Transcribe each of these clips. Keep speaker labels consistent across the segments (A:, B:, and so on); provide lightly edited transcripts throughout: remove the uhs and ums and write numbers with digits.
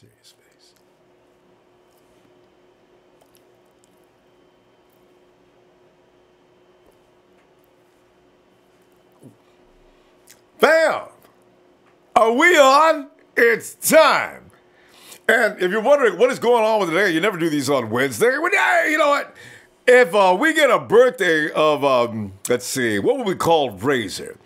A: serious face. Fam, are we on? It's time. And if you're wondering what is going on with today, you never do these on Wednesday. Well, yeah, you know what? If we get a birthday of, let's see, what would we call Razor?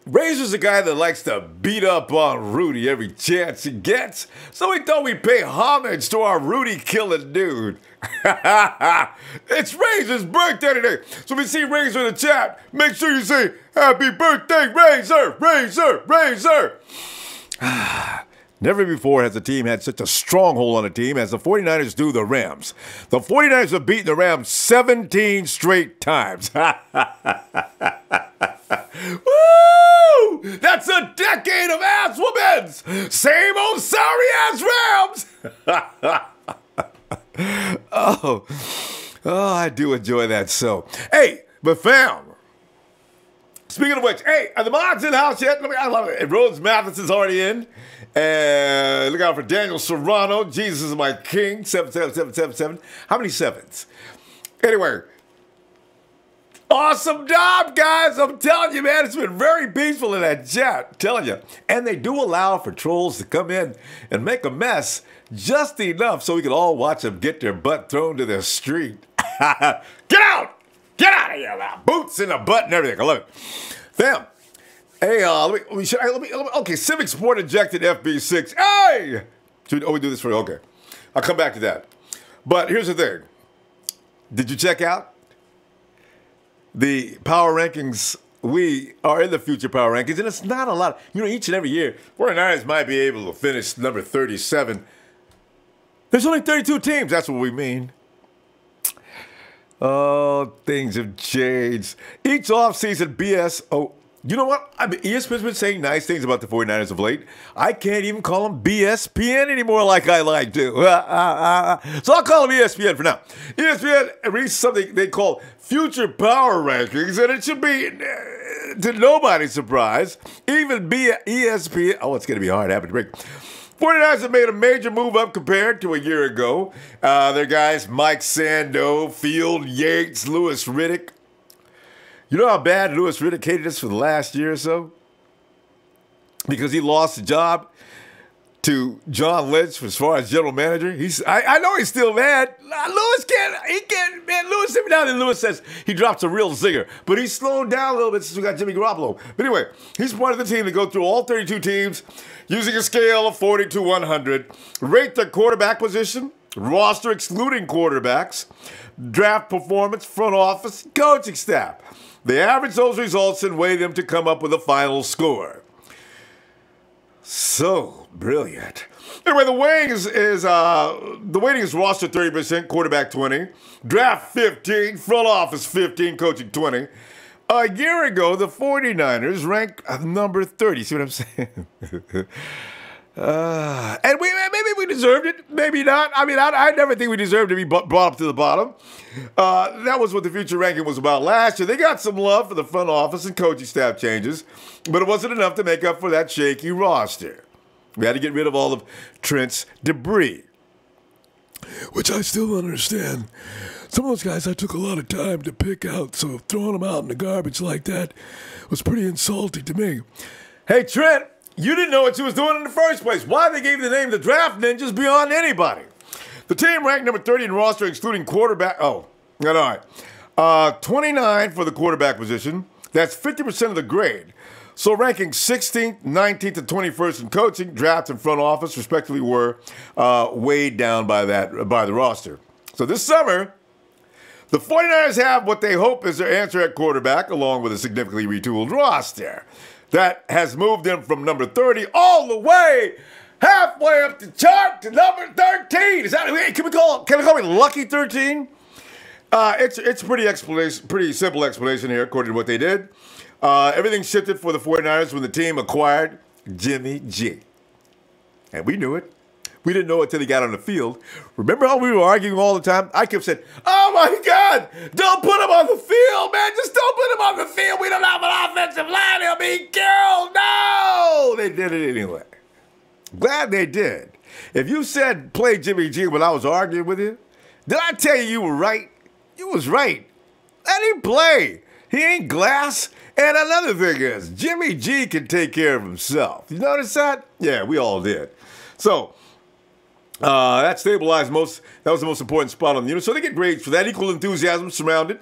A: Razor's a guy that likes to beat up on Rudy every chance he gets. So we thought we'd pay homage to our Rudy-killing dude. It's Razor's birthday today. So if you see Razor in the chat, make sure you say, "Happy birthday, Razor! Razor! Razor!" Never before has a team had such a stronghold on a team as the 49ers do the Rams. The 49ers have beaten the Rams 17 straight times. Woo! That's a decade of ass whoopings! Same old sorry-ass Rams! Oh, I do enjoy that. So, hey, but fam, speaking of which, hey, are the mods in the house yet? I love it. Rhodes Mathison's already in. And look out for Daniel Serrano. Jesus is my king. 77777. How many sevens? Anyway, awesome job, guys. I'm telling you, man, it's been very peaceful in that chat. I'm telling you. And they do allow for trolls to come in and make a mess just enough so we can all watch them get their butt thrown to the street. Get out! Get out of here! Boots in the butt and everything. I love it. Fam. Hey, let me, okay, Civic Sport injected FB6. Hey! We do this for you? Okay. I'll come back to that. But here's the thing. Did you check out the power rankings? We are in the future power rankings, and it's not a lot. You know, each and every year, 49ers might be able to finish number 37. There's only 32 teams. That's what we mean. Oh, things have changed. Each offseason BS. Oh, you know what? ESPN's been saying nice things about the 49ers of late. I can't even call them BSPN anymore like I like to. So I'll call them ESPN for now. ESPN released something they call Future Power Rankings, and it should be, to nobody's surprise, even ESPN. Oh, it's going to be hard. Happy to break. 49ers have made a major move up compared to a year ago. Their guys, Mike Sando, Field Yates, Louis Riddick. You know how bad Louis Riddick hated us for the last year or so? Because he lost the job to John Lynch as far as general manager. I know he's still mad. Louis can't, man, Louis, every now and then Louis says he drops a real zinger. But he's slowed down a little bit since we got Jimmy Garoppolo. But anyway, he's part of the team to go through all 32 teams using a scale of 40 to 100, rate the quarterback position, roster excluding quarterbacks, draft performance, front office, coaching staff. They average those results and weigh them to come up with a final score. So brilliant. Anyway, the weighting is roster 30%, quarterback 20, draft 15, front office 15, coaching 20. A year ago, the 49ers ranked number 30. See what I'm saying? And maybe we deserved it, maybe not. I mean, I never think we deserved to be brought up to the bottom. That was what the future ranking was about last year. They got some love for the front office and coaching staff changes, but it wasn't enough to make up for that shaky roster. We had to get rid of all of Trent's debris, which I still don't understand. Some of those guys I took a lot of time to pick out, so throwing them out in the garbage like that was pretty insulting to me. Hey, Trent. You didn't know what you was doing in the first place. Why they gave you the name the Draft Ninjas beyond anybody? The team ranked number 30 in roster, excluding quarterback. Oh, all right. 29 for the quarterback position. That's 50% of the grade. So ranking 16th, 19th, and 21st in coaching, draft, and front office, respectively, were weighed down by the roster. So this summer, the 49ers have what they hope is their answer at quarterback, along with a significantly retooled roster. That has moved them from number 30 all the way halfway up the chart to number 13. Is that, can I call me Lucky 13? It's pretty simple explanation here, according to what they did. Everything shifted for the 49ers when the team acquired Jimmy G. And we knew it. We didn't know it until he got on the field. Remember how we were arguing all the time? I kept saying, oh my God, don't put him on the field, man. Just don't put him on the field. We don't have an offensive line. He'll be killed. No! They did it anyway. Glad they did. If you said play Jimmy G when I was arguing with you, did I tell you you were right? You was right. Let him play. He ain't glass. And another thing is, Jimmy G can take care of himself. You notice that? Yeah, we all did. So, that stabilized most. That was the most important spot on the unit. So they get grades for that. Equal enthusiasm surrounded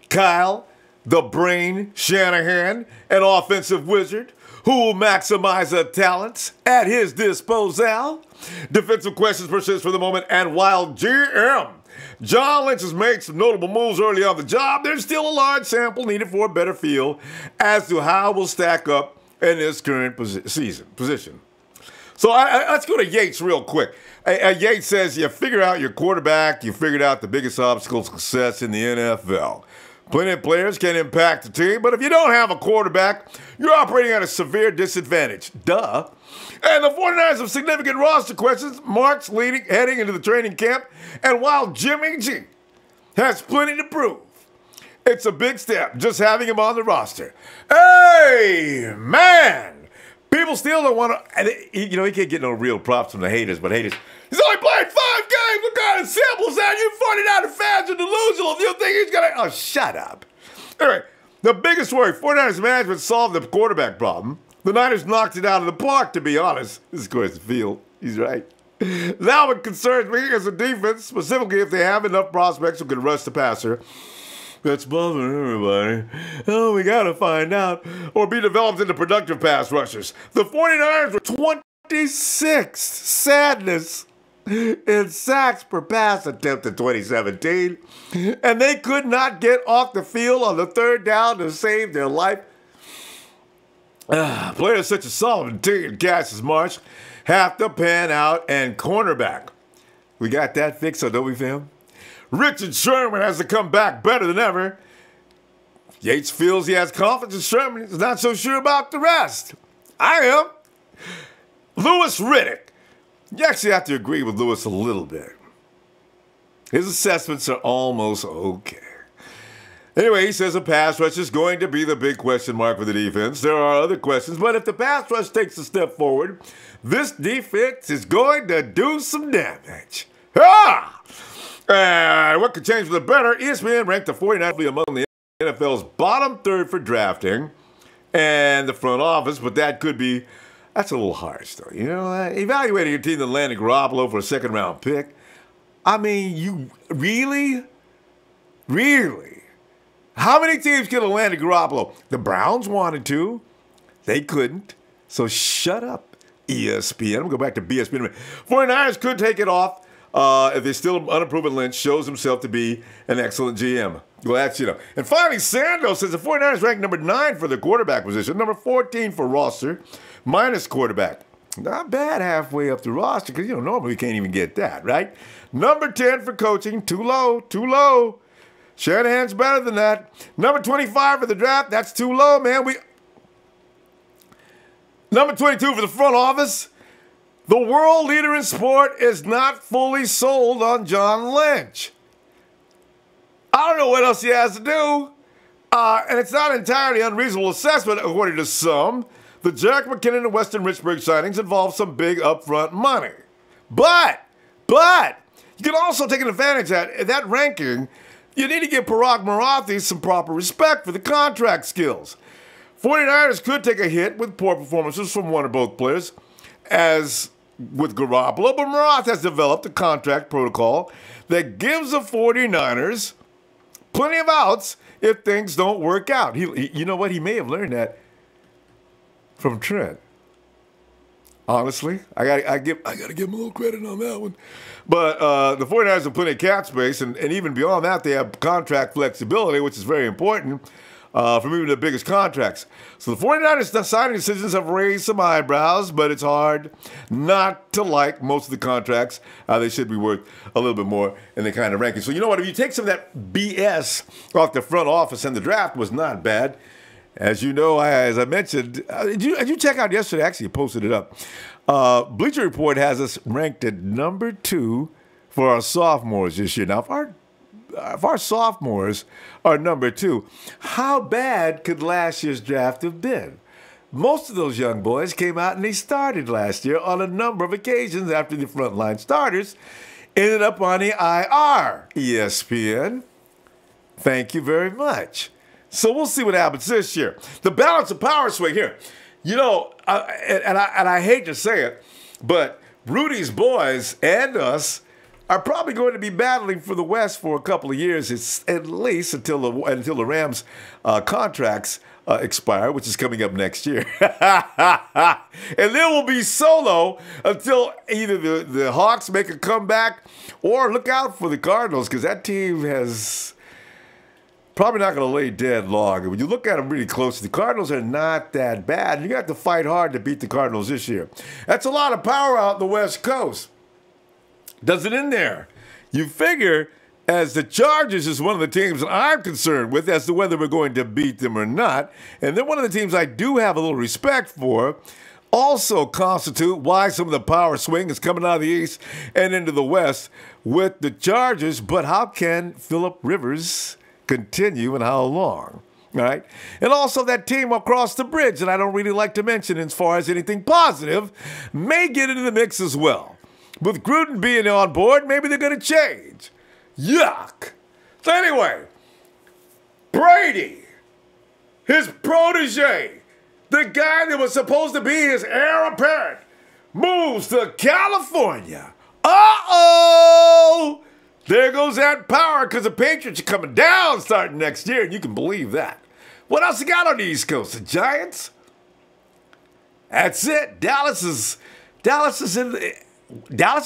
A: Kyle, the brain, Shanahan, an offensive wizard who will maximize the talents at his disposal. Defensive questions persist for the moment. And while GM John Lynch has made some notable moves early on the job, there's still a large sample needed for a better feel as to how we'll stack up in this current position. So let's go to Yates real quick. Yates says, you figure out your quarterback, you figured out the biggest obstacle to success in the NFL. Plenty of players can impact the team, but if you don't have a quarterback, you're operating at a severe disadvantage. Duh. And the 49ers have significant roster questions, marks heading into the training camp, and while Jimmy G has plenty to prove, it's a big step just having him on the roster. Hey, man! People still don't want to, he can't get no real props from the haters, but haters, he's only played 5 games. What kind of samples that? You 49er fans are delusional if you think he's going to, oh, shut up. Anyway, the biggest worry, 49ers management solved the quarterback problem. The Niners knocked it out of the park, to be honest. This is, of course, the field. He's right. Now what concerns me is the defense, specifically if they have enough prospects who can rush the passer. That's bothering everybody. Oh, we got to find out. Or be developed into productive pass rushers. The 49ers were 26th. Sadness. In sacks per pass attempt in 2017. And they could not get off the field on the third down to save their life. Players such as Solomon, T, and Cassius Marsh have to pan out and cornerback. We got that fixed, so don't we, fam? Richard Sherman has to come back better than ever. Yates feels he has confidence in Sherman. He's not so sure about the rest. I am. Louis Riddick. You actually have to agree with Louis a little bit. His assessments are almost okay. Anyway, he says a pass rush is going to be the big question mark for the defense. There are other questions, but if the pass rush takes a step forward, this defense is going to do some damage. Ah! And what could change for the better? ESPN ranked the 49ers among the NFL's bottom third for drafting and the front office, but that's a little harsh, though. You know, evaluating your team that landed Garoppolo for a second-round pick. I mean, you really? How many teams could have landed Garoppolo? The Browns wanted to. They couldn't. So shut up, ESPN. I'm going to go back to BSPN. 49ers could take it off. If they still unproven Lynch shows himself to be an excellent GM. Well, that's, And finally, Sando says the 49ers ranked number 9 for the quarterback position, number 14 for roster, minus quarterback. Not bad halfway up the roster, because, normally we can't even get that, right? Number 10 for coaching, too low. Shanahan's better than that. Number 25 for the draft, that's too low, man. Number 22 for the front office. The world leader in sport is not fully sold on John Lynch. I don't know what else he has to do. And it's not entirely unreasonable assessment, according to some. The Jack McKinnon and Weston Richburg signings involve some big upfront money. But, you can also take an advantage at that ranking. You need to give Parag Marathi some proper respect for the contract skills. 49ers could take a hit with poor performances from one or both players, as with Garoppolo, but Marath has developed a contract protocol that gives the 49ers plenty of outs if things don't work out. You know what? He may have learned that from Trent. Honestly, I gotta give him a little credit on that one. But the 49ers have plenty of cap space, and even beyond that, they have contract flexibility, which is very important from even the biggest contracts. So the 49ers signing decisions have raised some eyebrows, but it's hard not to like most of the contracts. They should be worth a little bit more in the kind of ranking. So you know what? If you take some of that BS off the front office, and the draft was not bad. As you know, as I mentioned, did you check out yesterday? Actually, you posted it up. Bleacher Report has us ranked at number 2 for our sophomores this year. Now, if our sophomores are number 2, how bad could last year's draft have been? most of those young boys came out and they started last year on a number of occasions after the frontline starters ended up on the IR. ESPN, thank you very much. So we'll see what happens this year. The balance of power swing here. You know, and I hate to say it, but Rudy's boys and us are probably going to be battling for the West for a couple of years, it's at least until the Rams' contracts expire, which is coming up next year. And then we'll be solo until either the Hawks make a comeback or look out for the Cardinals, because that team has probably not going to lay dead long. And when you look at them really closely, the Cardinals are not that bad. And you got to fight hard to beat the Cardinals this year. That's a lot of power out the West Coast. Does it in there? You figure, as the Chargers is one of the teams that I'm concerned with as to whether we're going to beat them or not, and they're one of the teams I do have a little respect for, also constitute why some of the power swing is coming out of the East and into the West with the Chargers. But how can Phillip Rivers continue and how long? All right. And also that team across the bridge that I don't really like to mention as far as anything positive may get into the mix as well. With Gruden being on board, maybe they're going to change. Yuck. So anyway, Brady, his protege, the guy that was supposed to be his heir apparent, moves to California. Uh-oh! There goes that power, because the Patriots are coming down starting next year, and you can believe that. What else you got on the East Coast? The Giants? That's it. Dallas is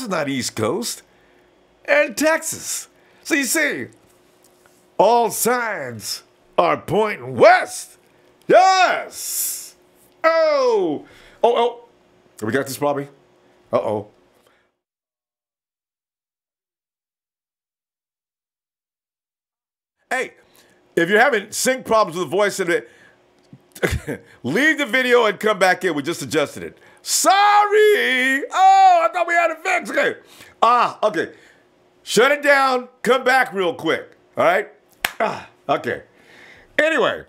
A: not East Coast, and Texas. So you see, all signs are pointing west. Yes. Oh. We got this, Bobby? Uh-oh. Hey, if you're having sync problems with the voice of it, leave the video and come back in. We just adjusted it. Sorry. Oh, I thought we had it fixed. Okay. Okay. Shut it down. Come back real quick. All right? Okay. Anyway,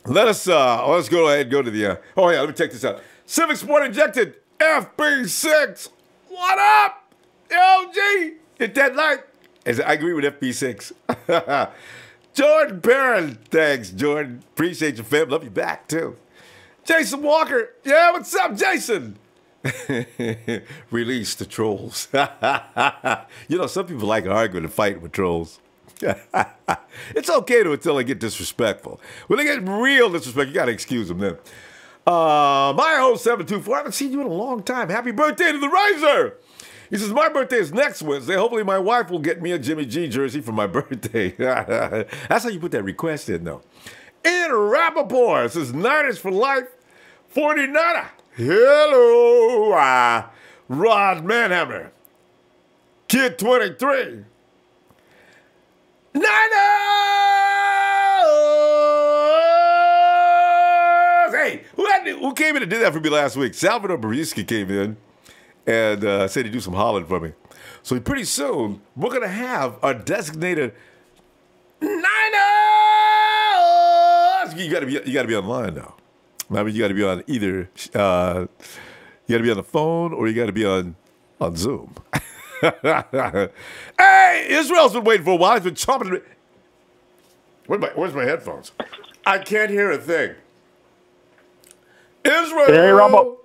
A: let's go ahead and go to the, let me take this out. Civic Sport Injected FB6. What up? LG. Hit that like. I agree with FB6. Jordan Perrin. Thanks, Jordan. Appreciate you, fam. Love you back, too. Jason Walker. Yeah, what's up, Jason? Release the trolls. You know, some people like arguing and fighting with trolls. It's okay to until they get disrespectful. When they get real disrespect, you got to excuse them then. My 0724, I haven't seen you in a long time. Happy birthday to the Riser. He says, my birthday is next Wednesday. Hopefully my wife will get me a Jimmy G jersey for my birthday. That's how you put that request in, though. Ian Rappaport says, Niners for life, 49er. Hello, Rod Manhammer. Kid 23. Niners! Hey, who came in and did that for me last week? Salvador Bariski came in and said he'd do some hollering for me. So pretty soon, we're going to have our designated Niners! You got to be online now. I mean, you got to be on either, you got to be on the phone or you got to be on Zoom. Hey, Israel's been waiting for a while. He's been chomping. Where's my headphones? I can't hear a thing. Israel!
B: Hey, Ronbo.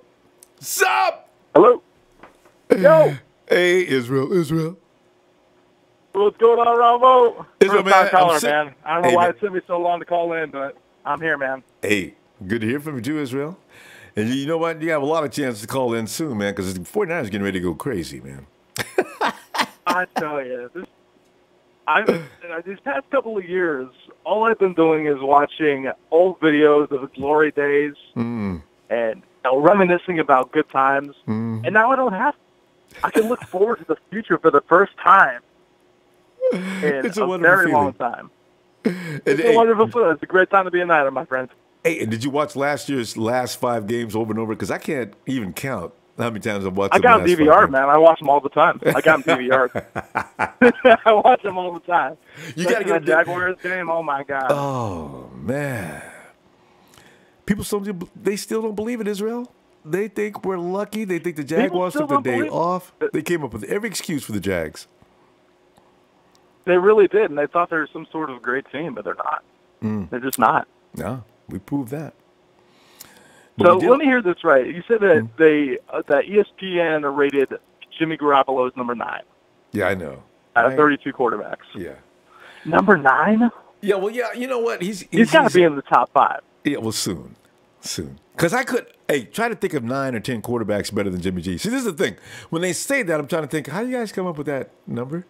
A: Sup?
B: Hello. Yo.
A: Hey, Israel.
B: What's going on, Ronbo?
A: Israel, man.
B: Caller, man. I don't know why it took me so long to call in, but I'm here, man.
A: Hey, good to hear from you too, Israel. And you know what? You have a lot of chances to call in soon, man, because the 49ers getting ready to go crazy, man.
B: I tell you, these past couple of years, all I've been doing is watching old videos of the glory days and reminiscing about good times. And now I don't have to. I can look forward to the future for the first time in a very long time. It's a wonderful feeling. It's a great time to be a Niner, my friend.
A: Hey, and did you watch last year's last 5 games over and over? Because I can't even count how many times I've watched them.
B: I got them DVR, man. I watch them all the time. I got them DVR. I watch them all the time.
A: You got to get
B: a Jaguars game. Oh my god.
A: Oh man. They still don't believe in Israel. They think we're lucky. They think the Jaguars took the day off. They came up with every excuse for the Jags.
B: They really did, and they thought they were some sort of great team, but they're not. They're just not.
A: No, we proved that.
B: So let me hear this right. You said that that ESPN rated Jimmy Garoppolo as number 9.
A: Yeah, I know.
B: Out of 32 quarterbacks.
A: Yeah.
B: Number 9?
A: Yeah, well, yeah, you know what? He's
B: got to be in the top 5.
A: Yeah, well, soon. Because try to think of 9 or 10 quarterbacks better than Jimmy G. See, this is the thing. When they say that, I'm trying to think, how do you guys come up with that number?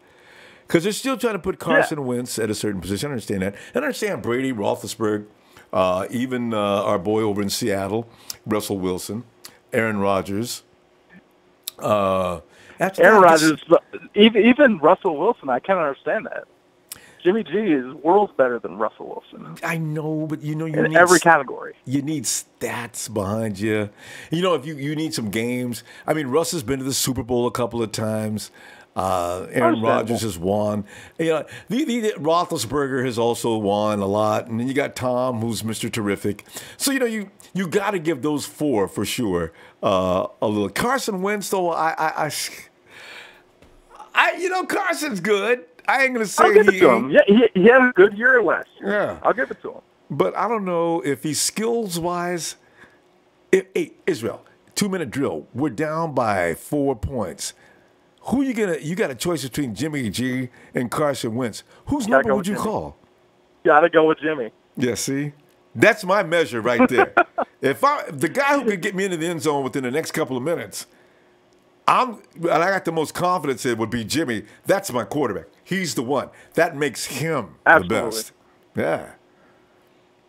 A: Because they're still trying to put Carson Wentz at a certain position. I understand that. And I understand Brady, Roethlisberger, even our boy over in Seattle, Russell Wilson, Aaron Rodgers.
B: Aaron Rodgers, even Russell Wilson, I can't understand that. Jimmy G is worlds better than Russell Wilson.
A: I know, but you need
B: in every category.
A: You need stats behind you. You know, if you need some games. I mean, Russ has been to the Super Bowl a couple of times. Aaron Rodgers has won. You know, the Roethlisberger has also won a lot, and then you got Tom, who's Mr. Terrific. So you got to give those 4 for sure a little. Carson Wentz, though, Carson's good. I ain't gonna say
B: I'll give it to him. Yeah, he had a good year last year.
A: Yeah,
B: I'll give it to him.
A: But I don't know if he's skills wise. Hey, Israel, 2-minute drill. We're down by 4 points. Who you gonna? You got a choice between Jimmy G and Carson Wentz. Whose number would you call?
B: Gotta go with Jimmy.
A: Yeah, see, that's my measure right there. If the guy who could get me into the end zone within the next couple of minutes, and I got the most confidence in would be Jimmy. That's my quarterback. He's the one. That makes him the best. Yeah.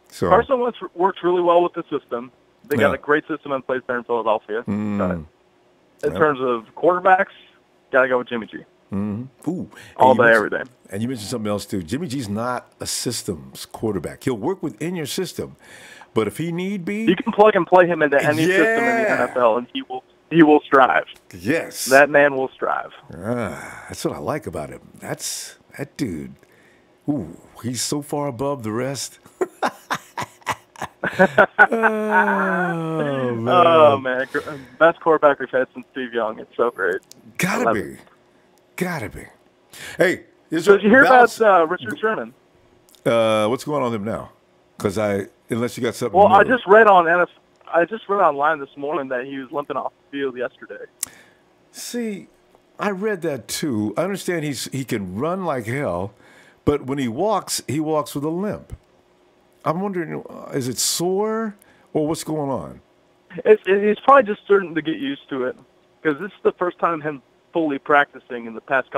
A: So
B: Carson Wentz works really well with the system. They got a great system in place there in Philadelphia. In terms of quarterbacks, gotta go with Jimmy G.
A: Ooh.
B: All day, every day.
A: And you mentioned something else too. Jimmy G's not a systems quarterback. He'll work within your system, but if he need be,
B: you can plug and play him into any system in the NFL, and he will strive.
A: Yes.
B: That man will strive.
A: That's what I like about him. That dude. Ooh, he's so far above the rest.
B: Oh, man. Best quarterback we've had since Steve Young. It's so great.
A: Gotta be. Hey,
B: so did you hear about Richard Sherman?
A: What's going on with him now? Because unless you got something.
B: Well, I just read online this morning that he was limping off the field yesterday.
A: See, I read that too. I understand he can run like hell, but when he walks with a limp. I'm wondering, is it sore or what's going on?
B: He's probably just starting to get used to it because this is the first time him fully practicing in the past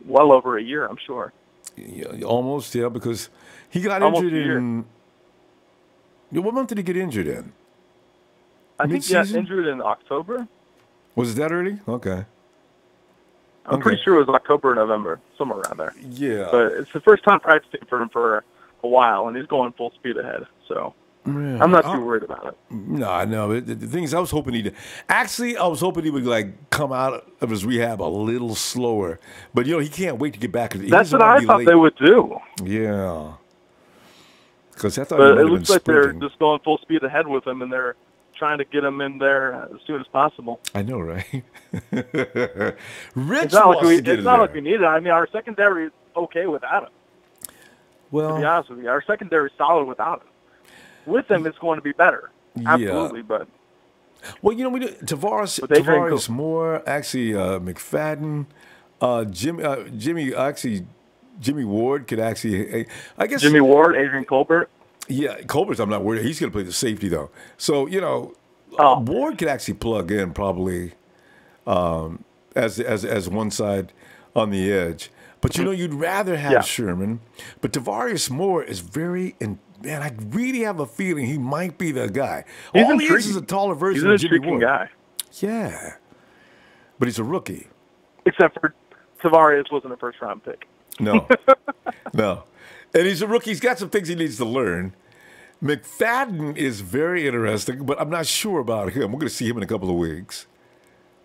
B: well over a year, I'm sure.
A: Yeah, almost, yeah, because he got injured in. What month did he get injured in?
B: I think he got injured in October.
A: Was it that early? Okay.
B: I'm pretty sure it was October or November, somewhere around there.
A: Yeah.
B: But it's the first time practicing for him for a while, and he's going full speed ahead. So I'm not too worried about it.
A: No, I know. The thing is, I was hoping he would like come out of his rehab a little slower. But he can't wait to get back.
B: That's what I thought they would do.
A: Yeah. Because I thought.
B: But it looks like they're just going full speed ahead with him, and they're trying to get him in there as soon as possible.
A: I know, right?
B: It's not like we need it. I mean, our secondary is okay without him.
A: Well,
B: to be honest with you, our secondary is solid without him. With him, it's going to be better. Absolutely, but.
A: Well, we do Tavares Moore, actually McFadden, Jimmy Ward could actually, I guess.
B: Jimmy Ward, Adrian Colbert.
A: Yeah, Colbert's I'm not worried. He's going to play the safety, though. So, Ward could actually plug in probably as one side on the edge. But, you'd rather have Sherman. But Tavares Moore is man, I really have a feeling he might be the guy. All he is a taller version of Jimmy Ward.
B: Guy.
A: Yeah. But he's a rookie.
B: Except for Tavares wasn't a first-round pick.
A: No. No. And he's a rookie. He's got some things he needs to learn. McFadden is very interesting, but I'm not sure about him. We're going to see him in a couple of weeks.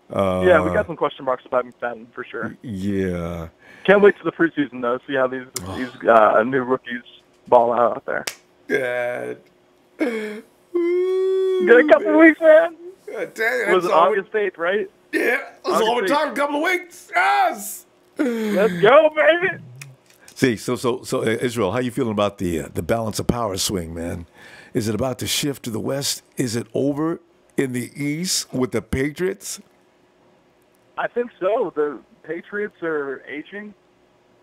B: We got some question marks about McFadden for sure.
A: Yeah.
B: Can't wait to the preseason, though, see how these new rookies ball out there.
A: Yeah.
B: Got a couple of weeks, man.
A: It
B: was August 8th, right?
A: Yeah, it was overtime. A couple of weeks. Yes.
B: Let's go, baby.
A: See, so Israel, how you feeling about the balance of power swing, man? Is it about to shift to the West? Is it over in the East with the Patriots?
B: I think so. The Patriots are aging.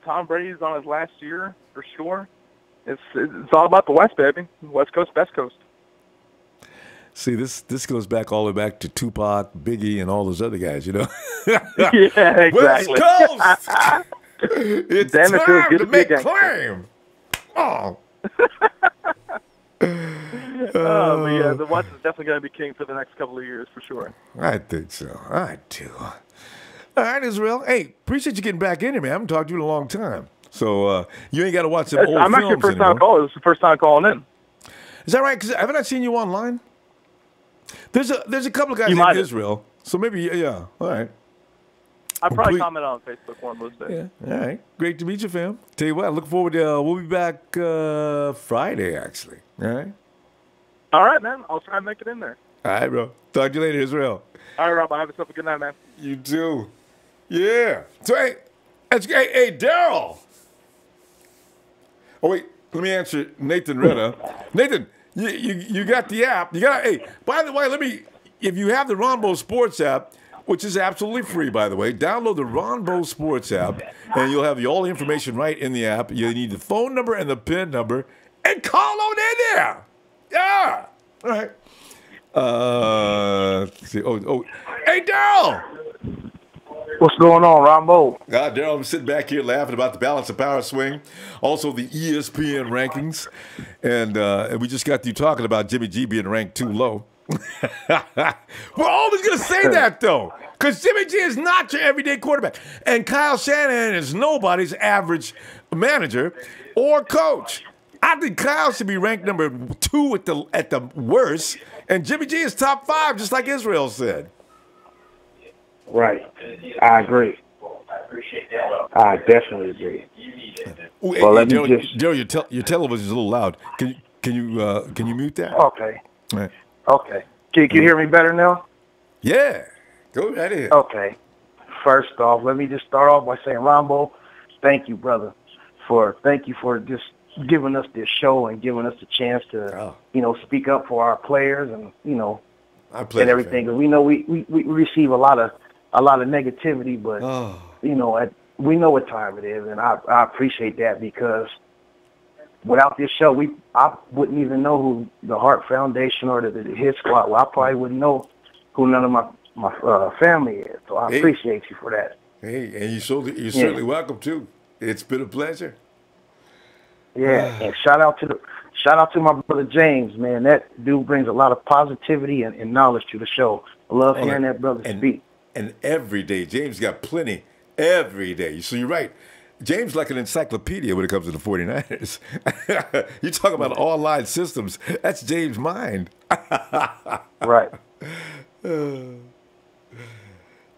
B: Tom Brady's on his last year for sure. It's all about the West, baby. West Coast, Best Coast.
A: See, this goes back all the way back to Tupac, Biggie, and all those other guys, you know?
B: Yeah, exactly.
A: West Coast! It's
B: Damn, it feels
A: time
B: good
A: to
B: to be a
A: make claim! Oh.
B: But yeah, the West is definitely going to be king for the next couple of years, for sure.
A: I think so. I do. All right, Israel. Hey, appreciate you getting back in here, man. I haven't talked to you in a long time. So you ain't got to watch some old films
B: I'm actually first time
A: anymore.
B: calling. This is the first time calling in.
A: Is that right? Because haven't I seen you online? There's a couple of guys
B: You
A: in
B: might have.
A: Israel. So maybe, yeah. All right.
B: I probably comment on Facebook one of those days.
A: Yeah. All right. Great to meet you, fam. Tell you what, I look forward to, we'll be back Friday, actually. All right?
B: All right, man. I'll try and make it in there.
A: All right, bro. Talk to you later, Israel.
B: All right, Rob. Have yourself a good night, man.
A: You too. Yeah. So, hey, Daryl. Oh, wait. Let me answer Nathan Retta. Nathan, you got the app. Hey, by the way, if you have the Ronbo Sports app, which is absolutely free, by the way, download the Ronbo Sports app, and you'll have all the information right in the app. You need the phone number and the PIN number, and call on in there. Yeah. All right. Let's see. Hey, Daryl.
B: What's going on, Ronbo?
A: Daryl, I'm sitting back here laughing about the balance of power swing, also the ESPN rankings, and we just got you talking about Jimmy G being ranked too low. We're always going to say that, though, because Jimmy G is not your everyday quarterback, and Kyle Shanahan is nobody's average manager or coach. I think Kyle should be ranked number 2 at the worst, and Jimmy G is top 5, just like Israel said.
C: Right. I agree. I definitely agree.
A: Well, let me Daryl, your television's a little loud. Can you mute that?
C: Okay.
A: All right.
C: Okay. Can you hear me better now?
A: Yeah. Go right ahead.
C: Okay. First off, let me just start off by saying, Ronbo, thank you, brother, for just giving us this show and giving us the chance to, speak up for our players and, and everything. Because we know we receive a lot of negativity, but we know what time it is, and I appreciate that, because without this show, I wouldn't even know who the Hart Foundation or the Hit Squad. Well, I probably wouldn't know who none of my family is. So I appreciate you for that.
A: Hey, and you're certainly welcome too. It's been a pleasure.
C: Yeah, and shout out to my brother James, man. That dude brings a lot of positivity and knowledge to the show. I love hearing that brother speak.
A: And every day, James got plenty every day. So you're right. James like an encyclopedia when it comes to the 49ers. You talk about online systems. That's James' mind.
C: Right.
A: Go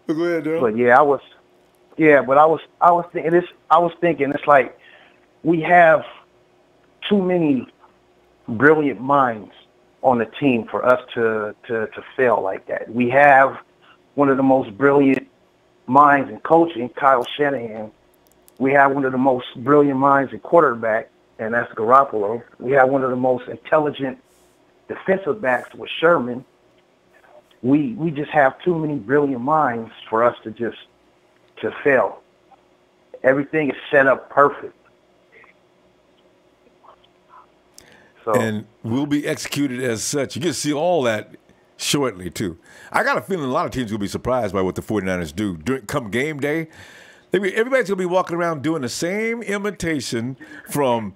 A: ahead, Daryl.
C: But I was thinking it's like we have too many brilliant minds on the team for us to fail like that. We have one of the most brilliant minds in coaching, Kyle Shanahan. We have one of the most brilliant minds in quarterback, and that's Garoppolo. We have one of the most intelligent defensive backs with Sherman. We just have too many brilliant minds for us to fail. Everything is set up perfect. So,
A: and will be executed as such. You can see all that shortly, too. I got a feeling a lot of teams will be surprised by what the 49ers do. Come game day, everybody's going to be walking around doing the same imitation from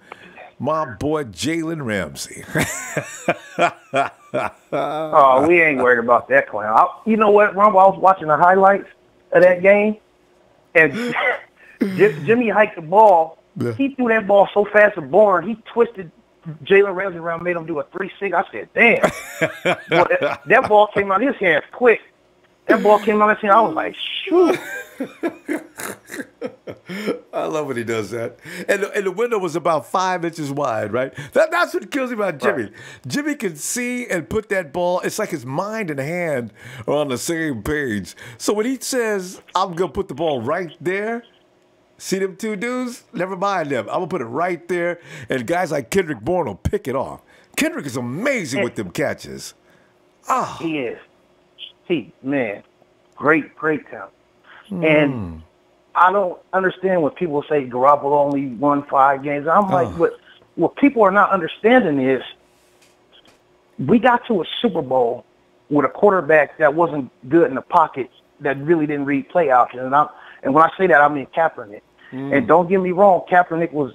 A: my boy Jalen Ramsey.
C: Oh, we ain't worried about that clown. You know what, Ronbo? I was watching the highlights of that game, and Jimmy hiked the ball. Yeah. He threw that ball so fast and boring, he twisted Jalen Ramsey around, made him do a 3-6. I said, damn. Boy, that ball came out of his hands quick. That ball came out of his hands. I was like, shoot.
A: I love when he does that. And the window was about 5 inches wide, right? That's what kills me about Jimmy.
C: Right.
A: Jimmy can see and put that ball. It's like his mind and hand are on the same page. So when he says, I'm going to put the ball right there, see them two dudes? Never mind them. I'm going to put it right there, and guys like Kendrick Bourne will pick it off. Kendrick is amazing with them catches. Ah,
C: He is. Man, great talent. And I don't understand when people say Garoppolo only won 5 games. I'm like, what people are not understanding is we got to a Super Bowl with a quarterback that wasn't good in the pocket, that really didn't read play options. And when I say that, I mean Kaepernick. And don't get me wrong, Kaepernick was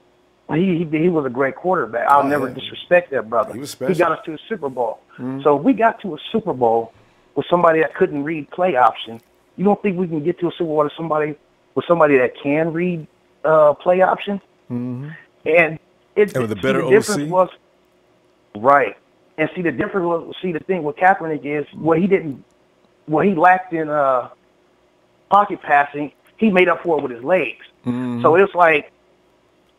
C: he was a great quarterback. I'll never disrespect that brother.
A: He was special.
C: He got us to a Super Bowl. So if we got to a Super Bowl with somebody that couldn't read play option, you don't think we can get to a Super Bowl with somebody that can read play option? And
A: and with a better
C: the difference
A: OC?
C: was right. And see, the difference was, the thing with Kaepernick is what he lacked in pocket passing, he made up for it with his legs. So it's like,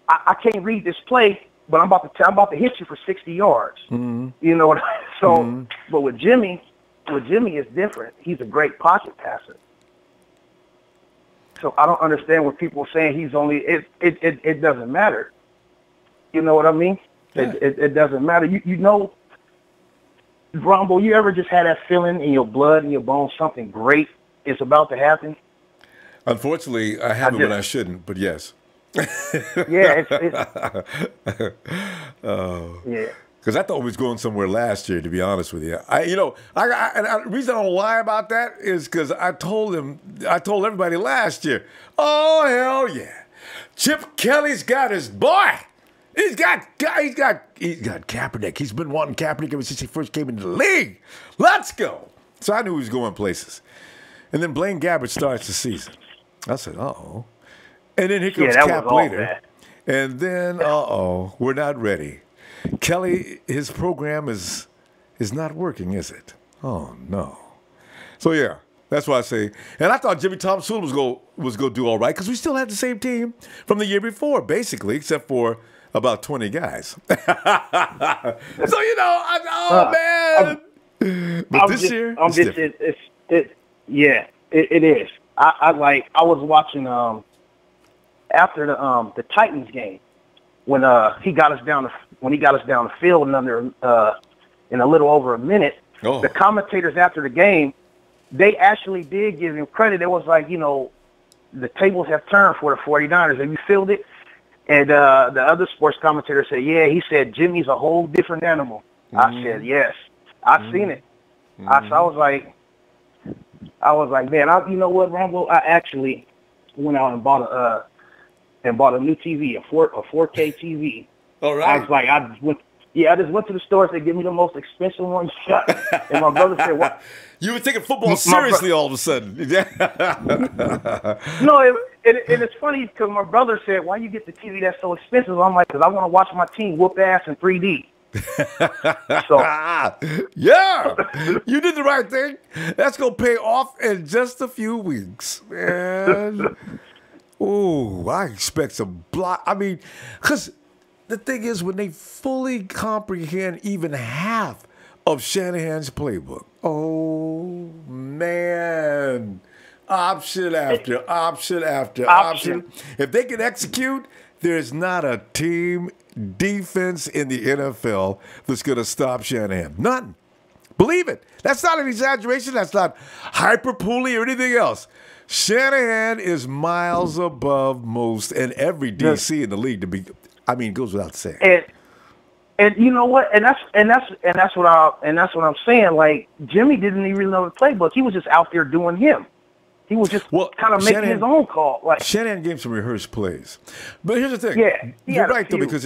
C: I can't read this play, but I'm about to hit you for 60 yards. You know what? So, but with Jimmy it's different. He's a great pocket passer. So I don't understand when people are saying he's only. It doesn't matter. You know what I mean?
A: Yeah.
C: It doesn't matter. You know, Ronbo, you ever just had that feeling in your blood, in your bones, something great is about to happen?
A: Unfortunately, I haven't when I shouldn't, but yes.
C: Yeah.
A: Yeah. Because I thought we was going somewhere last year, to be honest with you. The reason I don't lie about that is because I told everybody last year, oh, hell yeah. Chip Kelly's got his boy. He's got Kaepernick. He's been wanting Kaepernick ever since he first came into the league. Let's go. So I knew he was going places. And then Blaine Gabbert starts the season. I said, uh-oh. And then here comes Cap later.
C: Bad.
A: And then, we're not ready. Kelly, his program is not working, is it? Oh, no. So, yeah, that's why I say. And I thought Jimmy Thompson was going to do all right because we still had the same team from the year before, basically, except for about 20 guys. So, man. But this year, it's different.
C: It is. I was watching after the Titans game when he got us down the field in a little over a minute.
A: Oh.
C: The commentators after the game, they actually did give him credit. It was like, the tables have turned for the 49ers. Have you felt it? And the other sports commentator said, yeah, he said Jimmy's a whole different animal. I said, yes. I've seen it. I was like, man, you know what, Ronbo? I actually went out and bought a new TV, a 4K TV.
A: All right.
C: I was like, I just went to the store and said, give me the most expensive one. Shut. And my brother said, what?
A: You were taking football seriously all of a sudden.
C: No, it's funny because my brother said, why you get the TV that's so expensive? I'm like, because I want to watch my team whoop ass in 3D. So,
A: yeah, you did the right thing. That's going to pay off in just a few weeks, man. Ooh, I expect some block. I mean, because the thing is, when they fully comprehend even half of Shanahan's playbook, oh, man, option after option after option. If they can execute, there's not a team defense in the NFL that's going to stop Shanahan. None. Believe it. That's not an exaggeration. That's not hyperbole or anything else. Shanahan is miles above most and every DC in the league. Goes without saying.
C: And you know what? And that's what I'm saying. Like, Jimmy didn't even know the playbook. He was just out there doing him. He was just kind of making his own call. Like,
A: Shanahan gave some rehearsed plays. But here's the thing.
C: Yeah,
A: you're right, though, because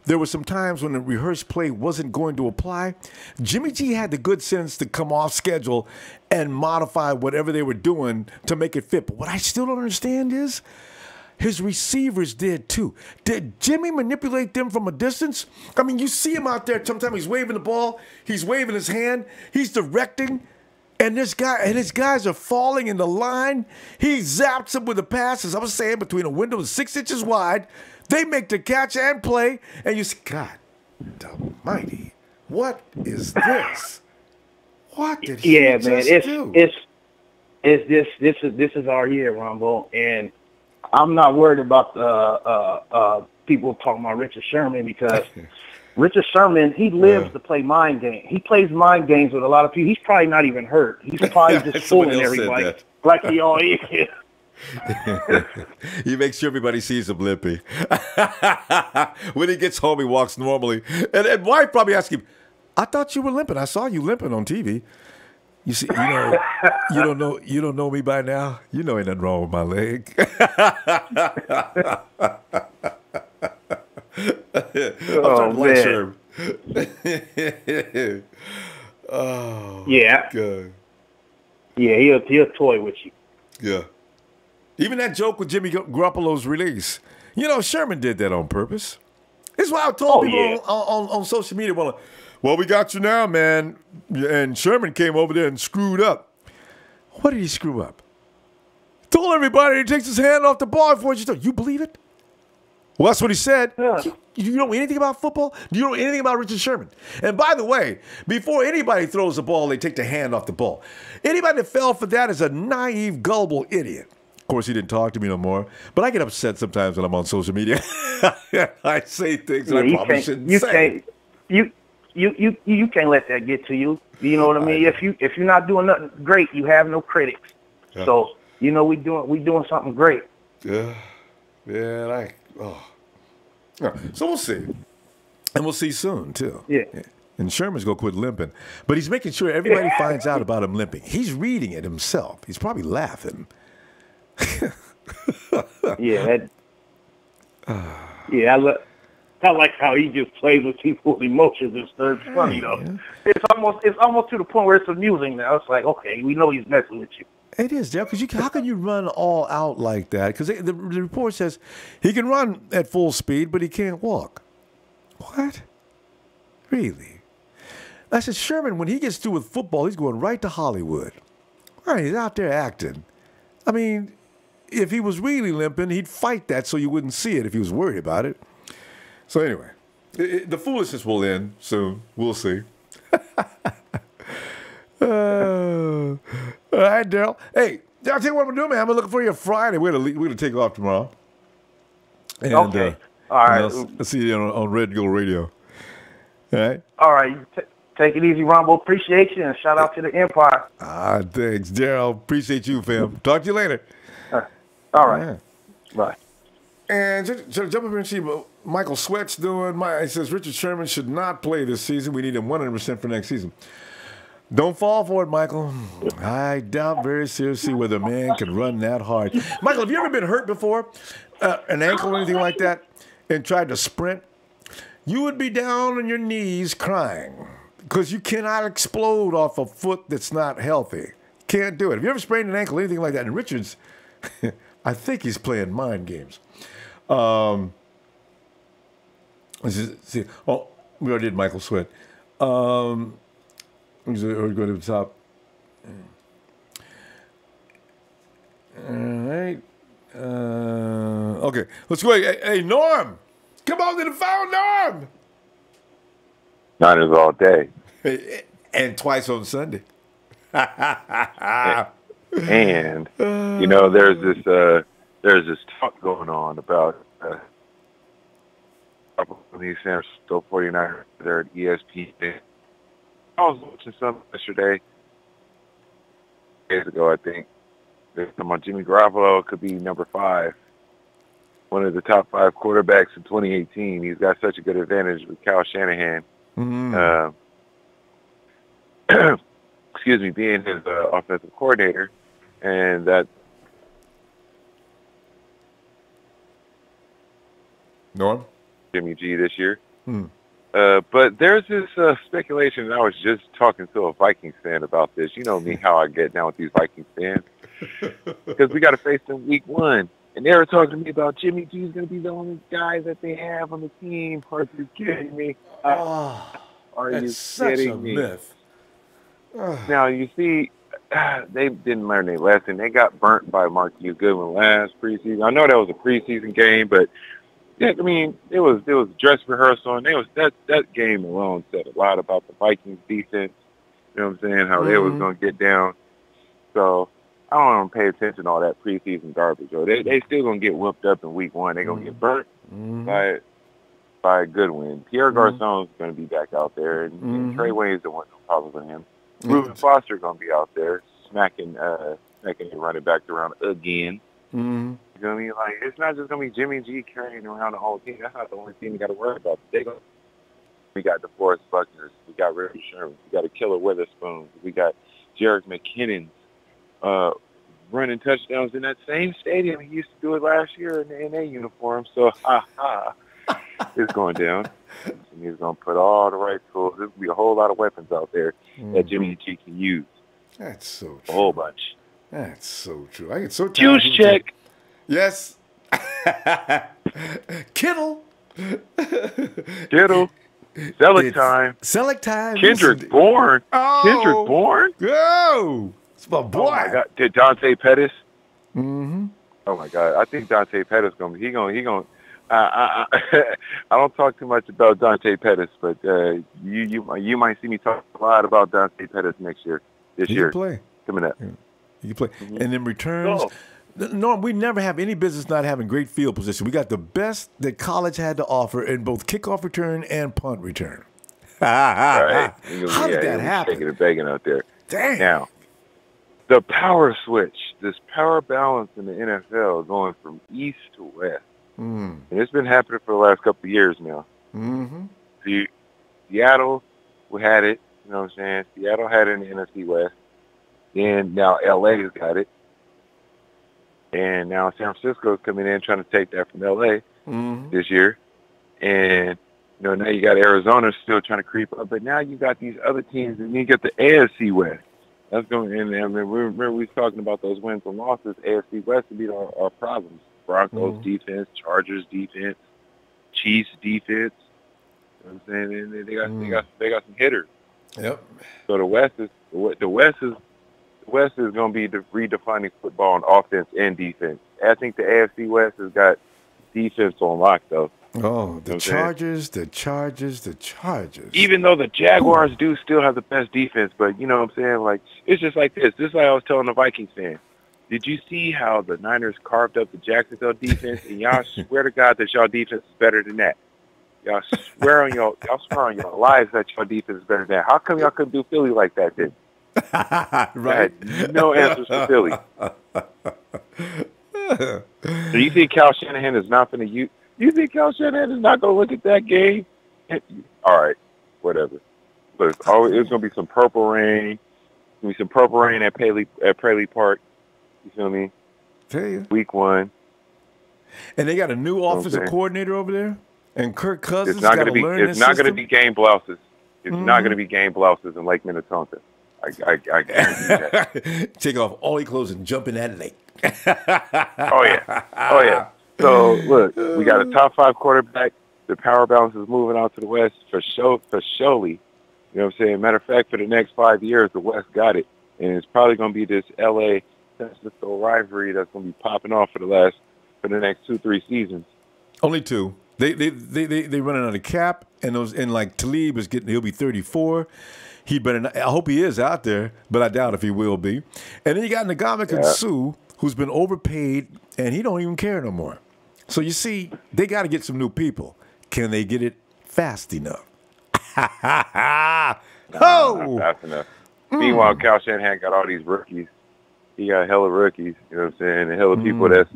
A: there were some times when the rehearsed play wasn't going to apply. Jimmy G had the good sense to come off schedule and modify whatever they were doing to make it fit. But what I still don't understand is his receivers did too. Did Jimmy manipulate them from a distance? I mean, you see him out there. Sometimes he's waving the ball. He's waving his hand. He's directing. And his guys are falling in the line. He zaps them with the passes. I was saying between a window 6 inches wide. They make the catch and play. And you say, God almighty, what is this? What did he just do?
C: This is our year, Ronbo. And I'm not worried about the people talking about Richard Sherman because Richard Sherman, he lives to play mind games. He plays mind games with a lot of people. He's probably not even hurt. He's probably just fooling everybody like he always is.
A: He makes sure everybody sees him limping. When he gets home, he walks normally. And wife probably asks him, I thought you were limping. I saw you limping on TV. You see, you don't know me by now. You know ain't nothing wrong with my leg.
C: Oh, man.
A: Oh,
C: yeah.
A: God.
C: Yeah, he'll toy with you.
A: Yeah. Even that joke with Jimmy Garoppolo's release. Sherman did that on purpose. This is why I told people on social media, well, we got you now, man. And Sherman came over there and screwed up. What did he screw up? Told everybody he takes his hand off the ball before you start. You believe it? Well, that's what he said.
C: Yeah.
A: You know anything about football? Do you know anything about Richard Sherman? And by the way, before anybody throws the ball, they take the hand off the ball. Anybody that fell for that is a naive, gullible idiot. Of course, he didn't talk to me no more. But I get upset sometimes when I'm on social media. I say things that I probably shouldn't say.
C: You can't let that get to you. You know what I mean? If you're not doing nothing great, you have no critics. Yeah. So we doing something great.
A: Yeah. So we'll see. And we'll see soon, too.
C: Yeah.
A: And Sherman's going to quit limping. But he's making sure everybody finds out about him limping. He's reading it himself. He's probably laughing.
C: Yeah. I like how he just plays with people's emotions and stuff. It's funny, though. Yeah. It's almost to the point where it's amusing now. It's like, okay, we know he's messing with you.
A: It is, Dale, because how can you run all out like that? Because the report says he can run at full speed, but he can't walk. What? Really? I said, Sherman, when he gets through with football, he's going right to Hollywood. All right, he's out there acting. I mean, if he was really limping, he'd fight that so you wouldn't see it if he was worried about it. So anyway, the foolishness will end soon. We'll see. All right, Daryl. Hey, I'll tell you what I'm doing, man. I'm looking for you Friday. We're gonna take off tomorrow. And,
C: okay. All right.
A: I'll see you on Red Gold Radio. All right.
C: All right. Take it easy, Ronbo. Appreciate you, and shout out to the Empire.
A: Thanks, Daryl. Appreciate you, fam. Talk to you later.
C: All right. Yeah. Bye.
A: And should I jump up here and see what Michael Sweat's doing? He says Richard Sherman should not play this season. We need him 100% for next season. Don't fall for it, Michael. I doubt very seriously whether a man can run that hard. Michael, have you ever been hurt before? An ankle or anything like that? And tried to sprint? You would be down on your knees crying because you cannot explode off a foot that's not healthy. Can't do it. Have you ever sprained an ankle or anything like that? And Richard's, I think he's playing mind games. Let's see. Oh, we already did Michael Sweat. We're going to the top. All right. Okay. Let's go. Hey, Norm. Come on to the phone, Norm.
D: Niners all day.
A: And twice on Sunday.
D: And, there's this talk going on about the San Francisco 49ers. They're at ESPN. I was watching something yesterday, days ago, I think. They're talking about Jimmy Garoppolo could be number 5, one of the top 5 quarterbacks in 2018. He's got such a good advantage with Kyle Shanahan. Mm-hmm. Being his offensive coordinator, and that.
A: Norm?
D: Jimmy G this year. But there's this speculation, and I was just talking to a Vikings fan about this. You know me, how I get down with these Vikings fans. Because we got to face them week 1. And they were talking to me about Jimmy G's going to be the only guy that they have on the team. Are you kidding me? Are you
A: such
D: kidding
A: a
D: me?
A: Myth.
D: Now, you see, they didn't learn their lesson. They got burnt by Marquise Goodwin last preseason. I know that was a preseason game, but yeah, I mean, it was dress rehearsal, and that game alone said a lot about the Vikings defense. You know what I'm saying? How they was gonna get down. So I don't want to pay attention to all that preseason garbage. Or they still gonna get whooped up in week 1. They're gonna get burnt by a good win. Pierre Garçon's gonna be back out there, and Trey Wayne's the one no problem with him. Reuben Foster gonna be out there smacking the running back around again. You know what I mean? Like, it's not just gonna be Jimmy G carrying around the whole team. That's not the only team you got to worry about. We got DeForest Buckners. We got Richard Sherman. We got a Killer Witherspoon. We got Jerick McKinnon running touchdowns in that same stadium he used to do it last year in their uniform. So, it's going down. And he's going to put all the right tools. There's going to be a whole lot of weapons out there that Jimmy G can use.
A: That's so true.
D: A whole bunch.
A: That's so true. I get so tired.
D: Juice check.
A: Yes. Kittle.
D: Select time.
A: Select time.
D: Kendrick Bourne.
A: Oh.
D: Kendrick Bourne.
A: Go. It's my boy.
D: Oh my God. Did Dante Pettis? Oh my God. I think Dante Pettis he gonna. I don't talk too much about Dante Pettis, but you might see me talk a lot about Dante Pettis this year.
A: Play.
D: Coming up.
A: You can play. And then returns. Norm, we never have any business not having great field position. We got the best that college had to offer in both kickoff return and punt return.
D: Right.
A: How did that happen?
D: Shaking and begging out there.
A: Dang.
D: Now, the power switch, this power balance in the NFL going from east to west. And it's been happening for the last couple of years now. Seattle had it, you know what I'm saying? Seattle had it in the NFC West. Then now LA has got it. And now San Francisco's coming in trying to take that from LA this year. And, now you got Arizona still trying to creep up. But now you got these other teams, and you get the AFC West. That's going in. I mean, remember we was talking about those wins and losses. AFC West would be our problems. Broncos defense, Chargers defense, Chiefs defense. You know what I'm saying? And they got some hitters.
A: Yep.
D: So the West is going to be redefining football on offense and defense. I think the AFC West has got defense on lock, though.
A: Oh, the Chargers.
D: Even though the Jaguars do still have the best defense, but you know what I'm saying? Like, it's just like this. This is like I was telling the Vikings fan. Did you see how the Niners carved up the Jacksonville defense? And y'all swear to God that y'all defense is better than that. Y'all swear on your lives that y'all defense is better than that. How come y'all couldn't do Philly like that then?
A: Right.
D: I had no answers for Philly. So you think Cal Shanahan is not going to you think Cal Shanahan is not going to look at that game? All right, whatever. But it's going to be some purple rain. It's going to be some purple rain at Paley Park. You feel me?
A: Tell you.
D: Week 1.
A: And they got a new offensive coordinator over there. And Kirk Cousins
D: it's not
A: got to learn
D: It's not going to be game blouses. It's not going to be game blouses in Lake Minnetonka. I guarantee that.
A: Take off all your clothes and jump in that lake.
D: Oh yeah. So look, we got a top 5 quarterback. The power balance is moving out to the West for surely. You know what I'm saying? Matter of fact, for the next 5 years, the West got it, and it's probably going to be this LA San Francisco rivalry that's going to be popping off for the next 2-3 seasons.
A: Only 2. They running out of cap, and like Talib he'll be 34. He better. I hope he is out there, but I doubt if he will be. And then you got Ndamukong Suh, who's been overpaid, and he don't even care no more. So you see, they got to get some new people. Can they get it fast enough?
D: Not fast enough. Meanwhile, Cal Shanahan got all these rookies. He got hella rookies. You know what I'm saying? And hella people that's.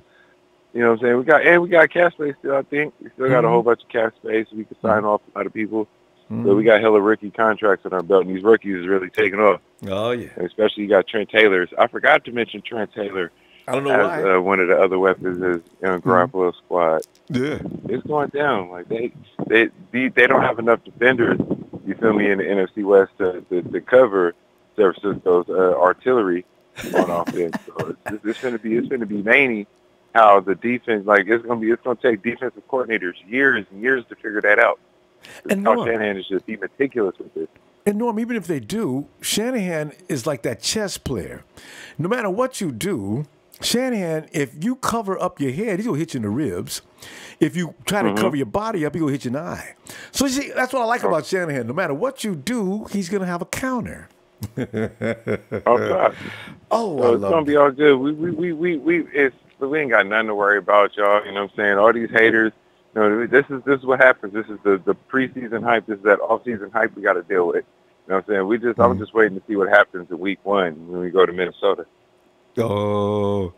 D: You know what I'm saying? We got cap space still, I think. We still got a whole bunch of cap space. We can sign off a lot of people. So we got hella rookie contracts on our belt, and these rookies is really taking off.
A: Oh, yeah.
D: And especially you got Trent Taylor. I forgot to mention Trent Taylor.
A: I don't know why.
D: One of the other weapons is in Garoppolo squad.
A: Yeah.
D: It's going down. Like they don't have enough defenders, you feel me, in the NFC West to cover San Francisco's artillery on offense. So it's going to be many. How the defense, like it's going to take defensive coordinators years and years to figure that out. And Kyle Shanahan is just be meticulous with this.
A: And Norm, even if they do, Shanahan is like that chess player. No matter what you do, Shanahan, if you cover up your head, he's going to hit you in the ribs. If you try to cover your body up, he's going to hit you in the eye. So you see, that's what I like about Shanahan. No matter what you do, he's going to have a counter.
D: God.
A: Oh,
D: so it's going to be all good. We ain't got nothing to worry about, y'all. You know what I'm saying? All these haters. You know, this is what happens. This is the preseason hype. This is that off-season hype we got to deal with. You know what I'm saying? I was just waiting to see what happens in week 1 when we go to Minnesota.
A: Oh.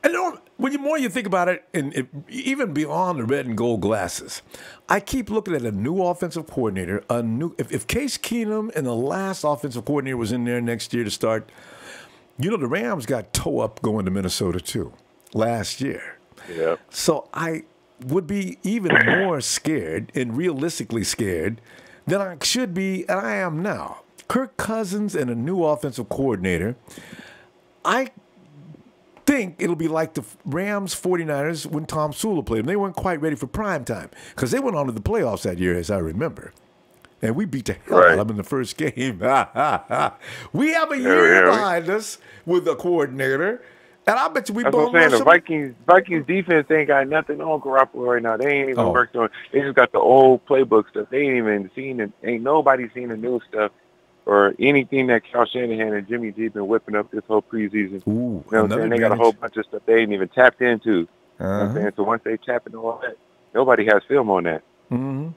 A: And when the more you think about it, and even beyond the red and gold glasses, I keep looking at a new offensive coordinator, if Case Keenum and the last offensive coordinator was in there next year to start, the Rams got toe up going to Minnesota too last year.
D: Yeah.
A: So I would be even more scared and realistically scared than I should be, and I am now. Kirk Cousins and a new offensive coordinator, I think it'll be like the Rams 49ers when Tom Sula played them. They weren't quite ready for prime time because they went on to the playoffs that year, as I remember. And we beat the hell out of them in the first game. We have a year behind us with a coordinator. And I bet you
D: That's what I'm saying. The Vikings defense ain't got nothing on Garoppolo right now. They ain't even worked on. They just got the old playbook stuff. They ain't even seen it. Ain't nobody seen the new stuff or anything that Kyle Shanahan and Jimmy G been whipping up this whole preseason.
A: Ooh,
D: you know what I'm saying? They got a whole bunch of stuff they ain't even tapped into. You know what I'm saying? So once they tap into all that, nobody has film on that.
A: Mm-hmm.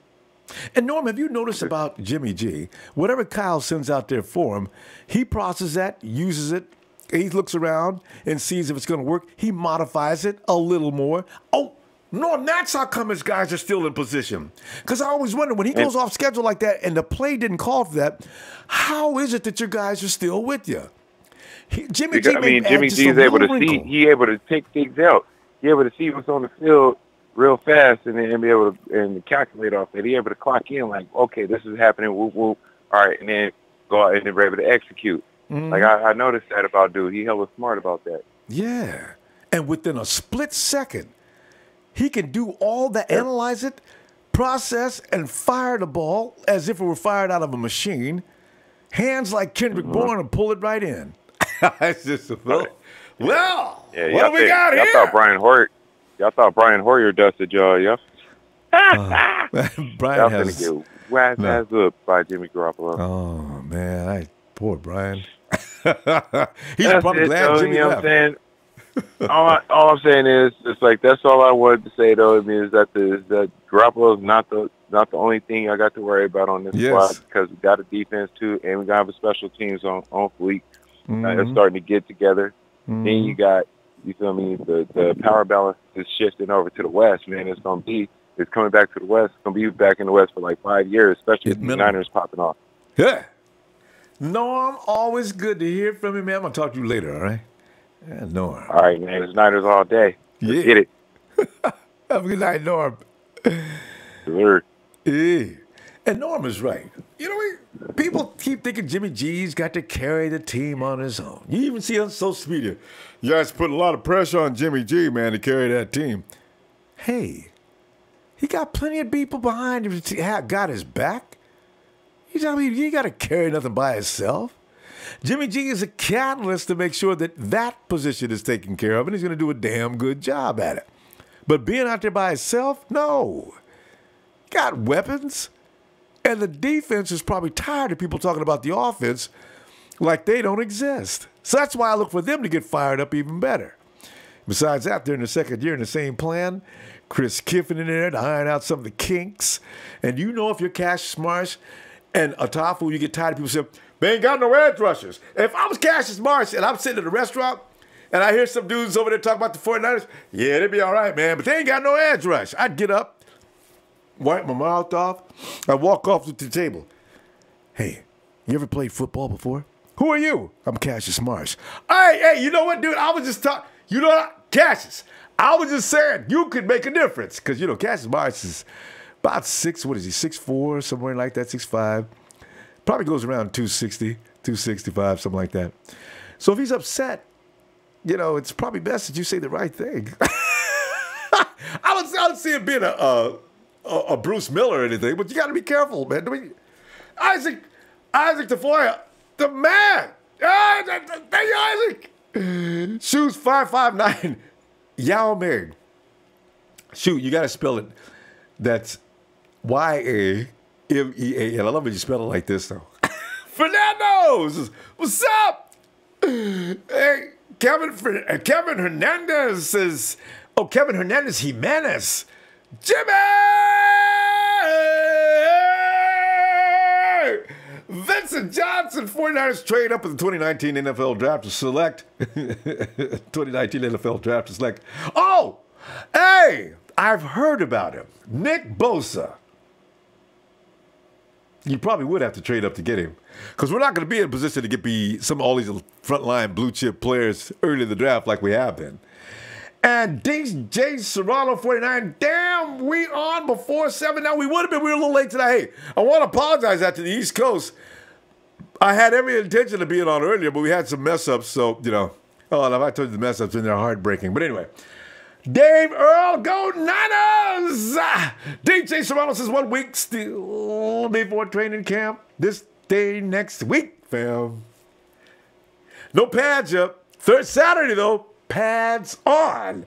A: And Norm, have you noticed about Jimmy G? Whatever Kyle sends out there for him, he processes that, uses it. He looks around and sees if it's going to work. He modifies it a little more. Oh, no, that's how come his guys are still in position. Because I always wonder, when he goes off schedule like that and the play didn't call for that, how is it that your guys are still with you? Jimmy G is
D: able to see. He able to take things out. He able to see what's on the field real fast and be able to calculate off that. He able to clock in like, okay, this is happening. Whoop, whoop. All right, and then go out and then be able to execute. Like, I noticed that about dude. He hella smart about that.
A: Yeah. And within a split second, he can do all that, analyze it, process, and fire the ball as if it were fired out of a machine. Hands like Kendrick Bourne and pull it right in. It's just a well, what do we got here?
D: Y'all thought Brian Hoyer dusted y'all, yeah?
A: Brian has
D: get whacked ass up by Jimmy Garoppolo.
A: Oh, man. Poor Brian. He's
D: that's
A: probably glad Jimmy left.
D: All I'm saying is, it's like that's all I wanted to say though. I mean, is that Garoppolo is not the only thing I got to worry about on this squad because we got a defense too, and we got a special teams on fleek. It's starting to get together. Then you got, you feel me? The power balance is shifting over to the West. Man, it's coming back to the West. It's gonna be back in the West for like 5 years, especially with the Niners popping off.
A: Yeah. Norm, always good to hear from you, man. I'm going to talk to you later, all right? Yeah, Norm.
D: All right, man. It's Niners all day. Let's get it.
A: Have a good night, Norm.
D: Sure.
A: Yeah. And Norm is right. People keep thinking Jimmy G's got to carry the team on his own. You even see on social media, you guys put a lot of pressure on Jimmy G, man, to carry that team. Hey, he got plenty of people behind him to got his back. You tell me you got to carry nothing by himself. Jimmy G is a catalyst to make sure that position is taken care of, and he's going to do a damn good job at it. But being out there by himself, no. Got weapons, and the defense is probably tired of people talking about the offense like they don't exist. So that's why I look for them to get fired up even better. Besides that, they're in the second year in the same plan. Chris Kiffin in there to iron out some of the kinks. And if you're Cassius Marsh and Atafu, you get tired of people saying, they ain't got no edge rushers. If I was Cassius Marsh and I'm sitting at a restaurant and I hear some dudes over there talking about the 49ers, yeah, they'd be all right, man, but they ain't got no edge rush. I'd get up, wipe my mouth off, I'd walk off to the table. Hey, you ever played football before? Who are you? I'm Cassius Marsh. Hey, you know what, dude? I was just talking. You know what, Cassius? I was just saying you could make a difference because, Cassius Marsh is about 6'4", somewhere like that, 6'5". Probably goes around 260, 265, something like that. So if he's upset, it's probably best that you say the right thing. I don't see him being a Bruce Miller or anything, but you got to be careful, man. Isaac Tafoya, the man. Thank you, Isaac. Shoes 559. Yao Ming. Shoot, you got to spell it. That's Y-A-M-E-A-N. I love when you spell it like this, though. Fernando, what's up? Hey, Kevin Hernandez says, Kevin Hernandez Jimenez. Jimmy! Vincent Johnson, 49ers trade up in the 2019 NFL draft to select. 2019 NFL draft to select. Oh, hey, I've heard about him. Nick Bosa. You probably would have to trade up to get him. Because we're not going to be in a position to get all these frontline blue chip players early in the draft like we have been. And DJ Serrano, 49, damn, we on before 7. Now, we would have been. We were a little late today. Hey, I want to apologize out to the East Coast. I had every intention of being on earlier, but we had some mess-ups. So, and if I told you the mess-ups, then they're heartbreaking. But anyway, Dave Earl, go Niners! DJ Serrano says 1 week still before training camp. This day next week, fam. No pads up. Third Saturday, though. Pads on.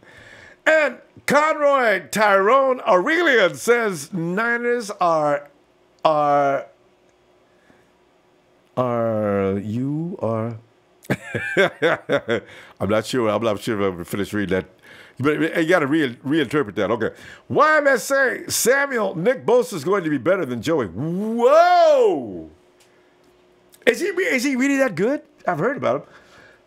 A: And Conroy Tyrone Aurelian says Niners are you are I'm not sure if I'm finished reading that. But you got to reinterpret that. Okay. YMSA, Samuel, Nick Bosa is going to be better than Joey. Whoa! Is he really that good? I've heard about him.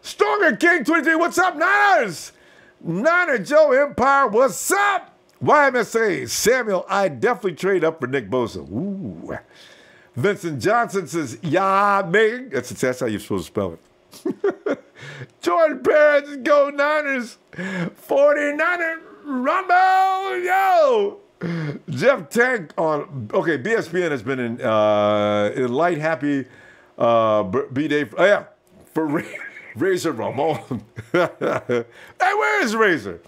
A: Stronger King 23, what's up, Niners? Niner Joe Empire, what's up? YMSA, Samuel, I definitely trade up for Nick Bosa. Ooh. Vincent Johnson says, yeah, Ming. That's how you're supposed to spell it. Jordan Perez, go Niners. 49er, Ronbo, yo. Jeff Tank on, BSPN has been in light happy B-Day. Oh, yeah, for Razor Ramon. Hey, where is Razor?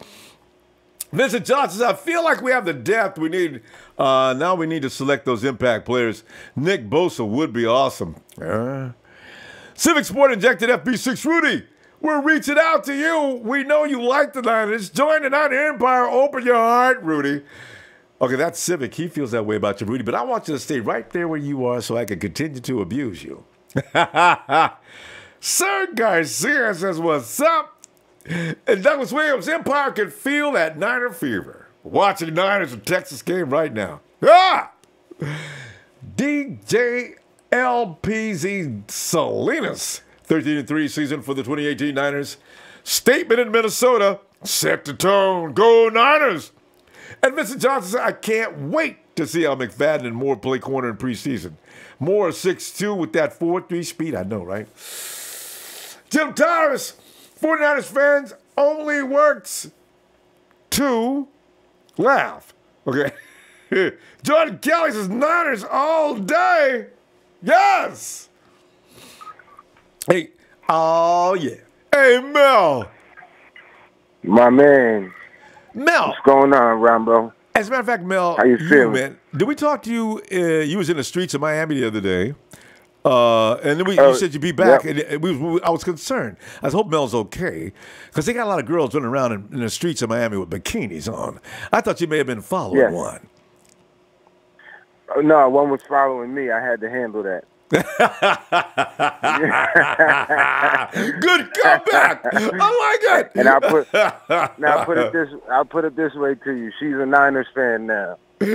A: Vincent Johnson says, I feel like we have the depth we need. Now we need to select those impact players. Nick Bosa would be awesome. Civic Sport injected FB6 Rudy. We're reaching out to you. We know you like the Niners. Join the Niner Empire. Open your heart, Rudy. Okay, that's Civic. He feels that way about you, Rudy. But I want you to stay right there where you are so I can continue to abuse you. Sir Garcia says, what's up? And Douglas Williams, Empire can feel that Niner fever. Watching Niners and Texas game right now. DJ LPZ Salinas, 13-3 season for the 2018 Niners. Statement in Minnesota, set the tone, go Niners. And Vincent Johnson said, I can't wait to see how McFadden and Moore play corner in preseason. Moore 6'2" with that 4.3 speed, I know, right? Jim Tyrus, 49ers fans, only works to laugh. Okay. Jordan Kelly says, Niners all day. Yes. Hey, oh yeah. Hey, Mel.
E: My man.
A: Mel.
E: What's going on, Ronbo?
A: As a matter of fact, Mel,
E: how you feeling?
A: Man, did we talk to you? You was in the streets of Miami the other day. And then you said you'd be back, yep. And I was concerned. I hope Mel's okay, because they got a lot of girls running around in the streets of Miami with bikinis on. I thought you may have been following one.
E: No, one was following me. I had to handle that.
A: Good comeback. I like it.
E: And I'll put it this way to you. She's a Niners fan now. She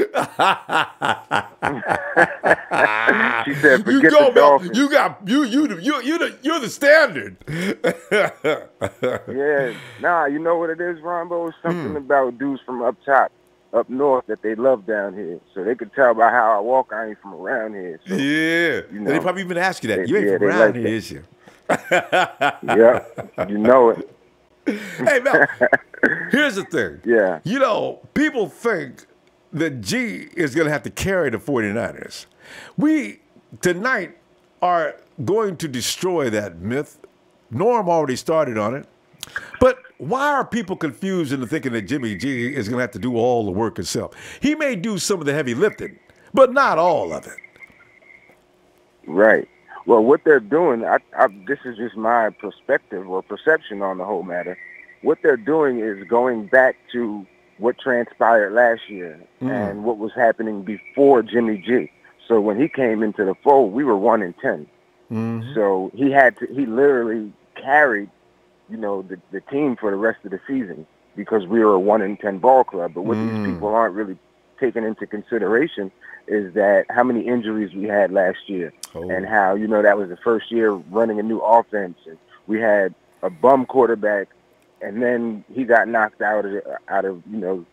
E: said, "Forget the Dolphins."
A: You're the standard.
E: Yeah. Nah, you know what it is, Ronbo? It's something about dudes from up top, up north, that they love down here. So they could tell by how I walk, I ain't from around here. So,
A: yeah. You know, they probably even ask you that. You ain't from around here, is you?
E: Yeah. You know it.
A: Hey, Mel, here's the thing.
E: Yeah.
A: You know, people think that G is going to have to carry the 49ers. We, tonight, are going to destroy that myth. Norm already started on it. But why are people confused into thinking that Jimmy G is going to have to do all the work himself? He may do some of the heavy lifting, but not all of it.
E: Right. Well, what they're doing, this is just my perspective or perception on the whole matter. What they're doing is going back to what transpired last year and what was happening before Jimmy G. So when he came into the fold, we were 1-10. So he literally carried, the team for the rest of the season because we were a 1-10 ball club. But what these people aren't really taking into consideration is that how many injuries we had last year and how, that was the first year running a new offense. And we had a bum quarterback, and then he got knocked out of the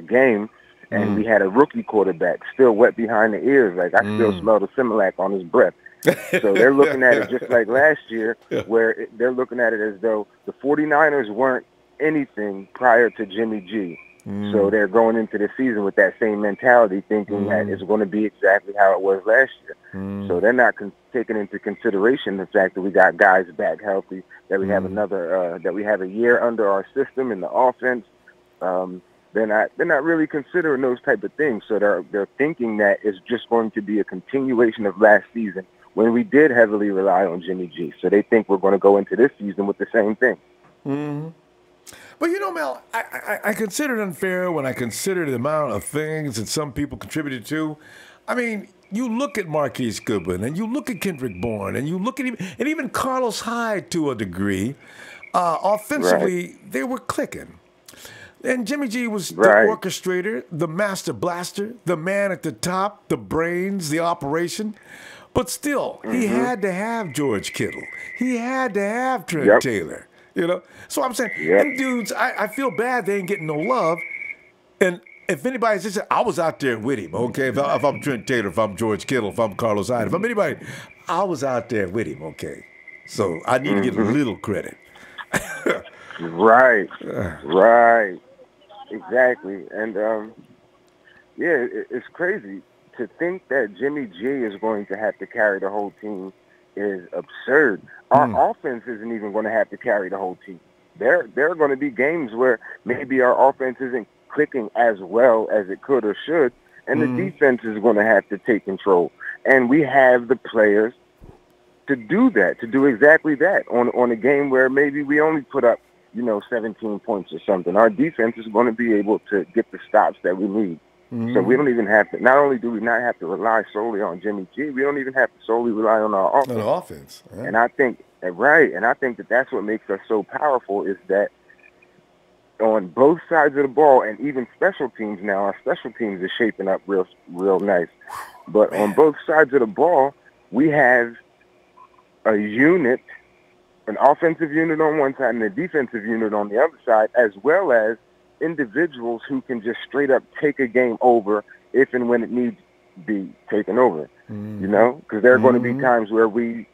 E: game. And we had a rookie quarterback still wet behind the ears. Like, I still smell the Similac on his breath. So they're looking at it just like last year, where they're looking at it as though the 49ers weren't anything prior to Jimmy G. So they're going into the season with that same mentality, thinking that it's going to be exactly how it was last year. So they're not taking into consideration the fact that we got guys back healthy, that we have that we have a year under our system in the offense. They're not really considering those type of things. So they're thinking that it's just going to be a continuation of last season when we did heavily rely on Jimmy G. So they think we're going to go into this season with the same thing.
A: But, Mel, I consider it unfair when I consider the amount of things that some people contributed to. I mean, you look at Marquise Goodwin, and you look at Kendrick Bourne, and you look at even Carlos Hyde to a degree. Offensively, they were clicking. And Jimmy G was the orchestrator, the master blaster, the man at the top, the brains, the operation. But still, he had to have George Kittle. He had to have Trent Taylor. So I'm saying, them dudes, I feel bad they ain't getting no love. And if anybody's just, I was out there with him, okay? If I'm Trent Taylor, if I'm George Kittle, if I'm Carlos Hyde, if I'm anybody, I was out there with him, okay? So I need to get a little credit.
E: Right. Exactly. And, it's crazy to think that Jimmy G is going to have to carry the whole team is absurd. Our offense isn't even going to have to carry the whole team. There are going to be games where maybe our offense isn't clicking as well as it could or should, and the defense is going to have to take control. And we have the players to do that, to do exactly that on a game where maybe we only put up, 17 points or something. Our defense is going to be able to get the stops that we need. So we don't even have to, not only do we not have to rely solely on Jimmy G, we don't even have to solely rely on our offense.
A: On offense. Yeah.
E: And I think that that's what makes us so powerful is that on both sides of the ball, and even special teams now, our special teams is shaping up real nice. But on both sides of the ball, we have a unit, an offensive unit on one side and a defensive unit on the other side, as well as individuals who can just straight up take a game over if and when it needs to be taken over, because there are going to be times where we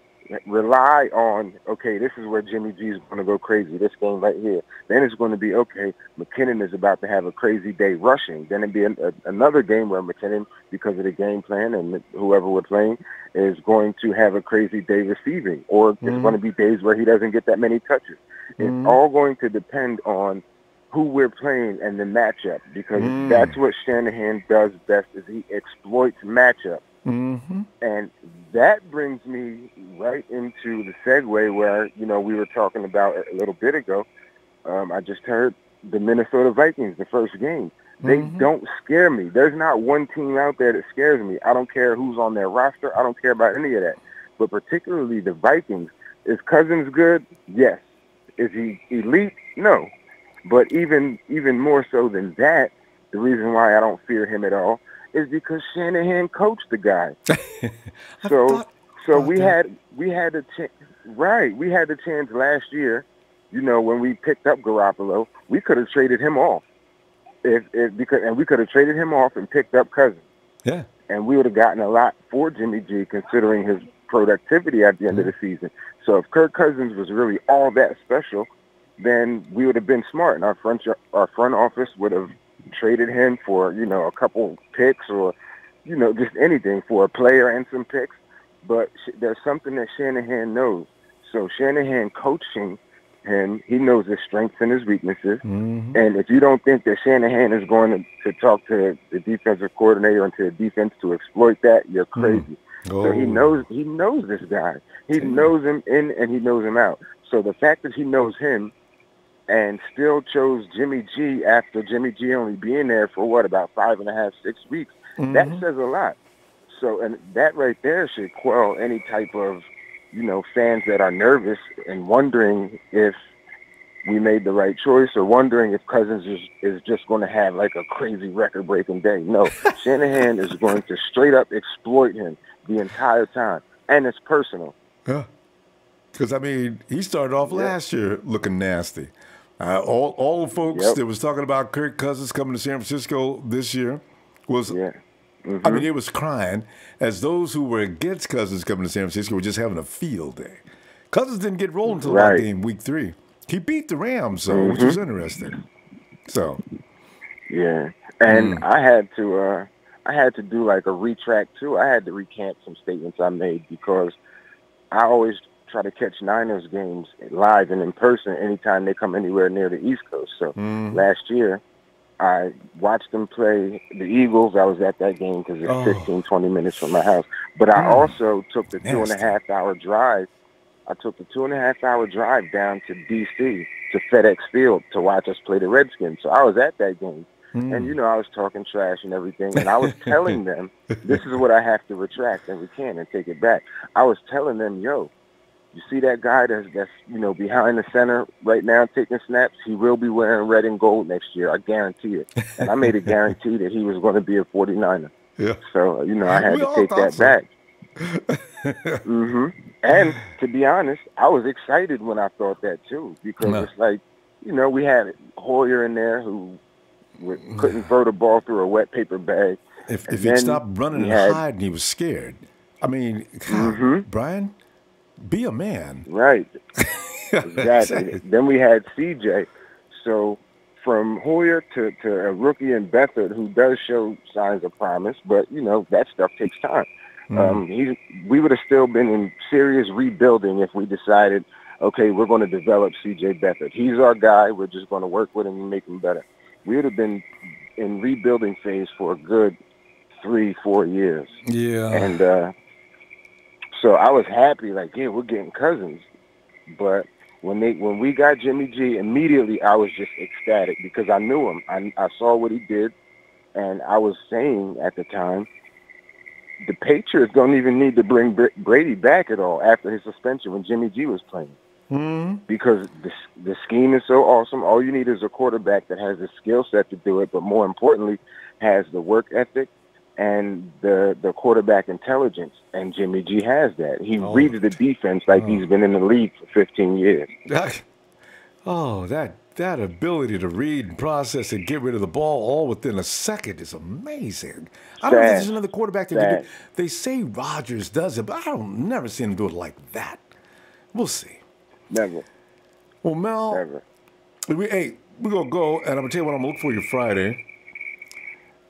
E: rely on, okay, this is where Jimmy G is going to go crazy, this game right here. Then it's going to be, okay, McKinnon is about to have a crazy day rushing. Then it'd be another game where McKinnon, because of the game plan and whoever we're playing, is going to have a crazy day receiving. Or it's going to be days where he doesn't get that many touches. It's all going to depend on who we're playing and the matchup, because that's what Shanahan does best, is he exploits matchup. And that brings me right into the segue where, we were talking about a little bit ago. I just heard the Minnesota Vikings, the first game. They don't scare me. There's not one team out there that scares me. I don't care who's on their roster. I don't care about any of that. But particularly the Vikings. Is Cousins good? Yes. Is he elite? No. But even more so than that, the reason why I don't fear him at all is because Shanahan coached the guy. So we had a chance. Right, we had the chance last year. When we picked up Garoppolo, we could have traded him off. And we could have traded him off and picked up Cousins.
A: Yeah.
E: And we would have gotten a lot for Jimmy G, considering his productivity at the end of the season. So if Kirk Cousins was really all that special, then we would have been smart, and our front office would have traded him for, a couple picks or, just anything for a player and some picks. But there's something that Shanahan knows. So Shanahan coaching him, he knows his strengths and his weaknesses. And if you don't think that Shanahan is going to talk to the defensive coordinator and to the defense to exploit that, you're crazy. So he knows this guy. He knows him in and he knows him out. So the fact that he knows him and still chose Jimmy G after Jimmy G only being there for about 5.5, 6 weeks, that says a lot. So, and that right there should quell any type of, fans that are nervous and wondering if we made the right choice or wondering if Cousins is just going to have like a crazy record-breaking day. No, Shanahan is going to straight up exploit him the entire time, and it's personal.
A: Yeah, because, he started off last year looking nasty. All the folks that was talking about Kirk Cousins coming to San Francisco this year was, they was crying as those who were against Cousins coming to San Francisco were just having a field day. Cousins didn't get rolling until about game week 3. He beat the Rams, which was interesting. So,
E: yeah, and I had to do like a retract too. I had to recant some statements I made because I always try to catch Niners games live and in person anytime they come anywhere near the East Coast. So last year, I watched them play the Eagles. I was at that game because it's 15, 20 minutes from my house. But I also took the 2.5-hour drive. I took the 2.5-hour drive down to D.C. to FedEx Field to watch us play the Redskins. So I was at that game. And, I was talking trash and everything. And I was telling them, this is what I have to retract and recant and take it back. I was telling them, yo, you see that guy that's behind the center right now taking snaps? He will be wearing red and gold next year. I guarantee it. And I made a guarantee that he was going to be a 49er. Yeah. So, I had to take that back. And to be honest, I was excited when I thought that too, because it's like, we had Hoyer in there who couldn't throw the ball through a wet paper bag.
A: If he stopped running and hiding, he was scared. God, Brian, be a man.
E: Right. Exactly. Then we had CJ. So from Hoyer to a rookie in Beathard who does show signs of promise, but, that stuff takes time. We would have still been in serious rebuilding if we decided, okay, we're going to develop C.J. Beathard. He's our guy. We're just going to work with him and make him better. We would have been in rebuilding phase for a good 3-4 years. Yeah. And so I was happy, like, we're getting Cousins. But when we got Jimmy G, immediately I was just ecstatic because I knew him. I saw what he did, and I was saying at the time, the Patriots don't even need to bring Brady back at all after his suspension when Jimmy G was playing. Because the scheme is so awesome. All you need is a quarterback that has the skill set to do it, but more importantly, has the work ethic and the quarterback intelligence. And Jimmy G has that. He reads the defense like he's been in the league for 15 years.
A: That ability to read and process and get rid of the ball all within a second is amazing. I don't know if there's another quarterback that can do it. They say Rodgers does it, but I don't never see him do it like that. We'll see.
E: Never.
A: Well, Mel,
E: never.
A: We're going to go, and I'm going to tell you what I'm going to look for you Friday.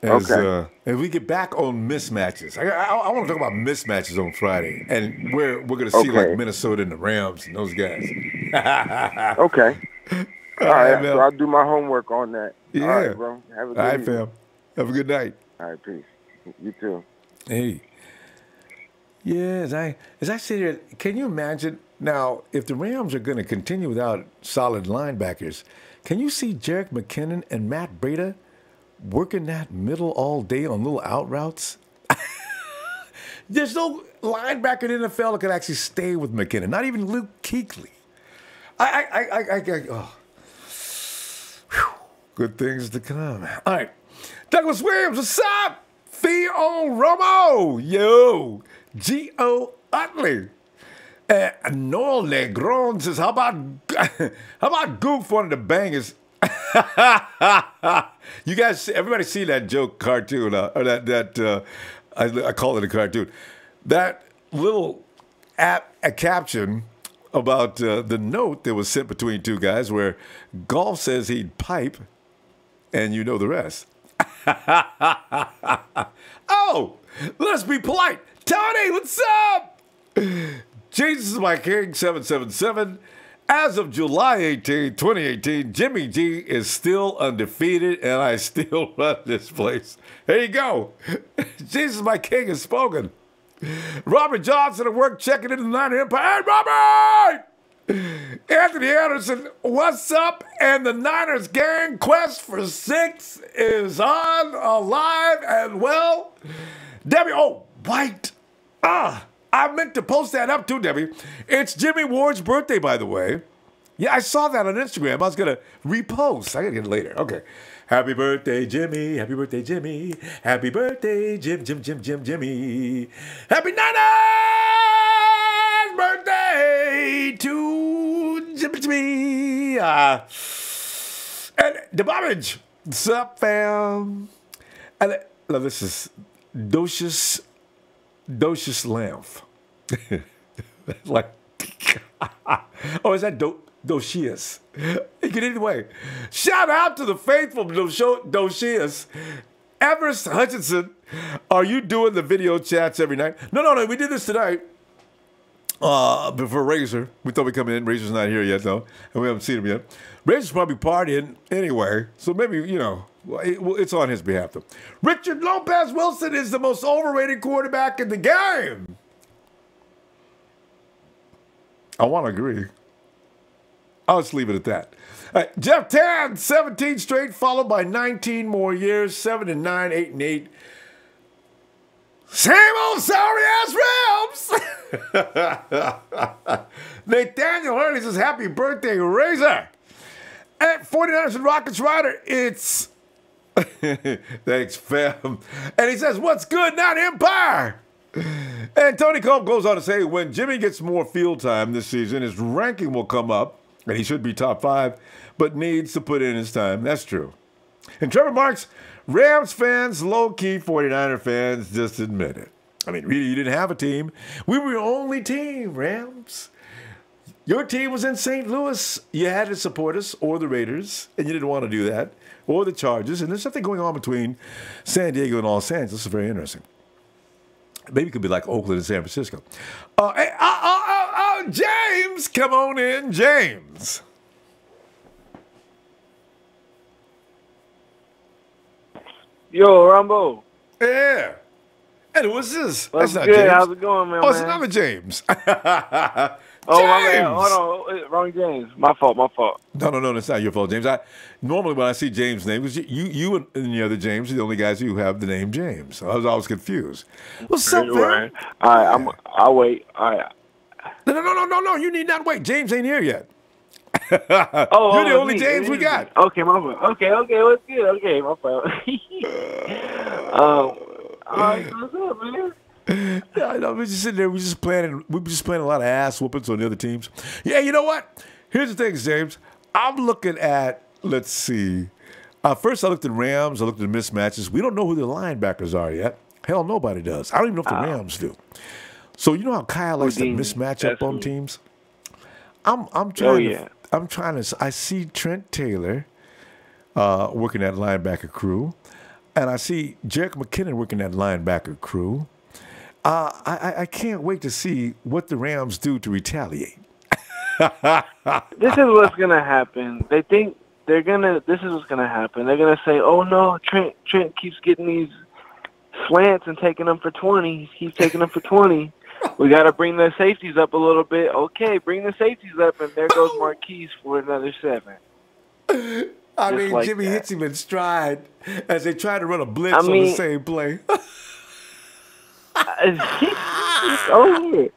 A: If we get back on mismatches. I want to talk about mismatches on Friday, and we're going to see like Minnesota and the Rams and those guys.
E: Okay. All right, so I'll do my homework on that.
A: Yeah.
E: All right, bro. Have a good evening.
A: Fam. Have a good night.
E: All right, peace. You too.
A: Hey. Yeah, as I sit here, can you imagine now if the Rams are going to continue without solid linebackers? Can you see Jerick McKinnon and Matt Breida working that middle all day on little out routes? There's no linebacker in the NFL that could actually stay with McKinnon. Not even Luke Kuechly. Good things to come. All right. Douglas Williams, what's up? Theo Romo. Yo. G.O. Utley. Noel Negron says, how about Goof, one of the bangers? You guys, everybody see that joke cartoon, or I call it a cartoon. That little a caption about the note that was sent between two guys where Golf says he'd pipe, and you know the rest. Oh, let's be polite. Tony, what's up? Jesus is my king, 777. As of July 18, 2018, Jimmy G is still undefeated, and I still run this place. There you go. Jesus, my king, has spoken. Robert Johnson at work checking into the Niner Empire. Hey, Robert! Anthony Anderson, what's up? And the Niners gang quest for 6 is on, alive, and well. Debbie, White. I meant to post that up too, Debbie. It's Jimmy Ward's birthday, by the way. Yeah, I saw that on Instagram. I was going to repost. I got to get it later. Okay. Happy birthday, Jimmy. Happy birthday, Jimmy. Happy birthday, Jimmy. Happy Niners birthday to Jimmy. And the Bobbage. What's up, fam? And this is Docious Lamph. Like, is that Docious? You can either way. Shout out to the faithful Docious. Everest Hutchinson, are you doing the video chats every night? No. We did this tonight. Before Razor. We thought we'd come in. Razor's not here yet, though. And we haven't seen him yet. Razor's probably partying anyway. So maybe, it's on his behalf, though. Richard Lopez Wilson is the most overrated quarterback in the game. I want to agree. I'll just leave it at that. Jeff Tan, 17 straight, followed by 19 more years, 7-9, 8-8. Same old sorry-ass Rams. Nathaniel Hurley says, happy birthday, Razor. At 49ers and Rockets Rider, it's... Thanks, fam. And he says, what's good, not Empire? And Tony Cope goes on to say, when Jimmy gets more field time this season, his ranking will come up, and he should be top 5, but needs to put in his time. That's true. And Trevor Marks, Rams fans, low-key 49er fans, just admit it. I mean, really, you didn't have a team. We were your only team, Rams. Your team was in St. Louis. You had to support us, or the Raiders, and you didn't want to do that, or the Chargers. And there's something going on between San Diego and Los Angeles. This is very interesting. Maybe it could be like Oakland and San Francisco. James, come on in, James.
F: Yo, Ronbo.
A: Yeah. And what's this?
F: What's
A: That's not
F: good?
A: James.
F: How's it going, man?
A: It's another James.
F: Oh,
A: James!
F: my man. Hold on. Wrong James. My fault.
A: No, it's not your fault, James. Normally when I see James' name, because you and the other James are the only guys who have the name James. So I was always confused. What's up, man?
F: Right. All right, I'll wait. All right.
A: No, you need not wait. James ain't here yet. You're
F: Oh,
A: the only James we got.
F: Okay, my fault. Okay, what's good? Okay, my fault. All right, what's up, man?
A: Yeah, I know. We're just sitting there. We're just playing a lot of ass whoopings on the other teams. Yeah, you know what? Here's the thing, James. I'm looking at, let's see. First, I looked at Rams. I looked at mismatches. We don't know who the linebackers are yet. Hell, nobody does. I don't even know if the Rams do. So you know how Kyle likes to mismatch up on teams? I'm trying to. I see Trent Taylor working that linebacker crew, and I see Jerick McKinnon working that linebacker crew. I can't wait to see what the Rams do to retaliate.
F: This is what's gonna happen. They think this is what's gonna happen. They're gonna say, "Oh no, Trent keeps getting these slants and taking them for 20. He keeps taking them for 20. We got to bring the safeties up a little bit. Okay, bring the safeties up, and there goes Marquise for another 7.
A: I mean, like Jimmy hits him in stride as they try to run a blitz on the same play.
F: It's over.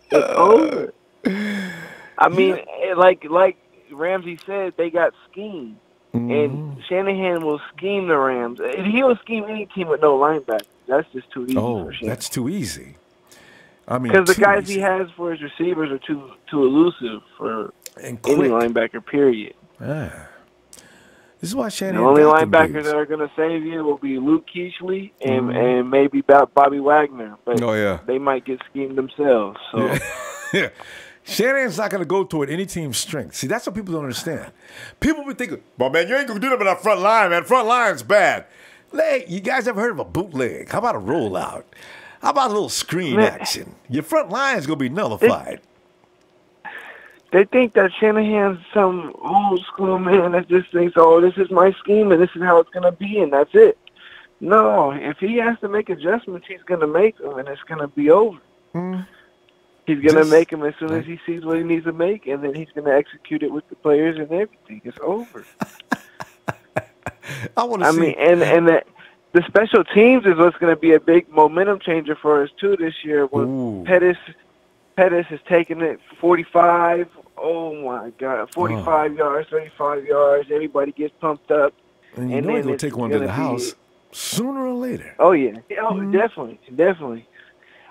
F: It's over. I mean, like Ramsey said, they got schemed. And Shanahan will scheme the Rams. And he will scheme any team with no linebackers. That's just too easy for Shanahan.
A: That's too easy. I mean,
F: because the guys he has for his receivers are too elusive for any linebacker, period.
A: This is why Shanahan.
F: The only linebackers that are going to save you will be Luke Kuechly and maybe Bobby Wagner. But they might get schemed themselves. So.
A: Yeah. Shanahan's not going to go toward any team's strength. See, that's what people don't understand. People be thinking, well, man, you ain't going to do that with our front line, man. Front line's bad. You guys ever heard of a bootleg? How about a rollout? How about a little screen action? Your front line's going to be nullified.
F: They think that Shanahan's some old school man that just thinks, oh, this is my scheme and this is how it's going to be, and that's it. No, if he has to make adjustments, he's going to make them, and it's going to be over. He's going to make them as soon as he sees what he needs to make, and then he's going to execute it with the players and everything. It's over.
A: I
F: mean, and the special teams is what's going to be a big momentum changer for us too this year. When Pettis is taking it 45. Oh my God, 45 yards, 35 yards. Everybody gets pumped up,
A: and you know he's going to take one to the house sooner or later.
F: Oh yeah, definitely.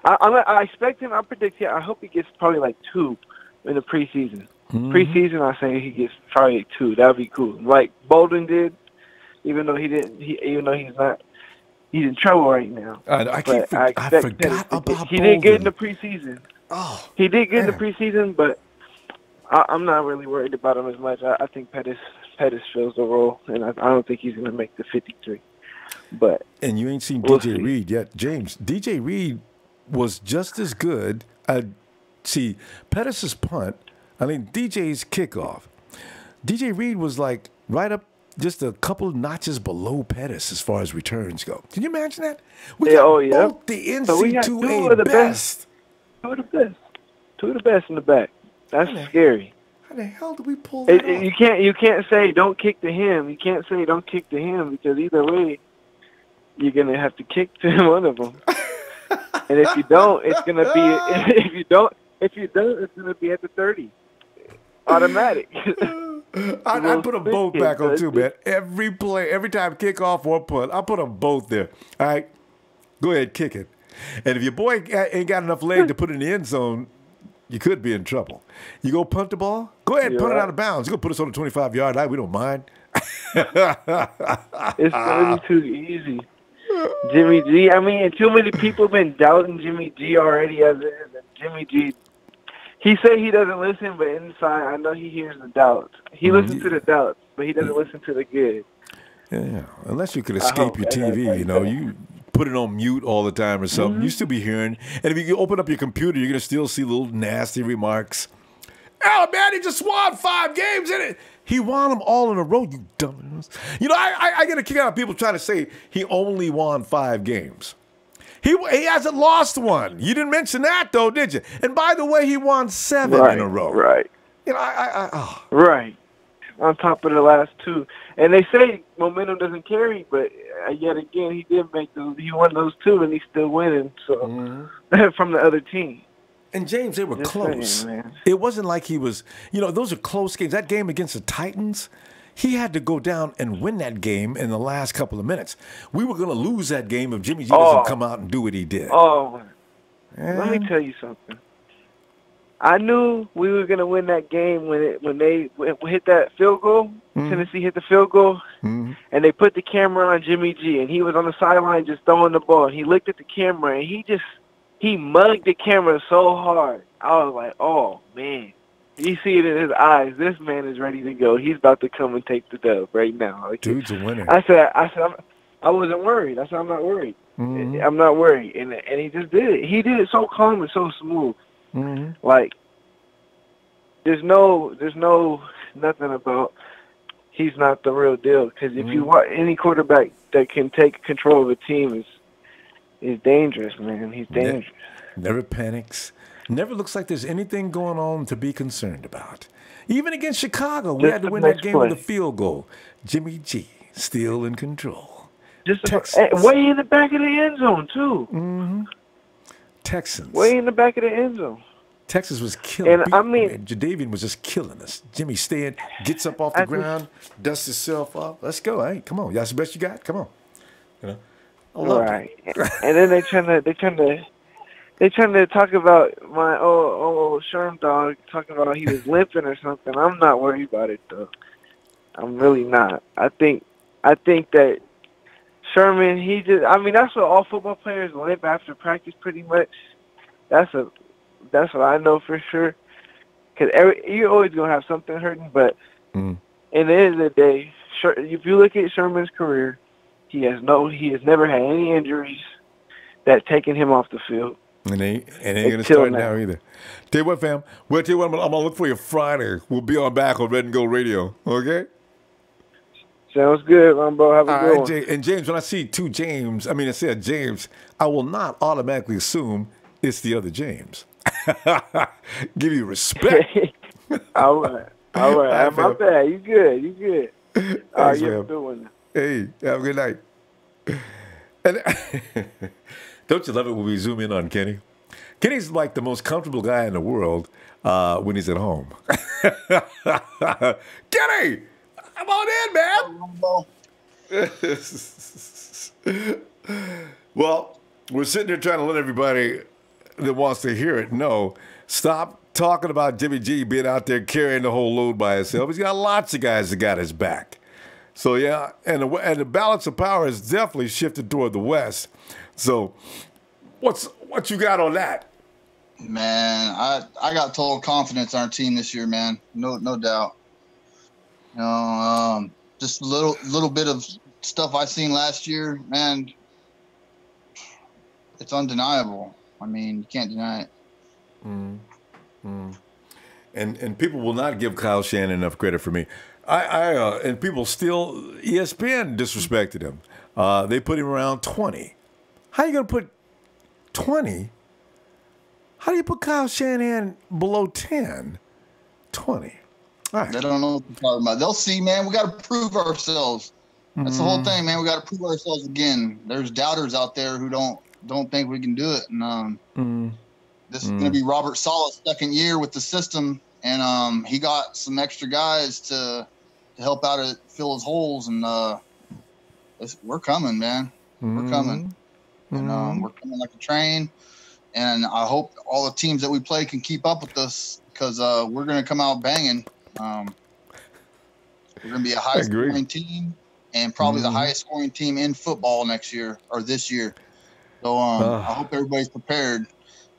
F: I expect him. I predict him. I hope he gets probably like 2 in the preseason. Preseason, I say he gets probably 2. That would be cool. Like Bolden did, even though he didn't. Even though he's not. He's in trouble right now.
A: I forgot about Bolden.
F: He didn't get in the preseason.
A: Oh,
F: he did get in the preseason, but I'm not really worried about him as much. I think Pettis fills the role, and I don't think he's going to make the 53.
A: And you ain't seen DJ Reed yet, James. DJ Reed was just as good. See, Pettis' punt. I mean, DJ's kickoff. DJ Reed was like right up, just a couple notches below Pettis as far as returns go. Can you imagine that? We got both the NC2A best.
F: 2 of the best. 2 of the best in the back. That's scary.
A: How the hell do we pull that off?
F: You can't say don't kick to him. You can't say don't kick to him because either way, you're gonna have to kick to one of them. And if you don't, it's gonna be if you don't, it's gonna be at the 30, automatic.
A: I put them both back on too, man. Every play, every time kickoff or punt, I put them both there. All right, go ahead, kick it. And if your boy ain't got enough leg to put it in the end zone, you could be in trouble. You go punt the ball? Go ahead, punt it out of bounds. You go put us on the 25-yard line. We don't mind.
F: It's going to be too easy. Jimmy G. I mean, too many people have been doubting Jimmy G already as it is. And Jimmy G, he said he doesn't listen, but inside I know he hears the doubts. He listens to the doubts, but he doesn't listen to the good.
A: Yeah, unless you could escape your TV, you put it on mute all the time or something, you still be hearing. And if you open up your computer, you're going to still see little nasty remarks. Oh, man, he just won 5 games in it. He won them all in a row, you dumbass. I get a kick out of people trying to say he only won 5 games. He hasn't lost one. You didn't mention that, though, did you? And by the way, he won 7 in a row.
F: Right. Right. On top of the last 2. And they say momentum doesn't carry, but yet again, he won those 2, and he's still winning. So from the other team.
A: And James, they were close. It wasn't like he was, those are close games. That game against the Titans, he had to go down and win that game in the last couple of minutes. We were going to lose that game if Jimmy G doesn't come out and do what he did.
F: Let me tell you something. I knew we were going to win that game when they hit that field goal. Tennessee hit the field goal, and they put the camera on Jimmy G, and he was on the sideline just throwing the ball. He looked at the camera, and he mugged the camera so hard. I was like, oh, man. You see it in his eyes. This man is ready to go. He's about to come and take the dub right now. Like,
A: dude's a winner.
F: I said, I wasn't worried. I said, I'm not worried. I'm not worried. And he just did it. He did it so calm and so smooth. Like, there's nothing about he's not the real deal. Because if you want any quarterback that can take control of a team is dangerous, man. He's dangerous.
A: Never panics. Never looks like there's anything going on to be concerned about. Even against Chicago, we had to win that game with a field goal. Jimmy G still in control.
F: Way in the back of the end zone, too.
A: Texans.
F: Way in the back of the end zone.
A: Texas was killing.
F: And
A: Jadavian was just killing us. Jimmy gets up off the ground, dusts himself off. Let's go. Hey, come on. That's the best you got? Come on.
F: Right. And then they trying to talk about my old Sherm dog, talking about he was limping or something. I'm not worried about it though. I'm really not. I think that Sherman, that's what all football players limp after practice pretty much. That's what I know for sure. Because you're always gonna have something hurting, but in the end of the day, if you look at Sherman's career, he has never had any injuries that taken him off the field.
A: And ain't going to start now either. Tell you what, fam. Well, tell you what, I'm going to look for you Friday. We'll be on back on Red and Gold Radio. Okay?
F: Sounds good, Ronbo. Have a
A: All
F: good
A: right,
F: one.
A: And James, when I see I said James, I will not automatically assume it's the other James. Give you respect.
F: All right.
A: All right,
F: My
A: fam.
F: bad. You good. All right,
A: Thanks,
F: you have a
A: fam.
F: good one.
A: Hey, have a good night. And don't you love it when we zoom in on Kenny? Kenny's like the most comfortable guy in the world when he's at home. Kenny, come on in, man. Well, we're sitting here trying to let everybody that wants to hear it know, stop talking about Jimmy G being out there carrying the whole load by himself. He's got lots of guys that got his back. So, yeah, and the balance of power has definitely shifted toward the West. So, what you got on that?
G: Man, I got total confidence in our team this year, man. No doubt. You know, just a little bit of stuff I seen last year, man. It's undeniable. I mean, you can't deny it.
A: And people will not give Kyle Shanahan enough credit for me. And people still, ESPN disrespected him. They put him around 20. How are you going to put 20? How do you put Kyle Shanahan below 10? 20. All right.
G: They don't know what they're talking about. They'll see, man. We got to prove ourselves. That's the whole thing, man. We got to prove ourselves again. There's doubters out there who don't think we can do it. And this is going to be Robert Sala's second year with the system, and he got some extra guys to help out fill his holes. And we're coming, man. We're coming, and we're coming like a train. And I hope all the teams that we play can keep up with us because we're going to come out banging. We're going to be a high-scoring team and probably the highest-scoring team in football next year or this year. So I hope everybody's prepared.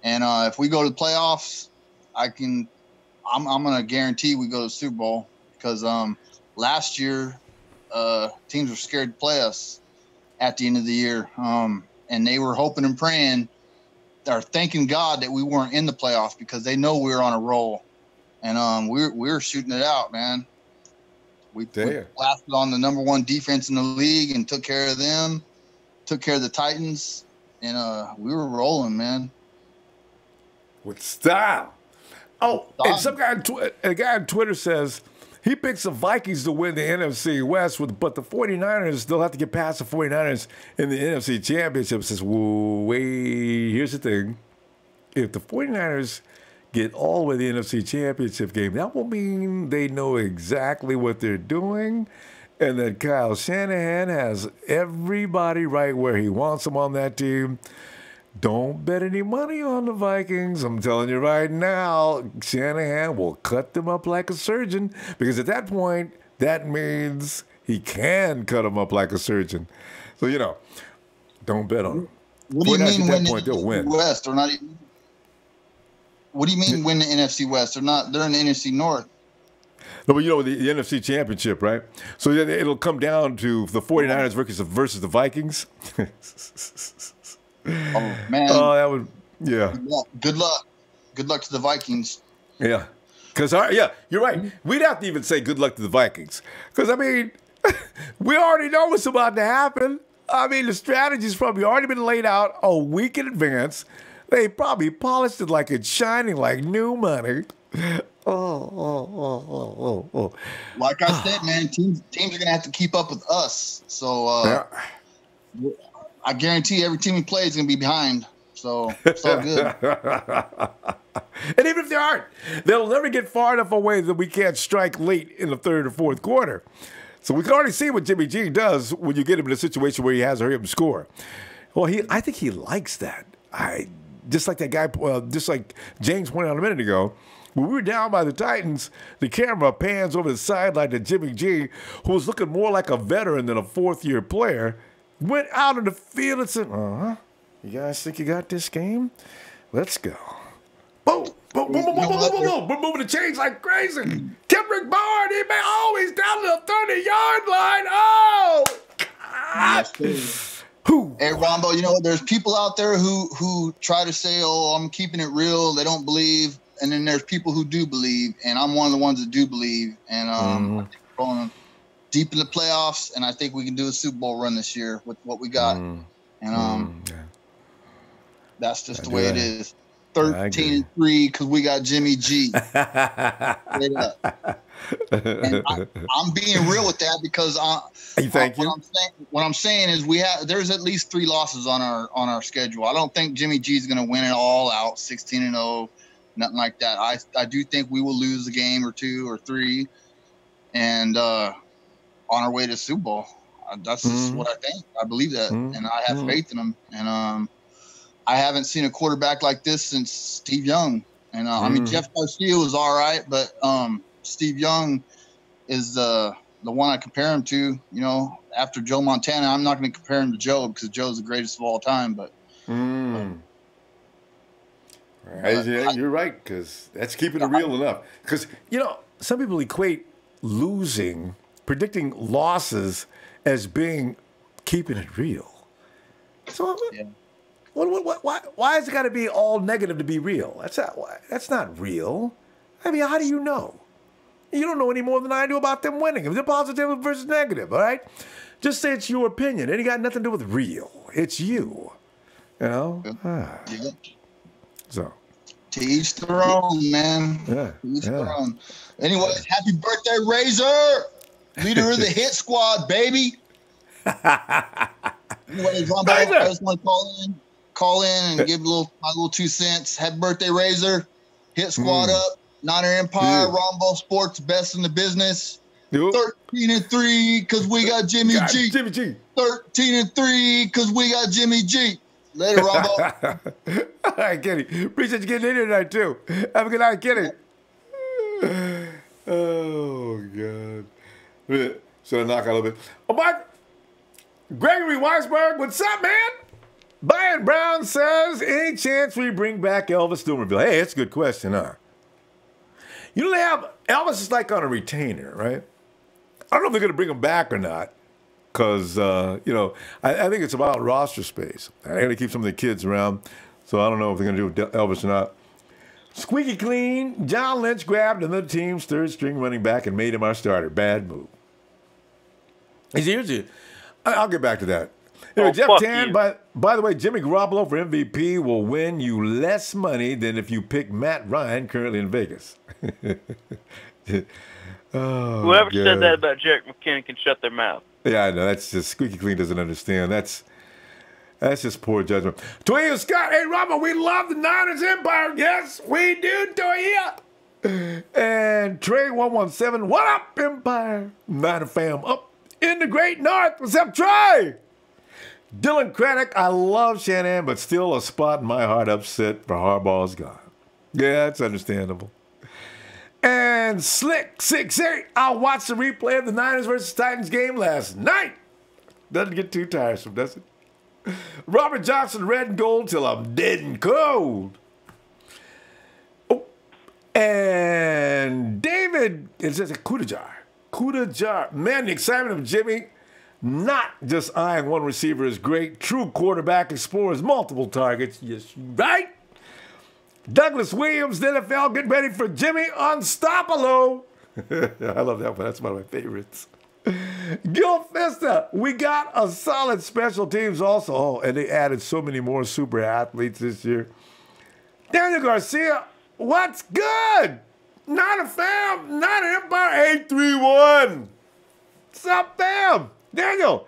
G: And if we go to the playoffs, I'm going to guarantee we go to the Super Bowl because last year teams were scared to play us at the end of the year, and they were hoping and praying or thanking God that we weren't in the playoffs because they know we were on a roll, and we were shooting it out, man. We blasted on the number one defense in the league and took care of them, took care of the Titans, and we were rolling, man.
A: With style. Oh, and some guy on Twitter says he picks the Vikings to win the NFC West, but the 49ers, they'll have to get past the 49ers in the NFC Championship. Says, wait, here's the thing. If the 49ers get all the way to the NFC Championship game, that will mean they know exactly what they're doing and that Kyle Shanahan has everybody right where he wants them on that team. Don't bet any money on the Vikings. I'm telling you right now, Shanahan will cut them up like a surgeon because at that point, that means he can cut them up like a surgeon. So, don't bet on them.
G: What do you mean win the
A: they'll win.
G: West? Or not even, what do you mean win the NFC West? They're in the NFC North.
A: No, but the NFC Championship, right? So it'll come down to the 49ers versus the Vikings.
G: Oh, man.
A: Oh, that would, yeah.
G: Good luck. Good luck to the Vikings.
A: Yeah. Because, you're right. We'd have to even say good luck to the Vikings. Because, we already know what's about to happen. The strategy's probably already been laid out a week in advance. They probably polished it like it's shining like new money. Oh.
G: Like I said, man, teams are going to have to keep up with us. So, I guarantee every team we play is going to be behind. So it's all good.
A: And even if they aren't, they'll never get far enough away that we can't strike late in the third or fourth quarter. So we can already see what Jimmy G does when you get him in a situation where he has to hurry up and score. Well, I think he likes that. Just like that guy, just like James pointed out a minute ago, when we were down by the Titans, the camera pans over the sideline to Jimmy G, who was looking more like a veteran than a fourth-year player, went out in the field and said, you guys think you got this game? Let's go. Boom, boom, boom, boom, boom, boom, boom, boom. We're moving the chains like crazy. Kendrick Bourne, he's down to the 30-yard line. Oh, God.
G: Hey, Ronbo, there's people out there who try to say, I'm keeping it real. They don't believe. And then there's people who do believe. And I'm one of the ones that do believe. And deep in the playoffs, and I think we can do a Super Bowl run this year with what we got. That's just the way it is. 13-3 because we got Jimmy G. Straight up. And I'm being real with that because what I'm saying is there's at least 3 losses on our schedule. I don't think Jimmy G is going to win it all out 16-0, nothing like that. I do think we will lose a game or 2 or 3, and on our way to Super Bowl. That's just what I think. I believe that, and I have faith in them. And I haven't seen a quarterback like this since Steve Young. And I mean, Jeff Garcia was all right, but Steve Young is the one I compare him to. You know, after Joe Montana, I'm not going to compare him to Joe because Joe's the greatest of all time. But
A: you're right, because that's keeping it real enough. Because some people equate predicting losses as being keeping it real. So why has it got to be all negative to be real? That's not real. I mean, how do you know? You don't know any more than I do about them winning. It's positive versus negative, all right? Just say it's your opinion. It ain't got nothing to do with real. It's you. You know? So.
G: To each their own, man.
A: Yeah.
G: To each their own. Anyway, happy birthday, Razor! Leader of the hit squad, baby. Anyways, Ronbo, I just want to call in and give my little 2 cents. Happy birthday, Razor. Hit squad up. Niner Empire, Ronbo Sports, best in the business. 13-3 because we got Jimmy G. 13-3 because we got Jimmy G. Later, Ronbo.
A: All right, Kenny. Appreciate you getting in here tonight, too. Have a good night, Kenny. Oh, God. Should I knock out a little bit? Oh, Mike. Gregory Weisberg, what's up, man? Brian Brown says, any chance we bring back Elvis Dumerville? Hey, that's a good question, huh? You know, Elvis is like on a retainer, right? I don't know if they're going to bring him back or not because, I think it's about roster space. I got to keep some of the kids around, so I don't know if they're going to do Elvis or not. Squeaky clean, John Lynch grabbed another team's third-string running back and made him our starter. Bad move. I'll get back to that. Anyway, Jeff Tan, by the way, Jimmy Garoppolo for MVP will win you less money than if you pick Matt Ryan, currently in Vegas.
H: Whoever said that about Jerick McKinnon can shut their mouth.
A: Yeah, I know. That's just Squeaky Clean doesn't understand. That's just poor judgment. Toya Scott, hey, Ronbo, we love the Niners Empire. Yes, we do, Toya. And Trey117, what up, Empire? Niner fam, up in the Great North. What's up, Trey? Dylan Craddock, I love Shanahan, but still a spot in my heart upset for Harbaugh's gone. Yeah, that's understandable. And Slick 68, I watched the replay of the Niners versus Titans game last night. Doesn't get too tiresome, does it? Robert Johnson, red and gold till I'm dead and cold. Oh, and David, it says a Kudajar. Man, the excitement of Jimmy not just eyeing one receiver is great. True quarterback explores multiple targets. Yes, right? Douglas Williams, the NFL, getting ready for Jimmy Unstoppable. I love that one. That's one of my favorites. Gil Fista, we got a solid special teams also. Oh, and they added so many more super athletes this year. Daniel Garcia, what's good? Not a fam, not an Empire 831. What's up, fam? Daniel.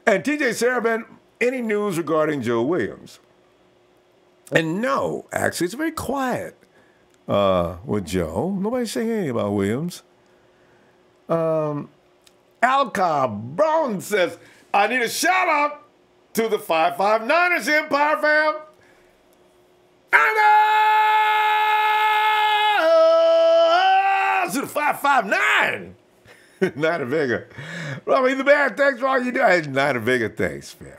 A: And TJ Sarabin, any news regarding Joe Williams? And no, actually, it's very quiet with Joe. Nobody's saying anything about Williams. Alca Brown says, I need a shout out to the 559ers Empire fam. To the 559. Niner Vega. Robbie the man, thanks for all you do. Hey, Niner Vega, thanks, fam.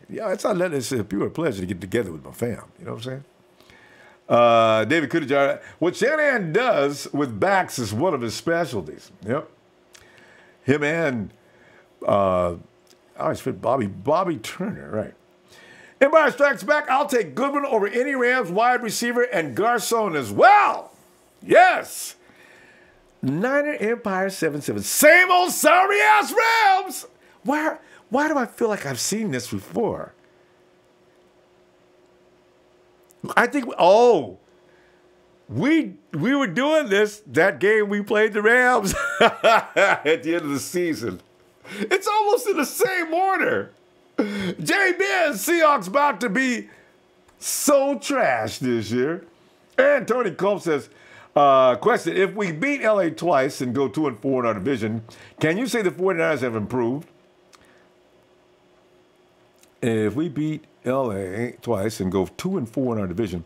A: Yeah, it's not letting us a pure pleasure to get together with my fam. You know what I'm saying? David Kudajar. What Shanahan does with backs is one of his specialties. Yep. Him and I always fit Bobby Turner, right. Empire Strikes Back. I'll take Goodwin over any Rams wide receiver and Garcon as well. Yes. Niner Empire 7-7. Same old sorry-ass Rams! Why do I feel like I've seen this before? I think, we were doing this that game we played the Rams at the end of the season. It's almost in the same order. JB and Seahawks about to be so trash this year. And Tony Combs says, question, if we beat LA twice and go 2-4 in our division, can you say the 49ers have improved? If we beat LA twice and go 2-4 in our division,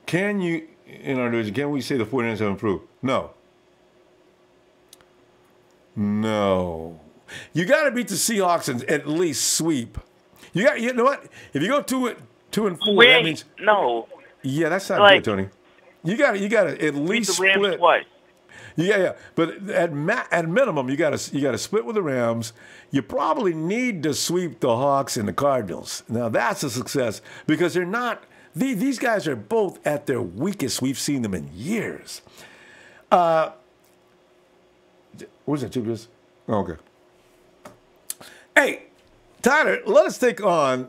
A: can we say the 49ers have improved? No. You got to beat the Seahawks and at least sweep. You know what? If you go 2-4, that means
H: no.
A: Yeah, that's not good, Tony. You got to at least
H: beat the Rams
A: split.
H: Twice.
A: Yeah. But at minimum, you got to split with the Rams. You probably need to sweep the Hawks and the Cardinals. Now that's a success because they're not. These guys are both at their weakest. We've seen them in years. What was that, Chip? Oh, okay. Hey, Tyler, let us take on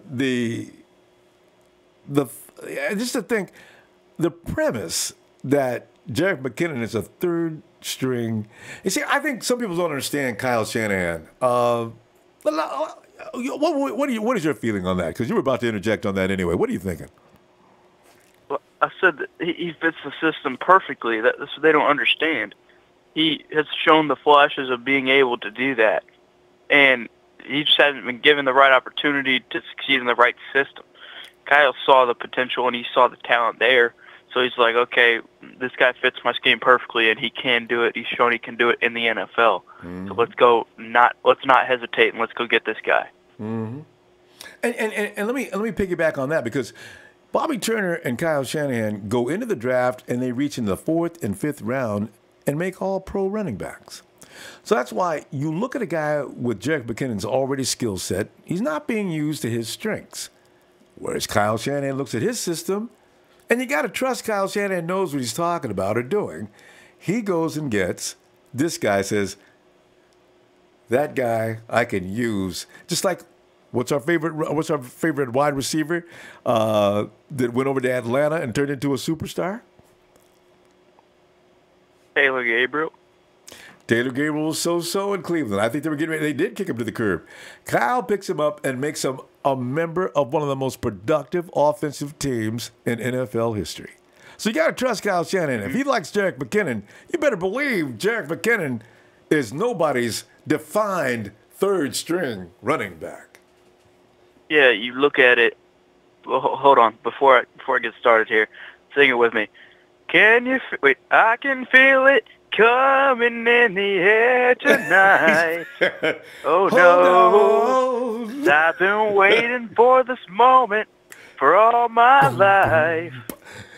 A: just to think, the premise that Jerick McKinnon is a third string. You see, I think some people don't understand Kyle Shanahan. What is your feeling on that? Because you were about to interject on that anyway. What are you thinking?
H: Well, I said that he fits the system perfectly. That's what they don't understand. He has shown the flashes of being able to do that, and he just hasn't been given the right opportunity to succeed in the right system. Kyle saw the potential and he saw the talent there, so he's like, okay, this guy fits my scheme perfectly, and he can do it. He's shown he can do it in the NFL. Mm-hmm. So let's not hesitate and let's go get this guy.
A: Mm-hmm. And let me piggyback on that, because Bobby Turner and Kyle Shanahan go into the draft and they reach in the 4th and 5th round and make all pro running backs. So that's why you look at a guy with Jerick McKinnon's already skill set, he's not being used to his strengths. Whereas Kyle Shanahan looks at his system, and you got to trust Kyle Shanahan knows what he's talking about or doing. He goes and gets, this guy says, that guy I can use. Just like, what's our favorite wide receiver that went over to Atlanta and turned into a superstar?
H: Taylor Gabriel.
A: Taylor Gabriel was so in Cleveland. I think they were getting ready. They did kick him to the curb. Kyle picks him up and makes him a member of one of the most productive offensive teams in NFL history. So you got to trust Kyle Shanahan. If he likes Jerick McKinnon, you better believe Jerick McKinnon is nobody's defined third string running back.
H: Yeah, you look at it. Well, hold on. Before I get started here, sing it with me. Can you wait? I can feel it coming in the air tonight. Oh no, I've been waiting for this moment for all my life.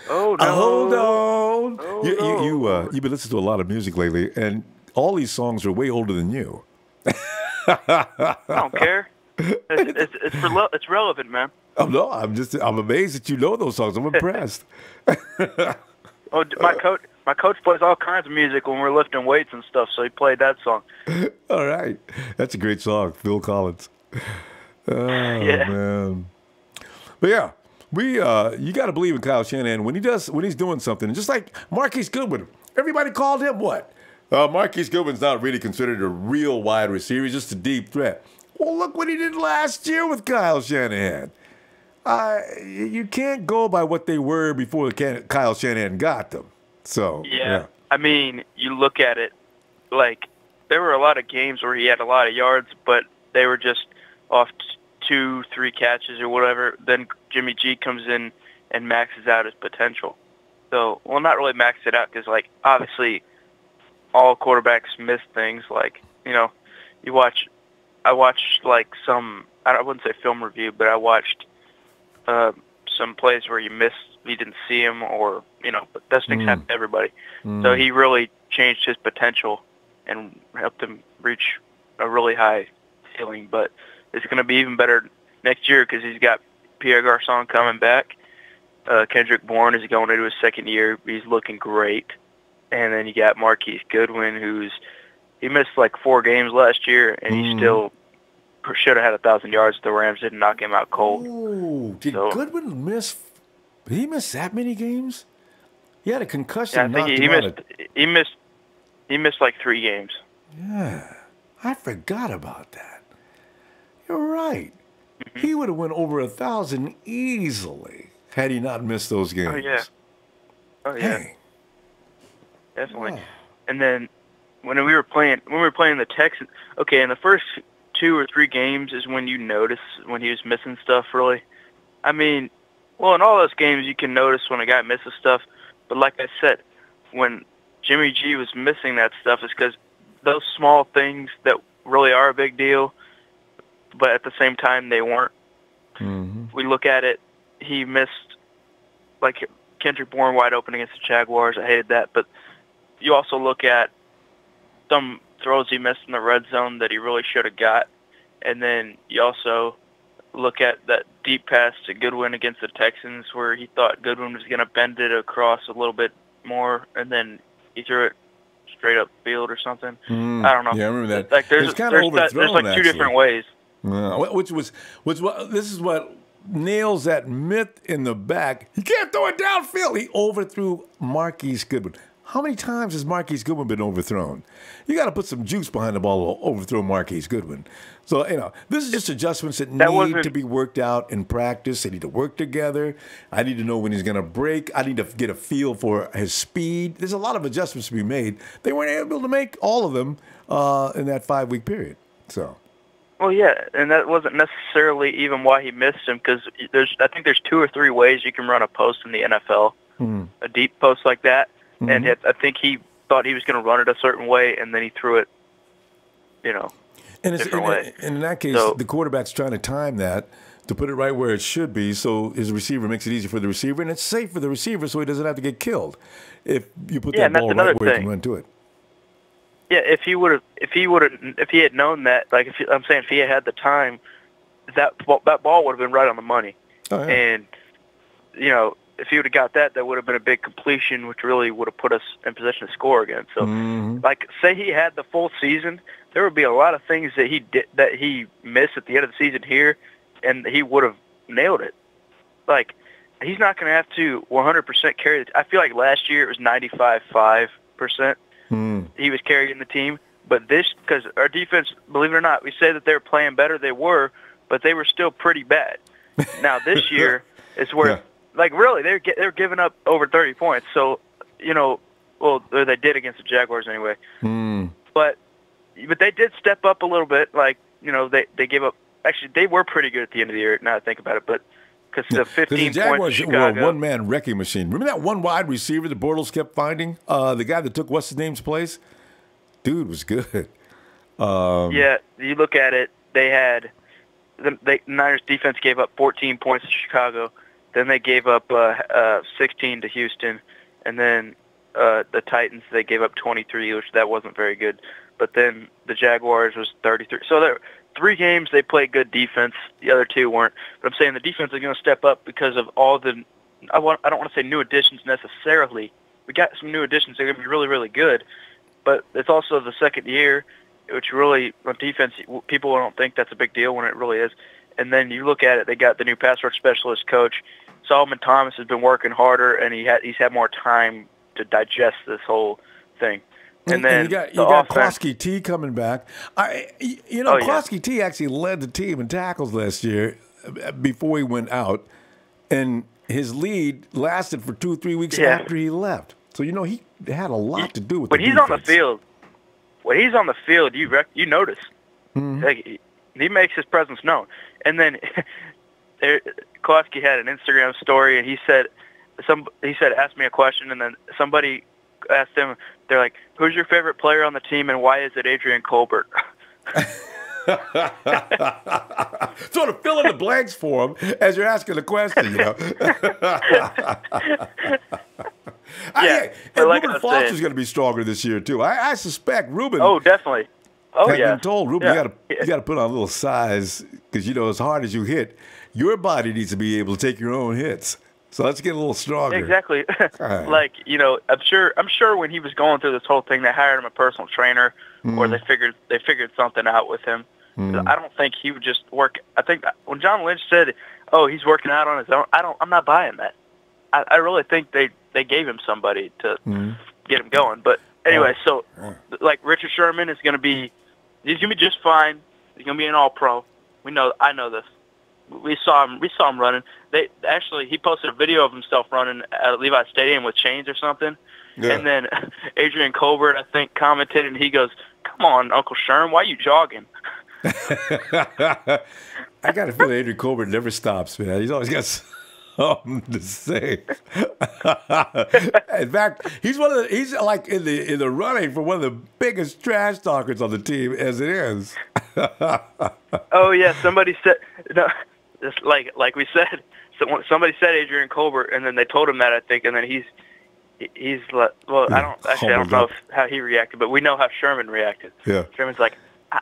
H: Oh no,
A: hold on.
H: Oh,
A: You've been listening to a lot of music lately, and all these songs are way older than you.
H: I don't care. It's relevant, man.
A: Oh no, I'm amazed that you know those songs. I'm impressed.
H: Oh, my coach plays all kinds of music when we're lifting weights and stuff, so he played that song.
A: All right. That's a great song, Phil Collins. Oh,
H: yeah.
A: Man. But yeah, you got to believe in Kyle Shanahan when he's doing something. Just like Marquise Goodwin. Everybody called him what? Marquise Goodwin's not really considered a real wide receiver. He's just a deep threat. Well, look what he did last year with Kyle Shanahan. You can't go by what they were before Kyle Shanahan got them. So
H: yeah. I mean, you look at it, like there were a lot of games where he had a lot of yards, but they were just off 2-3 catches or whatever. Then Jimmy G comes in and maxes out his potential. So, well, not really max it out because, like, obviously all quarterbacks miss things. Like, you know, I watched like I wouldn't say film review, but I watched some plays where you didn't see him, or, you know, but those things happen to everybody. So he really changed his potential and helped him reach a really high ceiling. But it's going to be even better next year because he's got Pierre Garçon coming back, Kendrick Bourne is going into his second year. He's looking great. And then you got Marquise Goodwin, he missed like 4 games last year, and he still should have had 1,000 yards. The Rams didn't knock him out cold.
A: Oh, did Goodwin miss? Did he miss that many games? He had a concussion.
H: Yeah, I think he missed like 3 games.
A: Yeah, I forgot about that. You're right. He would have went over 1,000 easily had he not missed those games.
H: Oh yeah.
A: Dang.
H: Definitely.
A: Wow.
H: And then when we were playing the Texans, okay, in the first 2 or 3 games is when you notice when he was missing stuff, really. I mean, well, in all those games you can notice when a guy misses stuff, but like I said, when Jimmy G was missing that stuff, it's because those small things that really are a big deal, but at the same time they weren't. We look at it, he missed, like Kendrick Bourne wide open against the Jaguars. I hated that, but you also look at some throws he missed in the red zone that he really should have got, and then you also look at that deep pass to Goodwin against the Texans where he thought Goodwin was going to bend it across a little bit more, and then he threw it straight up field or something. I don't know.
A: Yeah, I remember that.
H: Like
A: there's
H: like 2 different ways.
A: This is what nails that myth in the back. He can't throw it downfield. He overthrew Marquise Goodwin. How many times has Marquise Goodwin been overthrown? You got to put some juice behind the ball to overthrow Marquise Goodwin. So, this is just adjustments that need to be worked out in practice. They need to work together. I need to know when he's going to break. I need to get a feel for his speed. There's a lot of adjustments to be made. They weren't able to make all of them in that 5-week period. So.
H: Well, yeah, and that wasn't necessarily even why he missed him, because I think there's 2 or 3 ways you can run a post in the NFL, a deep post like that. And I think he thought he was going to run it a certain way, and then he threw it, different way.
A: And in that case, the quarterback's trying to time that to put it right where it should be, so his receiver makes it easy for the receiver, and it's safe for the receiver, so he doesn't have to get killed if you put that ball right where he can run to it.
H: Yeah, if he had known that, like if he had the time, that ball would have been right on the money.
A: Oh, yeah.
H: And if he would have got that would have been a big completion, which really would have put us in position to score again. So, like, say he had the full season, there would be a lot of things that he missed at the end of the season here, and he would have nailed it. Like, he's not going to have to 100% carry it. I feel like last year it was 95.5%. He was carrying the team, but because our defense, believe it or not, we say that they were playing better, they were, but they were still pretty bad. Now this year is where, like, really, they're giving up over 30 points. So, well, they did against the Jaguars anyway. But they did step up a little bit. Like, they gave up. Actually, they were pretty good at the end of the year. Now I think about it, but because the 15
A: the Jaguars
H: points
A: Chicago were a one-man wrecking machine. Remember that one wide receiver the Bortles kept finding? The guy that took what's his name's place. Dude was good.
H: Yeah, you look at it. They had the Niners defense gave up 14 points to Chicago. Then they gave up 16 to Houston, and then the Titans, they gave up 23, which that wasn't very good. But then the Jaguars was 33. So there 3 games they played good defense. The other 2 weren't. But I'm saying the defense is going to step up because of all the I don't want to say new additions necessarily. We got some new additions. They're going to be really, really good. But it's also the second year, which really, on defense, people don't think that's a big deal when it really is. And then you look at it, they got the new pass rush specialist coach. Solomon Thomas has been working harder, and he's had more time to digest this whole thing. And then
A: you got Klosky T coming back. Klosky T actually led the team in tackles last year before he went out, and his lead lasted for 2-3 weeks after he left. So he had a lot to do with.
H: When
A: the
H: he's
A: defense.
H: on the field, you notice. Like, he makes his presence known. And then Klosky had an Instagram story, and he said, ask me a question, and then somebody asked him, they're like, who's your favorite player on the team, and why is it Adrian Colbert?
A: Sort of fill in the blanks for him as you're asking the question, And
H: like
A: Reuben Foster's going to be stronger this year too. I suspect Reuben.
H: Oh, definitely. Oh, yeah.
A: Been told Reuben, you got to put on a little size because as hard as you hit, your body needs to be able to take your own hits. So let's get a little stronger.
H: Exactly. Like, I'm sure when he was going through this whole thing, they hired him a personal trainer, or they figured something out with him. I don't think he would just work. I think when John Lynch said, "Oh, he's working out on his own," I'm not buying that. I really think they gave him somebody to get him going. But anyway, so like Richard Sherman is going to be, he's going to be just fine. He's going to be an All-Pro. I know this. We saw him running. He posted a video of himself running at Levi Stadium with chains or something. Yeah. And then Adrian Colbert, I think, commented, and he goes, "Come on, Uncle Sherm, why are you jogging?"
A: I got a feeling Adrian Colbert never stops, man. He's always got something to say. In fact, he's like in the running for one of the biggest trash talkers on the team as it is.
H: Oh yeah, somebody said just like we said. Somebody said Adrian Colbert, and then they told him that, I think, and then he's like, well, I don't know how he reacted, but we know how Sherman reacted. Yeah, Sherman's like,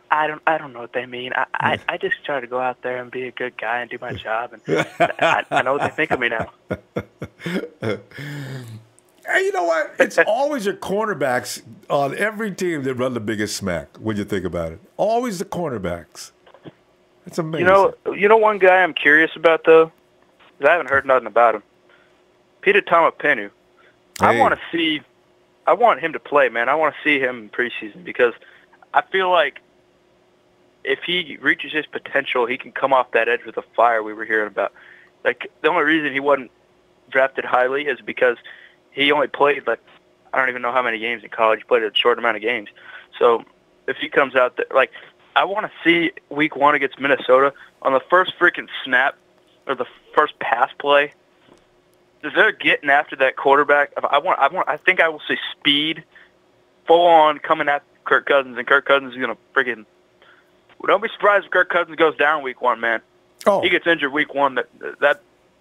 H: I don't know what they mean. I just try to go out there and be a good guy and do my job, and I know what they think of me now.
A: Hey, you know what? It's always your cornerbacks on every team that run the biggest smack when you think about it. Always the cornerbacks. It's amazing.
H: You know one guy I'm curious about, though? 'Cause I haven't heard nothing about him. Peter Tamapenu. Hey. I want him to play, man. I want to see him in preseason because I feel like if he reaches his potential, he can come off that edge with a fire we were hearing about. Like, the only reason he wasn't drafted highly is because he only played, like, I don't even know how many games in college. He played a short amount of games. So if he comes out there, like, I want to see week 1 against Minnesota on the first freaking snap or the first pass play. If they're getting after that quarterback, I think I will see speed full on coming at Kirk Cousins, and Kirk Cousins is going to freaking. Don't be surprised if Kirk Cousins goes down week 1, man. Oh, he gets injured week 1. Ooh.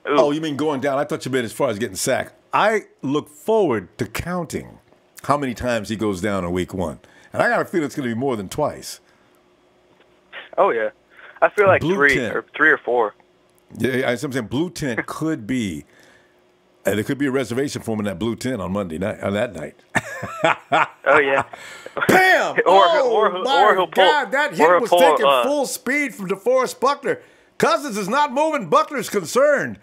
A: Oh, you mean going down? I thought you meant as far as getting sacked. I look forward to counting how many times he goes down in week 1, and I got a feeling it's going to be more than twice.
H: Oh yeah, I feel like three or four.
A: Yeah, I'm saying blue tent could be. And there could be a reservation for him in that blue tent on Monday night. On that night.
H: Oh yeah.
A: Bam! Or he'll pull. God, that hit was taking full speed from DeForest Buckner. Cousins is not moving. Buckner's concerned.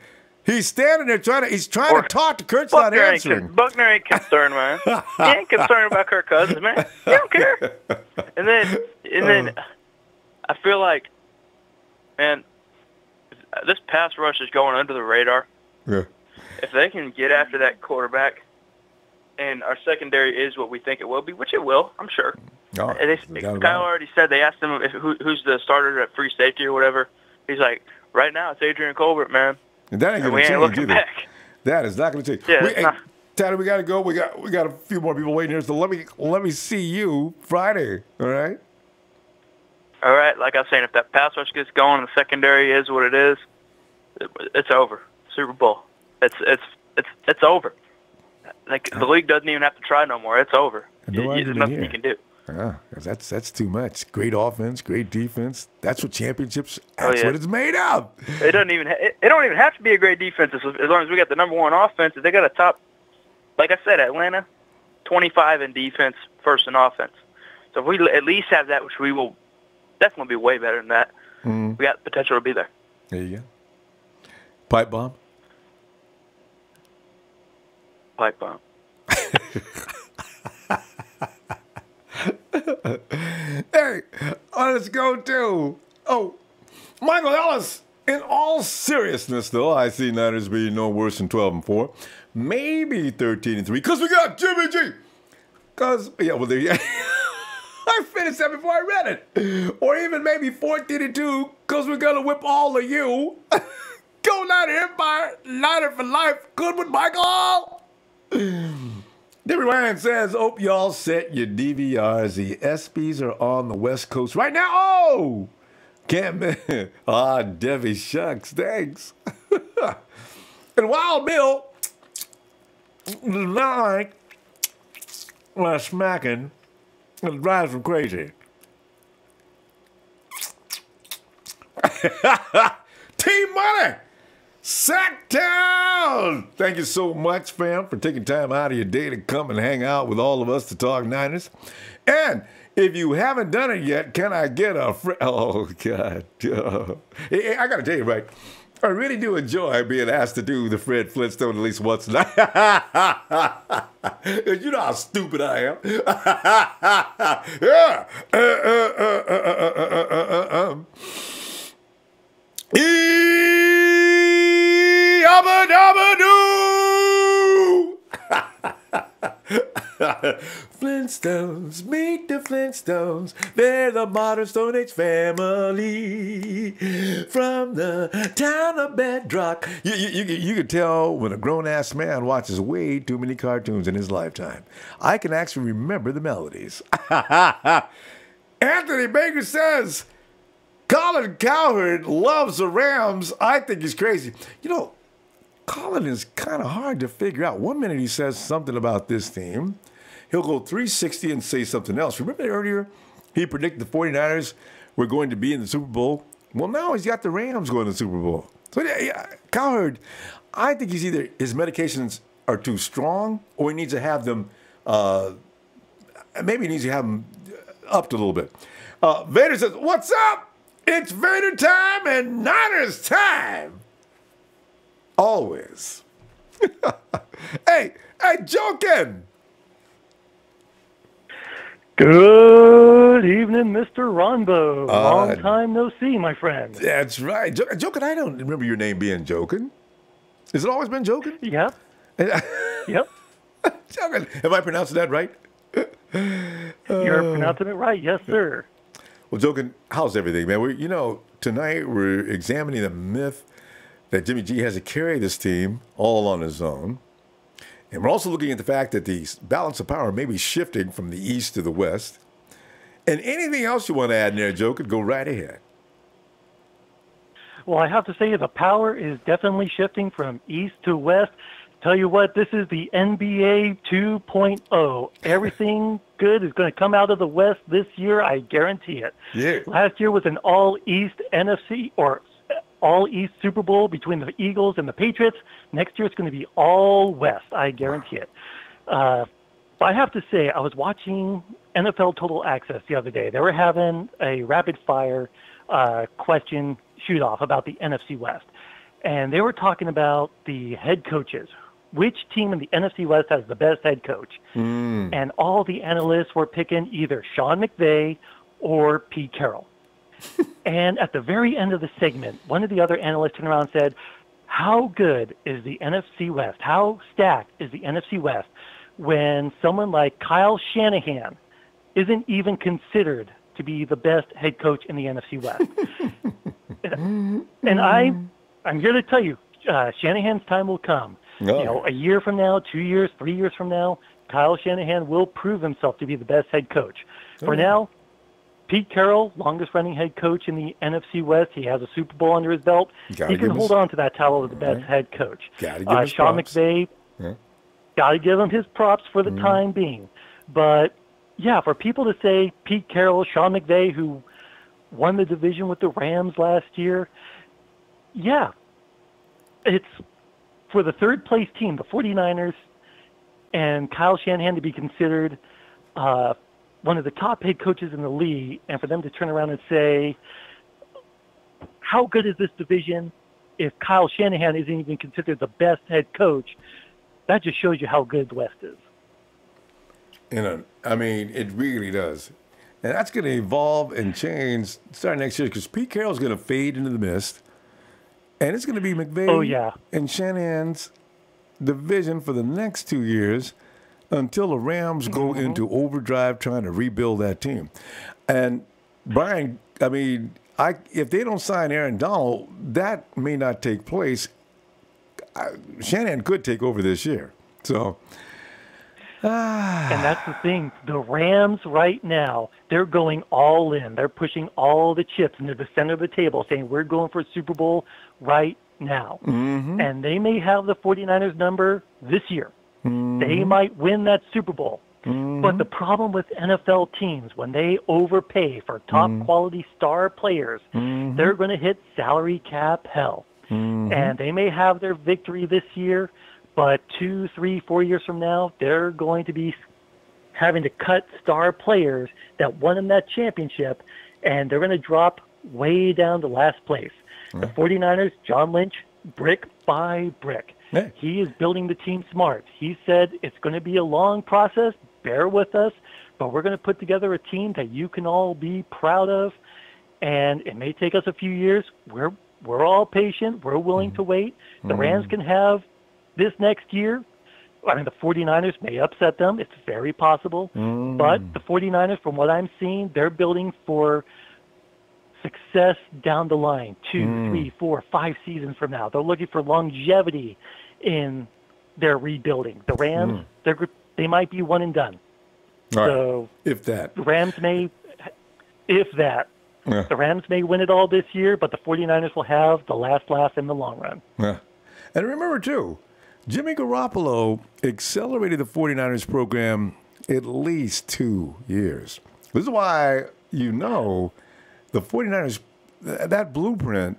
A: He's standing there trying to talk to Kurt's not answering.
H: Buckner ain't concerned, man. He ain't concerned about Kirk Cousins, man. He don't care. And then I feel like, man, this pass rush is going under the radar. Yeah. If they can get after that quarterback, and our secondary is what we think it will be, which it will, I'm sure. Oh, and Kyle already said they asked him who's the starter at free safety or whatever. He's like, right now it's Adrian Colbert, man.
A: And that ain't going to change either. Back. That is not going to change. Yeah, Tanner, we got to go. We got a few more people waiting here, so let me see you Friday. All right.
H: All right. Like I was saying, if that pass rush gets going, the secondary is what it is. It's over. Super Bowl. It's over. Like the league doesn't even have to try no more. It's over. There's nothing you can do.
A: That's too much. Great offense, great defense. That's what championships. That's what it's made of.
H: It don't even have to be a great defense as long as we got the number 1 offense. They got a top, like I said, Atlanta, 25 in defense, first in offense. So if we at least have that, which we will definitely be way better than that, we got the potential to be there.
A: There you go. Pipe bomb.
H: Pipe bomb.
A: Hey, let's go to Michael Ellis. In all seriousness, though, I see Niners being no worse than 12-4, maybe 13-3, because we got Jimmy G. I finished that before I read it, or even maybe 14-2, because we're gonna whip all of you. Go Niner Empire, Niner for life. Good with Michael. Debbie Ryan says, hope y'all set your DVRs. The ESPYs are on the West Coast right now. Oh, can't miss. Debbie, shucks, thanks. And Wild Bill, not like smacking, it drives him crazy. Team Money. Sacktown! Thank you so much, fam, for taking time out of your day to come and hang out with all of us to talk Niners. And if you haven't done it yet, can I get a oh, God. Hey, I got to tell you, right, I really do enjoy being asked to do the Fred Flintstone at least once a night. You know how stupid I am. Yeah. Yabba dabba doo! Flintstones, meet the Flintstones. They're the modern Stone Age family from the town of Bedrock. You can tell when a grown-ass man watches way too many cartoons in his lifetime. I can actually remember the melodies. Anthony Baker says, Colin Cowherd loves the Rams. I think he's crazy. You know, Colin is kind of hard to figure out. One minute he says something about this team. He'll go 360 and say something else. Remember earlier he predicted the 49ers were going to be in the Super Bowl? Well, now he's got the Rams going to the Super Bowl. So, yeah, Cowherd, I think he's either his medications are too strong or he needs to have them, maybe he needs to have them upped a little bit. Vader says, what's up? It's Vader time and Niners time. Always. Hey, joking.
I: Good evening, Mr. Ronbo. Long time no see, my friend.
A: That's right. Joking, I don't remember your name being Joking. Has it always been Joking?
I: Yep. Yep.
A: Joking. Am I pronouncing that right?
I: You're pronouncing it right. Yes, sir.
A: Well, Joking, how's everything, man? Tonight we're examining the myth that Jimmy G has to carry this team all on his own. And we're also looking at the fact that the balance of power may be shifting from the east to the west. And anything else you want to add in there, Joe, could go right ahead.
I: Well, I have to say the power is definitely shifting from east to west. Tell you what, this is the NBA 2.0. Everything good is going to come out of the West this year, I guarantee it.
A: Yeah.
I: Last year was an all-East NFC or all-East Super Bowl between the Eagles and the Patriots. Next year it's going to be all West, I guarantee it. But I have to say, I was watching NFL Total Access the other day. They were having a rapid-fire question shoot-off about the NFC West. And they were talking about the head coaches. Which team in the NFC West has the best head coach? And all the analysts were picking either Sean McVay or Pete Carroll. And at the very end of the segment, one of the other analysts turned around and said, how good is the NFC West? How stacked is the NFC West when someone like Kyle Shanahan isn't even considered to be the best head coach in the NFC West? And I'm here to tell you, Shanahan's time will come.
A: Oh.
I: A year from now, 2 years, 3 years from now, Kyle Shanahan will prove himself to be the best head coach. For now, Pete Carroll, longest-running head coach in the NFC West. He has a Super Bowl under his belt. He can hold on to that title of the best head coach. Sean McVay, got to give him his props for the time being. But, yeah, for people to say Pete Carroll, Sean McVay, who won the division with the Rams last year, yeah, it's for the third-place team, the 49ers, and Kyle Shanahan to be considered one of the top head coaches in the league, and for them to turn around and say, how good is this division if Kyle Shanahan isn't even considered the best head coach? That just shows you how good the West is.
A: It really does. And that's going to evolve and change starting next year because Pete Carroll's going to fade into the mist. And it's going to be McVay and Shanahan's division for the next 2 years until the Rams go into overdrive trying to rebuild that team. And, Brian, if they don't sign Aaron Donald, that may not take place. Shanahan could take over this year. So...
I: And that's the thing. The Rams right now, they're going all in. They're pushing all the chips into the center of the table, saying we're going for a Super Bowl right now. And they may have the 49ers number this year. They might win that Super Bowl. But the problem with NFL teams, when they overpay for top quality star players, they're going to hit salary cap hell. And they may have their victory this year, but 2, 3, 4 years from now, they're going to be having to cut star players that won them that championship, and they're going to drop way down to last place. The 49ers, John Lynch, brick by brick. He is building the team smart. He said it's going to be a long process. Bear with us, but we're going to put together a team that you can all be proud of, and it may take us a few years. We're all patient. We're willing to wait. The Rams can have this next year. I mean, the 49ers may upset them. It's very possible. But the 49ers, from what I'm seeing, they're building for success down the line, 2, 3, 4, 5 seasons from now. They're looking for longevity in their rebuilding. The Rams, they might be one and done. So
A: if that.
I: The Rams may, if that. The Rams may win it all this year, but the 49ers will have the last laugh in the long run.
A: And remember, too, Jimmy Garoppolo accelerated the 49ers program at least 2 years. This is why the 49ers, that blueprint,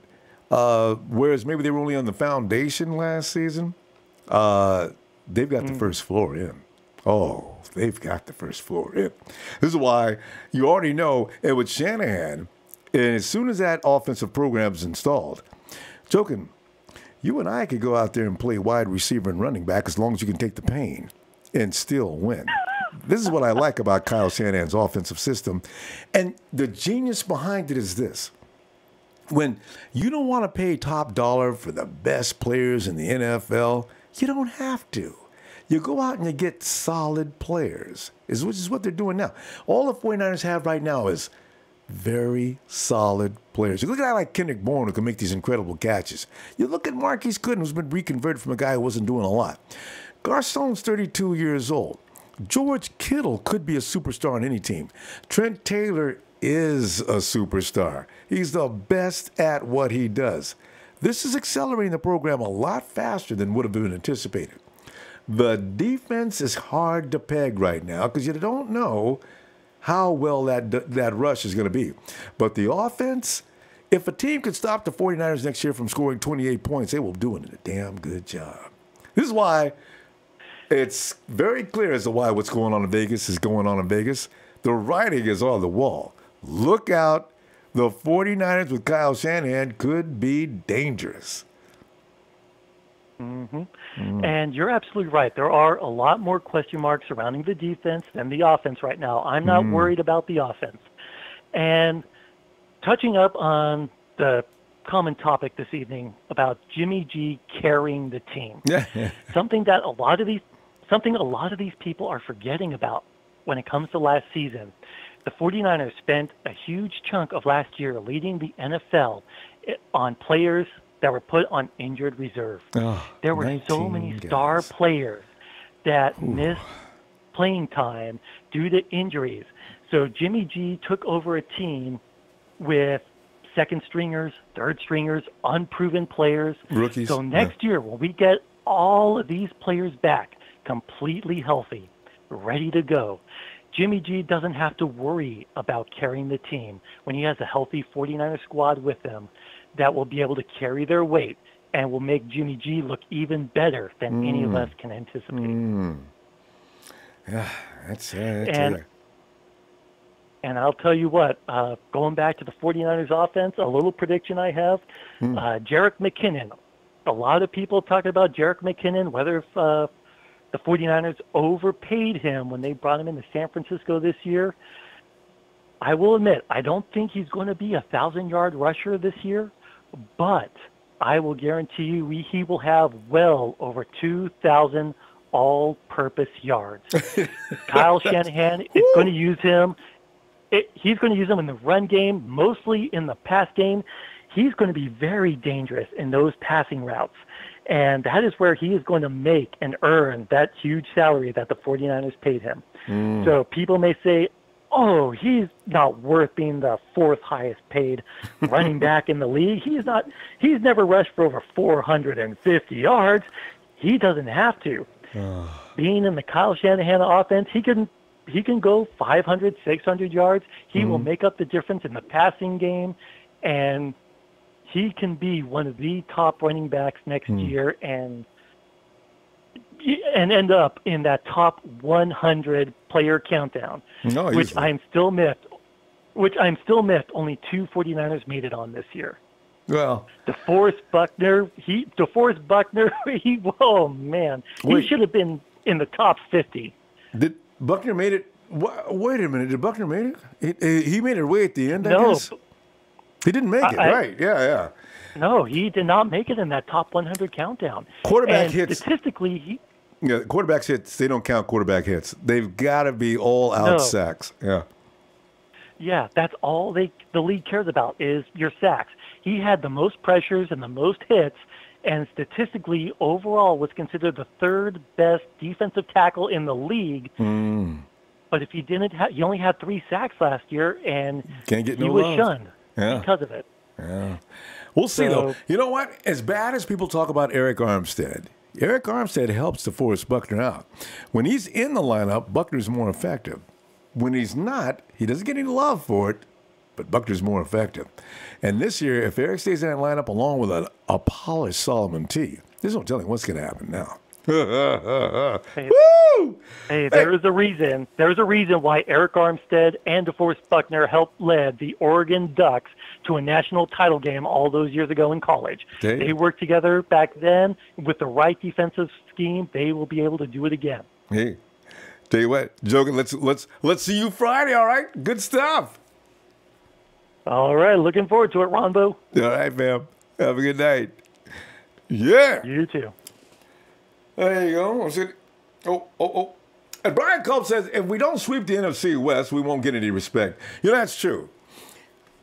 A: whereas maybe they were only on the foundation last season, they've got the first floor in. Oh, they've got the first floor in. This is why you already know, and with Shanahan, and as soon as that offensive program is installed, joking, you and I could go out there and play wide receiver and running back as long as you can take the pain and still win. This is what I like about Kyle Shanahan's offensive system. And the genius behind it is this. When you don't want to pay top dollar for the best players in the NFL, you don't have to. You go out and you get solid players, which is what they're doing now. All the 49ers have right now is very solid players. You look at a guy like Kendrick Bourne who can make these incredible catches. You look at Marquise Goodwin, who's been reconverted from a guy who wasn't doing a lot. Garcon's 32 years old. George Kittle could be a superstar on any team. Trent Taylor is a superstar. He's the best at what he does. This is accelerating the program a lot faster than would have been anticipated. The defense is hard to peg right now because you don't know how well that rush is going to be. But the offense, if a team could stop the 49ers next year from scoring 28 points, they will do it a damn good job. This is why it's very clear as to why what's going on in Vegas is going on in Vegas. The writing is on the wall. Look out. The 49ers with Kyle Shanahan could be dangerous.
I: And you're absolutely right. There are a lot more question marks surrounding the defense than the offense right now. I'm not worried about the offense. And touching up on the common topic this evening about Jimmy G carrying the team, something a lot of these people are forgetting about when it comes to last season. The 49ers spent a huge chunk of last year leading the NFL on players that were put on injured reserve. There were so many star players that missed playing time due to injuries. So Jimmy G took over a team with second stringers, third stringers, unproven players.
A: Rookies.
I: So next year, when we get all of these players back completely healthy, ready to go, Jimmy G doesn't have to worry about carrying the team when he has a healthy 49er squad with him that will be able to carry their weight and will make Jimmy G look even better than any of us can anticipate.
A: Yeah, that's it.
I: And I'll tell you what, going back to the 49ers offense, a little prediction I have, Jerick McKinnon. A lot of people talking about Jerick McKinnon, whether the 49ers overpaid him when they brought him into San Francisco this year. I will admit, I don't think he's going to be a 1,000-yard rusher this year, but I will guarantee you he will have well over 2,000 all-purpose yards. Kyle Shanahan is going to use him. He's going to use him in the run game, mostly in the pass game. He's going to be very dangerous in those passing routes. And that is where he is going to make and earn that huge salary that the 49ers paid him. So people may say, oh, he's not worth being the fourth highest paid running back in the league. He's never rushed for over 450 yards. He doesn't have to. Being in the Kyle Shanahan offense, he can go 500, 600 yards. He will make up the difference in the passing game, and he can be one of the top running backs next year and end up in that top 100 player countdown, which I'm still miffed. Only two 49ers made it on this year.
A: Well,
I: DeForest Buckner, oh man, he should have been in the top 50.
A: Did Buckner made it? Wait a minute, did Buckner make it? He made it way at the end, I guess? He didn't make it, right? Yeah.
I: No, he did not make it in that top 100 countdown.
A: Quarterback hits.
I: Statistically,
A: quarterback hits, they don't count quarterback hits. They've got to be all out sacks. Yeah.
I: Yeah, that's all the league cares about is your sacks. He had the most pressures and the most hits, and statistically, overall, was considered the third best defensive tackle in the league. But if he he only had 3 sacks last year, and he was shunned because of it.
A: Yeah. We'll see, though. You know what? As bad as people talk about Eric Armstead helps DeForest Buckner out. When he's in the lineup, Buckner's more effective. When he's not, he doesn't get any love for it, but Buckner's more effective. And this year, if Eric stays in that lineup along with a polished Solomon T, there's no telling what's going to happen now.
I: Hey, there is a reason. There's a reason why Eric Armstead and DeForest Buckner helped lead the Oregon Ducks to a national title game all those years ago in college. They worked together back then with the right defensive scheme. They will be able to do it again.
A: Hey, tell you what, joking. Let's see you Friday. All right, good stuff.
I: All right, looking forward to it, Ronbo.
A: All right, fam. Have a good night. Yeah.
I: You too.
A: There you go. Oh. And Brian Culp says, if we don't sweep the NFC West, we won't get any respect. That's true.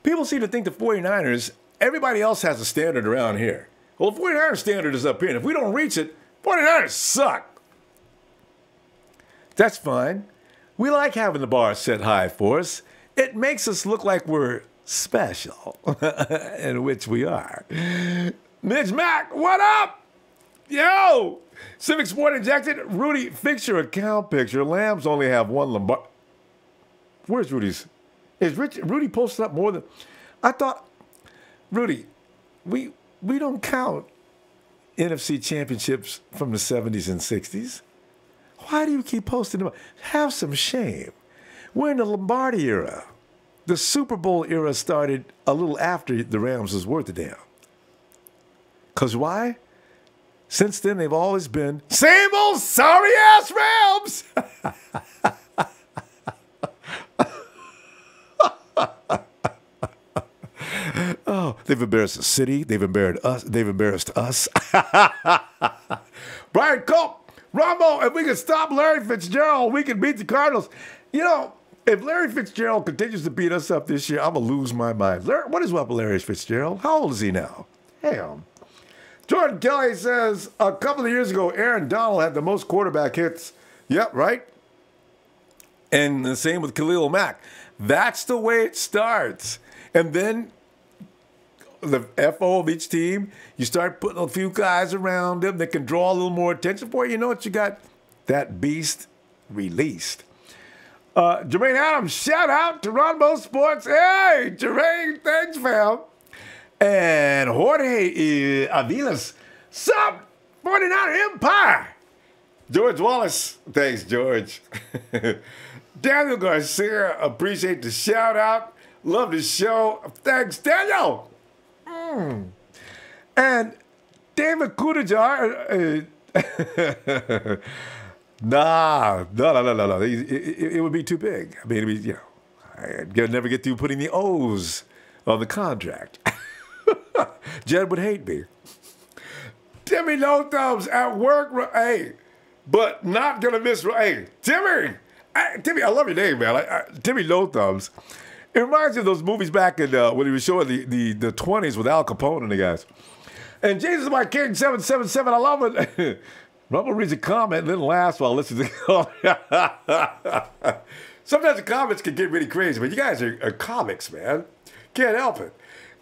A: People seem to think the 49ers, everybody else has a standard around here. Well, the 49ers standard is up here. And if we don't reach it, 49ers suck. That's fine. We like having the bar set high for us. It makes us look like we're special, in which we are. Mitch Mack, what up? Yo! Civic Sport injected. Rudy, fix your account picture. Lambs only have one Lombardi. Where's Rudy's? Is Rudy posted up more than... I thought, Rudy, we don't count NFC championships from the 70s and 60s. Why do you keep posting them? Have some shame. We're in the Lombardi era. The Super Bowl era started a little after the Rams was worth a damn. Because why? Since then, they've always been same old sorry-ass Rams. Oh, they've embarrassed the city. They've embarrassed us. Brian Culp, Ronbo, if we can stop Larry Fitzgerald, we can beat the Cardinals. If Larry Fitzgerald continues to beat us up this year, I'm going to lose my mind. What is up with Larry Fitzgerald? How old is he now? Damn. Jordan Kelly says, a couple of years ago, Aaron Donald had the most quarterback hits. Yep, right? And the same with Khalil Mack. That's the way it starts. And then the FO of each team, you start putting a few guys around them that can draw a little more attention. Before you know it, you got that beast released. Jermaine Adams, shout out to Ronbo Sports. Hey, Jermaine, thanks, fam. And Jorge Avilas, sup, 49er Empire. George Wallace, thanks, George. Daniel Garcia, appreciate the shout out. Love the show. Thanks, Daniel. And David Kudajar. No. It would be too big. I mean, it'd be, I'd never get through putting the O's on the contract. Jed would hate me. Timmy No Thumbs at work. Hey, but not gonna miss. Hey, Timmy, I love your name, man. Timmy No Thumbs. It reminds me of those movies back in when he was showing the 20s with Al Capone and the guys. And Jesus My King 777. I love it. Rumble reads a comment and then laughs while listening to the comment. Sometimes the comments can get really crazy, but you guys are comics, man. Can't help it.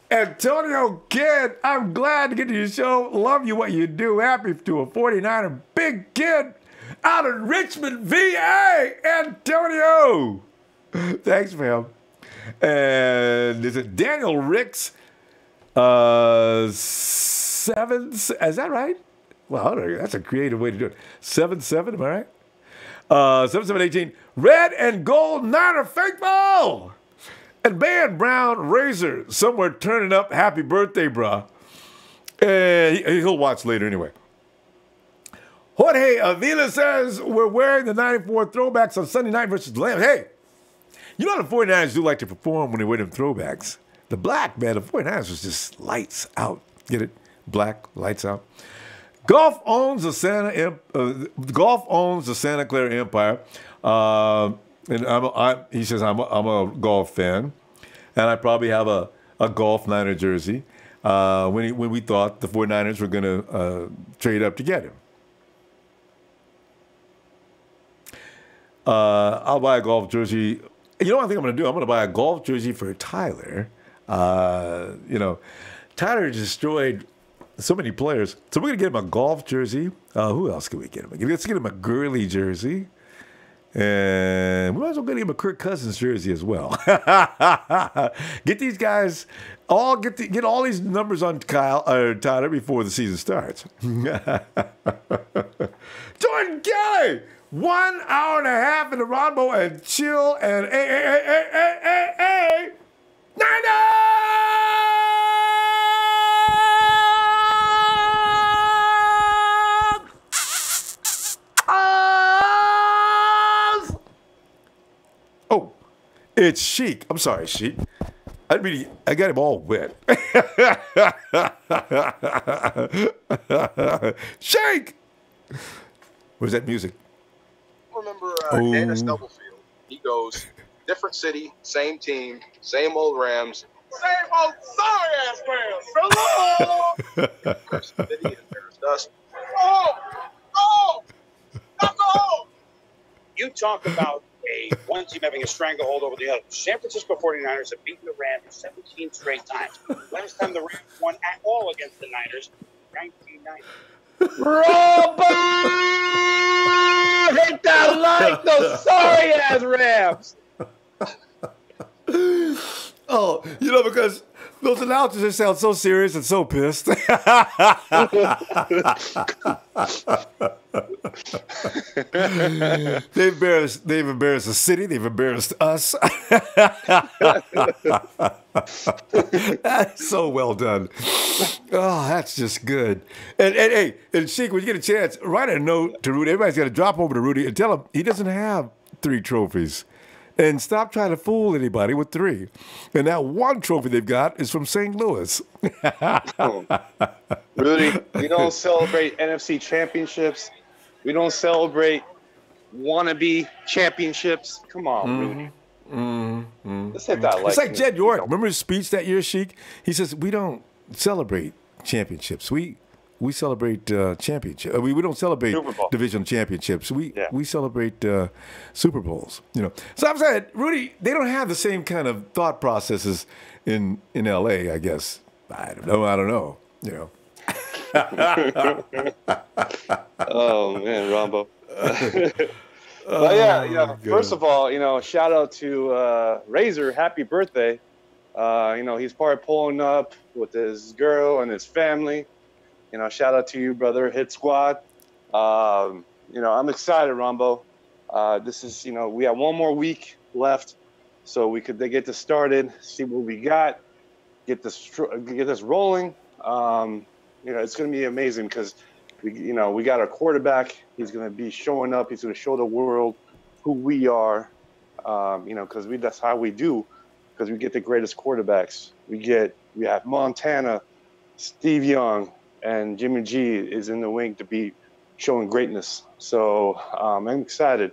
A: Antonio Kidd, I'm glad to get to your show. Love you, what you do. Happy to a 49er big kid out in Richmond, VA. Antonio. Thanks, fam. And is it Daniel Ricks? 7. Is that right? Well, that's a creative way to do it. 7-7. Am I right? 7-7-18. Red and gold Niner faithful. And band Brown Razor somewhere turning up. Happy birthday, bruh. And he'll watch later anyway. Jorge Avila says we're wearing the 94 throwbacks on Sunday night versus the Rams. Hey, you know the 49ers do like to perform when they wear them throwbacks. The black, man, the 49ers was just lights out. Get it? Black, lights out. Golf owns the Santa Clara Empire. And he says I'm a golf fan. And I probably have a golf Niner jersey when we thought the 49ers were going to trade up to get him. I'll buy a golf jersey. You know what I think I'm going to do? I'm going to buy a golf jersey for Tyler. Tyler destroyed so many players. So we're going to get him a golf jersey. Who else can we get him? Let's get him a Gurley jersey. And we might as well get him a Kirk Cousins jersey as well. Get these guys, get all these numbers on Tyler before the season starts. Jordan Kelly! 1 hour and a half in the Ronbo and chill and Niners! Oh, it's Sheik. I'm sorry, Sheik. I got him all wet. Sheik! Where's that music?
J: Remember Dennis Stubblefield. He goes, different city, same team, same old Rams, same old sorry-ass Rams. Hello! There's city and there's dust. Oh!
K: You talk about one team having a stranglehold over the other. San Francisco 49ers have beaten the Rams 17 straight times. Last time the Rams won at all against the Niners, 1990.
L: Ronbo! Hit that like those sorry ass Rams.
A: Oh, because those announcers just sound so serious and so pissed. They've embarrassed the city. They've embarrassed us. That's so well done. Oh, that's just good. And Sheik, when you get a chance, write a note to Rudy. Everybody's got to drop over to Rudy and tell him he doesn't have 3 trophies. And stop trying to fool anybody with 3. And that 1 trophy they've got is from St. Louis.
L: Rudy, we don't celebrate NFC championships. We don't celebrate wannabe championships. Come on, Rudy. Let's hit that.
A: It's like Jed York. Remember his speech that year, Sheik? He says, we don't celebrate championships. We celebrate championships. We don't celebrate division championships. We celebrate Super Bowls. So I'm saying, Rudy, they don't have the same kind of thought processes in L.A., I guess. I don't know.
L: Oh man, Ronbo. But first of all, shout out to Razor. Happy birthday. He's probably pulling up with his girl and his family. Shout out to you, brother. Hit squad. I'm excited, Ronbo. This is, we have 1 more week left, so they get this started, see what we got, get this rolling. It's going to be amazing because we got our quarterback. He's going to be showing up. He's going to show the world who we are. Because that's how we do. Because we get the greatest quarterbacks. We have Montana, Steve Young, and Jimmy G is in the wing to be showing greatness. So I'm excited.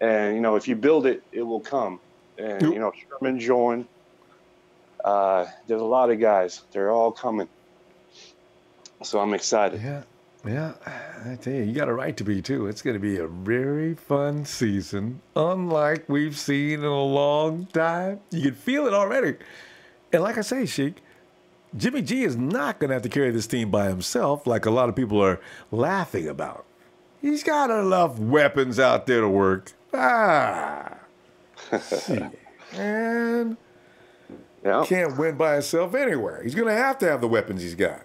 L: And, if you build it, it will come. And, Sherman joined. There's a lot of guys. They're all coming. So I'm excited.
A: Yeah. I tell you, you got a right to be, too. It's going to be a very fun season, unlike we've seen in a long time. You can feel it already. And like I say, Sheik, Jimmy G is not going to have to carry this team by himself like a lot of people are laughing about. He's got enough weapons out there to work. And can't win by himself anywhere. He's going to have the weapons he's got.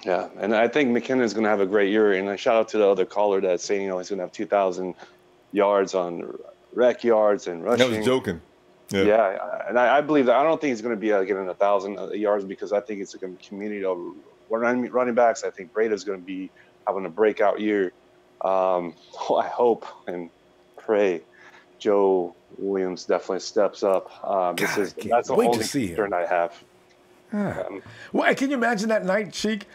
L: Yeah, and I think McKinnon's going to have a great year. And I shout out to the other caller that's saying, he's going to have 2,000 yards on rec yards and rushing.
A: I was joking.
L: Yeah, and I believe that. I don't think he's going to be getting 1,000 yards because I think it's going to be a community of running backs. I think Breda's going to be having a breakout year. I hope and pray Joe Williams definitely steps up. That's the only concern I have.
A: Well, can you imagine that night, Sheik?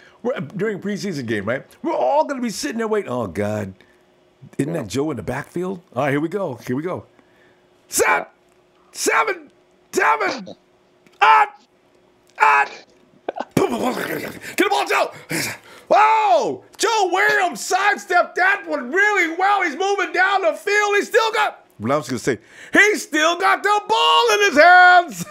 A: During preseason game, right? We're all going to be sitting there waiting. Oh, God. Isn't that Joe in the backfield? All right, here we go. Set! 7, 8. Get the ball, Joe! Whoa! Joe Williams sidestepped that one really well. He's moving down the field. He's still got... Well, I was going to say, he's still got the ball in his hands.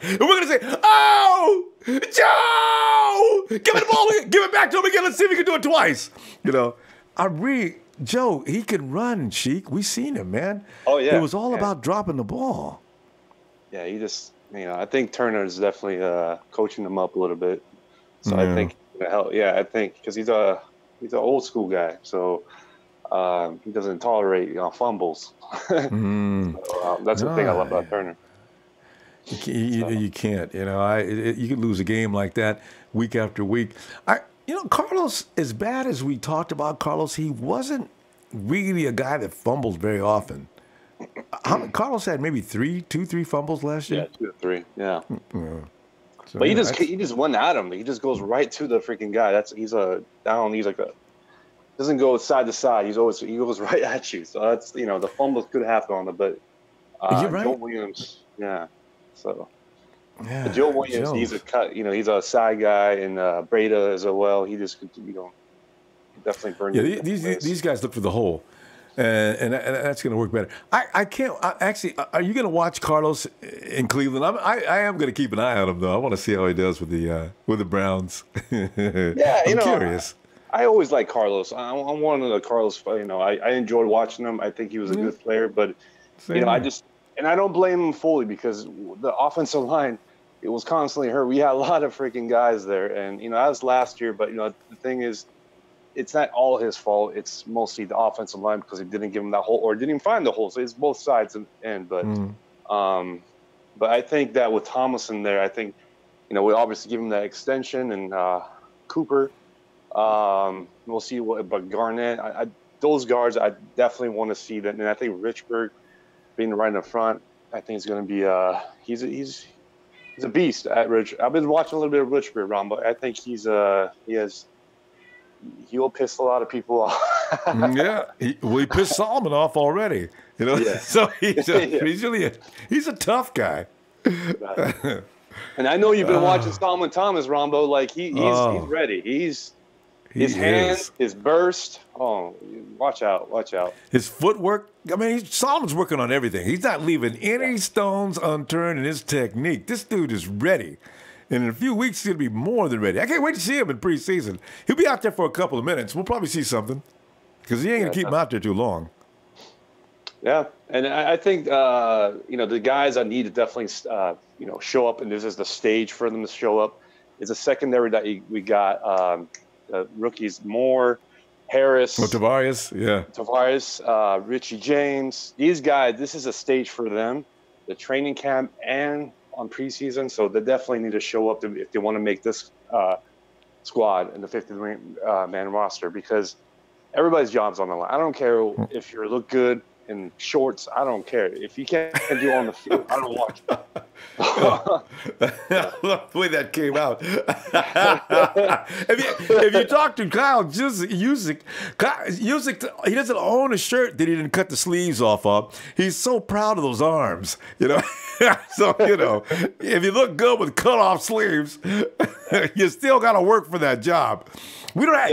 A: And we're going to say, oh, Joe! Give me the ball. Give it back to him again. Let's see if he can do it twice. Joe, he can run, Sheik. We seen him, man.
L: Oh, yeah.
A: It was all about dropping the ball.
L: Yeah, he just, I think Turner is definitely coaching him up a little bit. So I think, I think, because he's an old school guy. So he doesn't tolerate fumbles. So, that's the thing I love about Turner.
A: You can't. You could lose a game like that week after week. Carlos, as bad as we talked about Carlos, he wasn't really a guy that fumbled very often. Carlos had maybe 3 fumbles last year.
L: Yeah, 2 or 3. Yeah.
A: So,
L: but he just went at him. He just goes right to the freaking guy. Doesn't go side to side. He goes right at you. So that's the fumbles could happen on him, but
A: you're right.
L: Joe Williams, yeah. So. Yeah, Joe Williams, he's a side guy, and Breda as well. He just definitely burned.
A: Yeah, these guys look for the hole, and that's going to work better. I can't actually. Are you going to watch Carlos in Cleveland? I am going to keep an eye on him though. I want to see how he does with the Browns.
L: Yeah,
A: I'm curious.
L: I always like Carlos. I'm one of the Carlos. I enjoyed watching him. I think he was a good player, but I don't blame him fully because the offensive line. It was constantly hurt. We had a lot of freaking guys there, and that was last year. But the thing is, it's not all his fault. It's mostly the offensive line because he didn't give him that hole or didn't even find the hole. So it's both sides. But I think that with Thomas in there, I think we obviously give him that extension and Cooper. We'll see but Garnett. Those guards, I definitely want to see that, and I think Richburg being right in the front, I think it's going to be he's a beast at Rich. I've been watching a little bit of Richburg, Ronbo. I think he'll piss a lot of people off.
A: Yeah, he pissed Solomon off already. So he's a tough guy.
L: And I know you've been watching Solomon Thomas, Ronbo. Like he's ready. His hands, his burst. Oh, watch out!
A: His footwork. I mean, Solomon's working on everything. He's not leaving any stones unturned in his technique. This dude is ready. And in a few weeks, he's going to be more than ready. I can't wait to see him in preseason. He'll be out there for a couple of minutes. We'll probably see something because he ain't going to keep him out there too long.
L: Yeah, and I think, the guys that need to definitely, show up, and this is the stage for them to show up, is a secondary that we got rookies Moore, Harris.
A: Tavares, yeah.
L: Tavares, Richie James. These guys, this is a stage for them, the training camp and on preseason. So they definitely need to show up if they want to make this squad in the 50-man roster because everybody's job's on the line. I don't care if you look good in shorts. I don't care. If you can't do it on the field, I don't watch it.
A: I love the way that came out. if you talk to Kyle Juszczyk, he doesn't own a shirt that he didn't cut the sleeves off of. He's so proud of those arms, So, if you look good with cut off sleeves, you still got to work for that job. We don't have.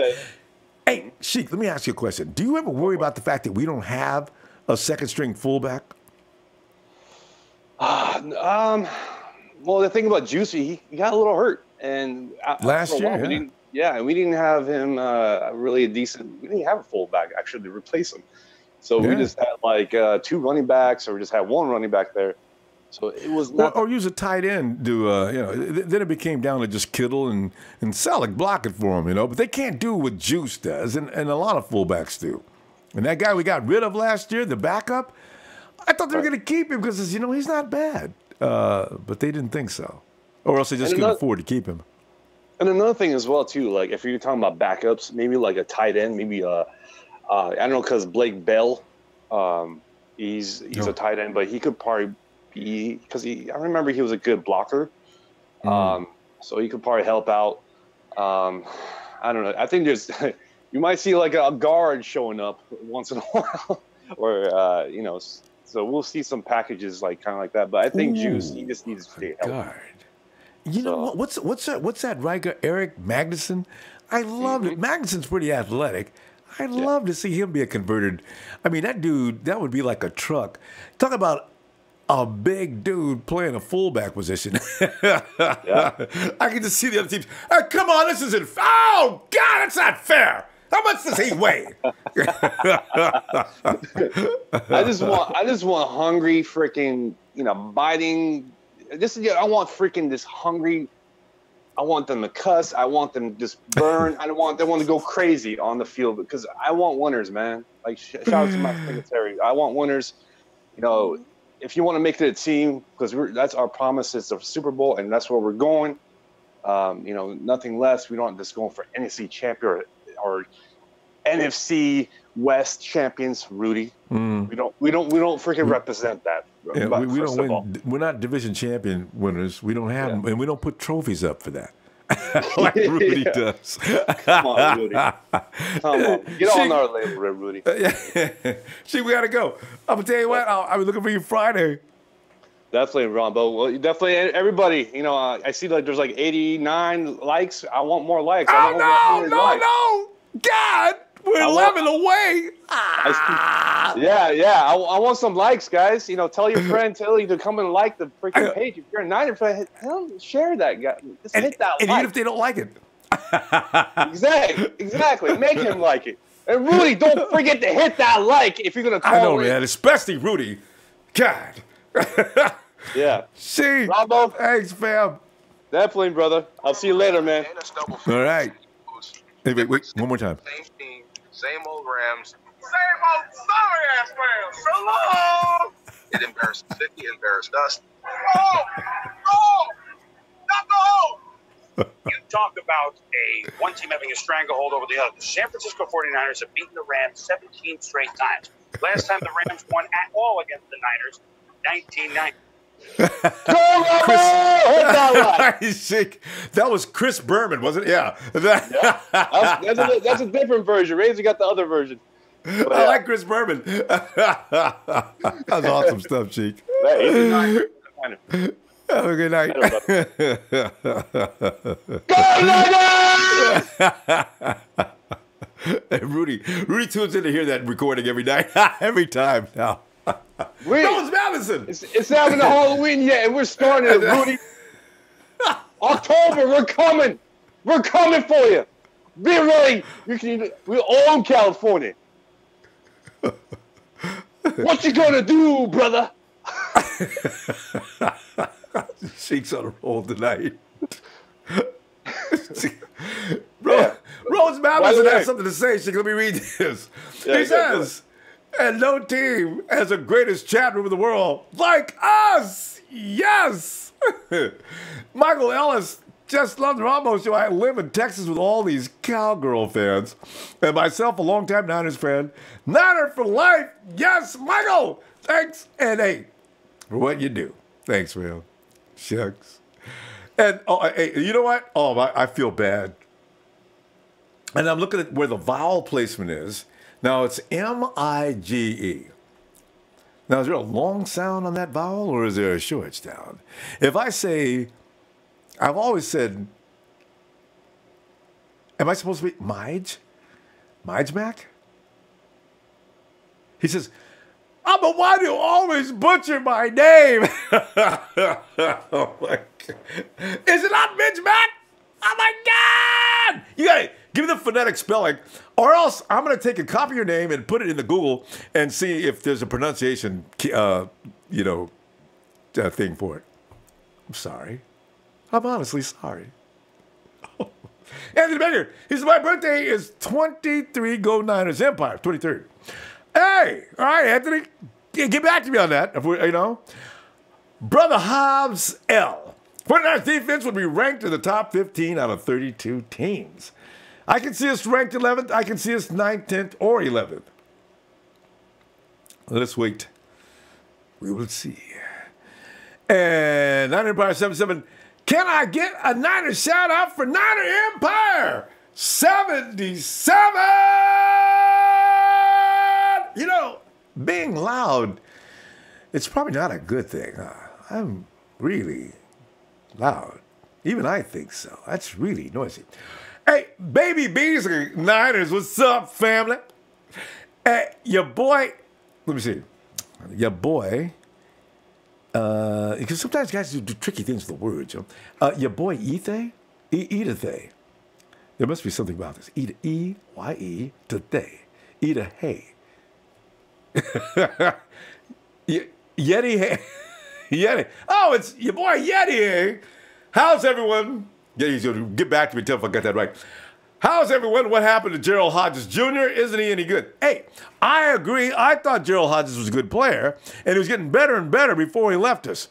A: Hey, Sheik, let me ask you a question. Do you ever worry about the fact that we don't have a second string fullback?
L: Well, the thing about Juicy, he got a little hurt, and
A: last year,
L: we didn't have him really a decent. We didn't have a fullback actually to replace him. So we just had like 2 running backs, or we just had 1 running back there. So it was not.
A: Or use a tight end to, then it became down to just Kittle and Selleck blocking for him, But they can't do what Juice does, and a lot of fullbacks do. And that guy we got rid of last year, the backup, I thought they were going to keep him because, he's not bad. But they didn't think so. Or else they just couldn't afford to keep him.
L: And another thing as well, too, like if you're talking about backups, maybe like a tight end, maybe I don't know, because Blake Bell, he's a tight end, but he could probably be, because I remember he was a good blocker. So he could probably help out. I don't know. I think you might see like a guard showing up once in a while, or so we'll see some packages like kind of like that. But I think Juice, he just needs to stay healthy.
A: Guard. You know what? What's that Riker Eric Magnuson? I loved it. Magnuson's pretty athletic. I'd love to see him be a converted. I mean, that dude, that would be like a truck. Talk about a big dude playing a fullback position. I can just see the other teams. Hey, come on, this isn't. Oh God, it's not fair. How much does he weigh?
L: I just want hungry freaking, biting. I want freaking this hungry. I want them to cuss. I want them to just burn. I want them to go crazy on the field because I want winners, man. Like shout out to my secretary. I want winners. If you want to make it a team, because that's our promise. It's a Super Bowl, and that's where we're going. Nothing less. We don't just going for NFC champion or NFC West champions, Rudy. We don't freaking represent that.
A: Yeah, we don't win. We're not division champion winners. We don't have them, and we don't put trophies up for that. Like Rudy does.
L: Come on, Rudy. Come on. Get on our label, Rudy.
A: See, we got to go. I'm going to tell you what, I'll be looking for you Friday.
L: Definitely, Ronbo. Well, definitely, everybody. I see like there's like 89 likes. I want more likes.
A: No. God, we're 11 away.
L: Yeah. I want some likes, guys. Tell your friend, to come and like the freaking page. If you're a Niner fan, share that, guy. Just hit that like.
A: Even if they don't like it.
L: Exactly. Make him like it. And Rudy, don't forget to hit that like if you're gonna call.
A: I know, man. Especially Rudy. God.
L: Yeah.
A: See.
L: Ronbo.
A: Thanks, fam.
L: Definitely, brother. I'll see you later, man.
A: All right. Hey, wait, one more time.
J: Same team, same old Rams, same old sorry-ass Rams. Hello! It embarrassed the city, embarrassed us.
K: You talk about one team having a stranglehold over the other. The San Francisco 49ers have beaten the Rams 17 straight times. Last time the Rams won at all against the Niners, 1990.
A: That was Chris Berman, wasn't it? Yeah.
L: That's a different version. Razor got the other version. But,
A: I like Chris Berman. That's awesome stuff, Cheek. Have a good night. Hey, Rudy tunes in to hear that recording every night, every time now. That was Madison.
L: It's not even Halloween yet, and we're starting it, Rudy. October, we're coming. We're coming for you. Be ready. We're all in California. What you gonna do, brother?
A: Cheeks on a roll tonight. Rose Madison has something to say. Let me read this. He says, and no team has the greatest chat room in the world like us. Yes. Michael Ellis just loved the Ronbo show. I live in Texas with all these cowgirl fans. And myself, a longtime Niners fan. Niner for life. Yes, Michael. Thanks. And hey, for what you do. Thanks, man. Shucks. And hey, you know what? I feel bad. And I'm looking at where the vowel placement is. Now it's M-I-G-E. Now, is there a long sound on that vowel or is there a short sound? If I say, I've always said, am I supposed to be Mij? Mijmac? He says, but why do you always butcher my name? Oh my God. Is it not Midge Mac? Oh my God! You gotta Give me the phonetic spelling, or else I'm going to take a copy of your name and put it into Google and see if there's a pronunciation, thing for it. I'm sorry. I'm honestly sorry. Anthony Baker, he said, my birthday is 23, go Niners, Empire, 23rd. Hey, all right, Anthony, get back to me on that, Brother Hobbs L. 49ers defense would be ranked in the top 15 out of 32 teams. I can see us ranked 11th. I can see us 9th, 10th, or 11th. Let's wait. We will see. And Niner Empire 77. Can I get a Niner shout out for Niner Empire 77? Being loud, it's probably not a good thing. I'm really loud. Even I think so. That's really noisy. Hey, Baby Beasley Niners, what's up, family? Hey, your boy, let me see. Your boy, because sometimes guys do tricky things with the words. Your boy Ethe? Edithe. There must be something about this. E-Y-E to they. Eat a hay. Yeti hay. Yeti. Oh, it's your boy Yeti hay. How's everyone? Yeah, he's going to get back to me, tell if I got that right. How's everyone? What happened to Gerald Hodges Jr.? Isn't he any good? Hey, I agree. I thought Gerald Hodges was a good player, and he was getting better and better before he left us.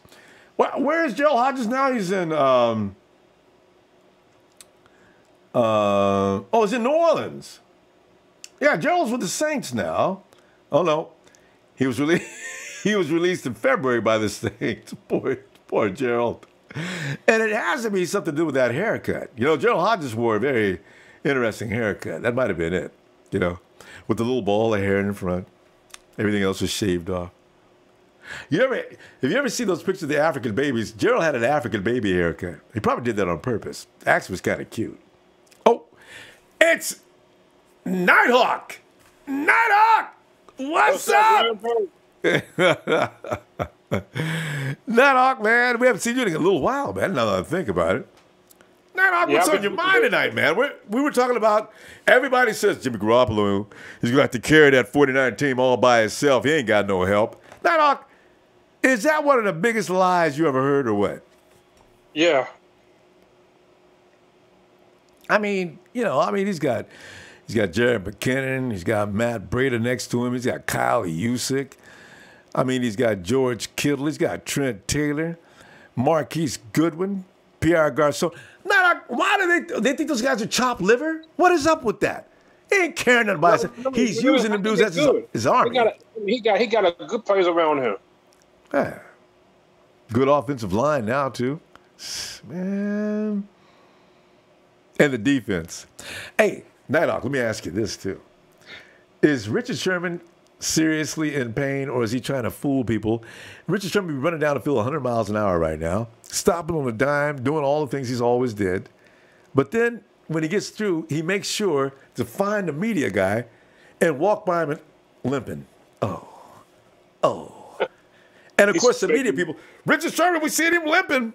A: Where is Gerald Hodges now? He's in, he's in New Orleans. Yeah, Gerald's with the Saints now. Oh, no. He was released in February by the Saints. Poor Gerald. And it has to be something to do with that haircut. Gerald Hodges wore a very interesting haircut. That might have been it, with the little ball of hair in front. Everything else was shaved off. Have you ever seen those pictures of the African babies? Gerald had an African baby haircut. He probably did that on purpose. Actually, was kind of cute. Oh, it's Nighthawk. Nighthawk, what's up? Nighthawk, man, we haven't seen you in a little while, man, now that I think about it. Nighthawk, what's on your mind tonight, man? We were talking about, everybody says Jimmy Garoppolo is going to have to carry that 49 team all by himself. He ain't got no help. Nighthawk, is that one of the biggest lies you ever heard or what?
M: Yeah.
A: He's got Jared McKinnon. He's got Matt Breida next to him. He's got Kyle Juszczyk. He's got George Kittle. He's got Trent Taylor, Marquise Goodwin, Pierre Garçon. Why do they think those guys are chopped liver? What is up with that? He ain't caring nothing about it. He's using them dudes as his army.
M: He got a good players around him.
A: Yeah. Good offensive line now, too. Man. And the defense. Hey, Nighthawk, let me ask you this, too. Is Richard Sherman seriously in pain, or is he trying to fool people? Richard Sherman be running down the field 100 miles an hour right now, stopping on a dime, doing all the things he's always did. But then when he gets through, he makes sure to find the media guy and walk by him and limping. Oh. And, of course, the media people, Richard Sherman, we seen him limping.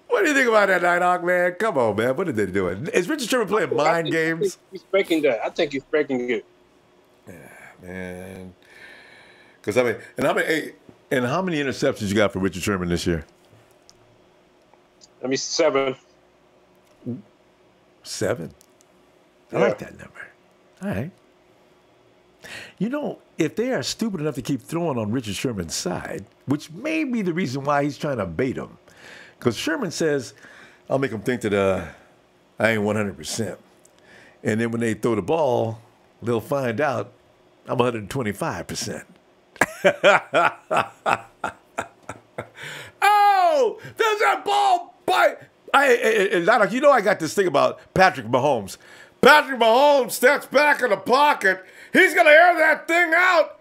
A: What do you think about that, Nighthawk, man? Come on, man. What are they doing? Is Richard Sherman playing mind games?
M: He's breaking that. I think he's breaking it.
A: Yeah, man. Because, and how many interceptions you got for Richard Sherman this year?
M: 7.
A: 7? I
M: Yeah.
A: like that number. All right. If they are stupid enough to keep throwing on Richard Sherman's side, which may be the reason why he's trying to bait him, because Sherman says, I'll make them think that I ain't 100%. And then when they throw the ball, they'll find out I'm 125%. Oh, there's that ball by... I got this thing about Patrick Mahomes. Patrick Mahomes steps back in the pocket. He's going to air that thing out.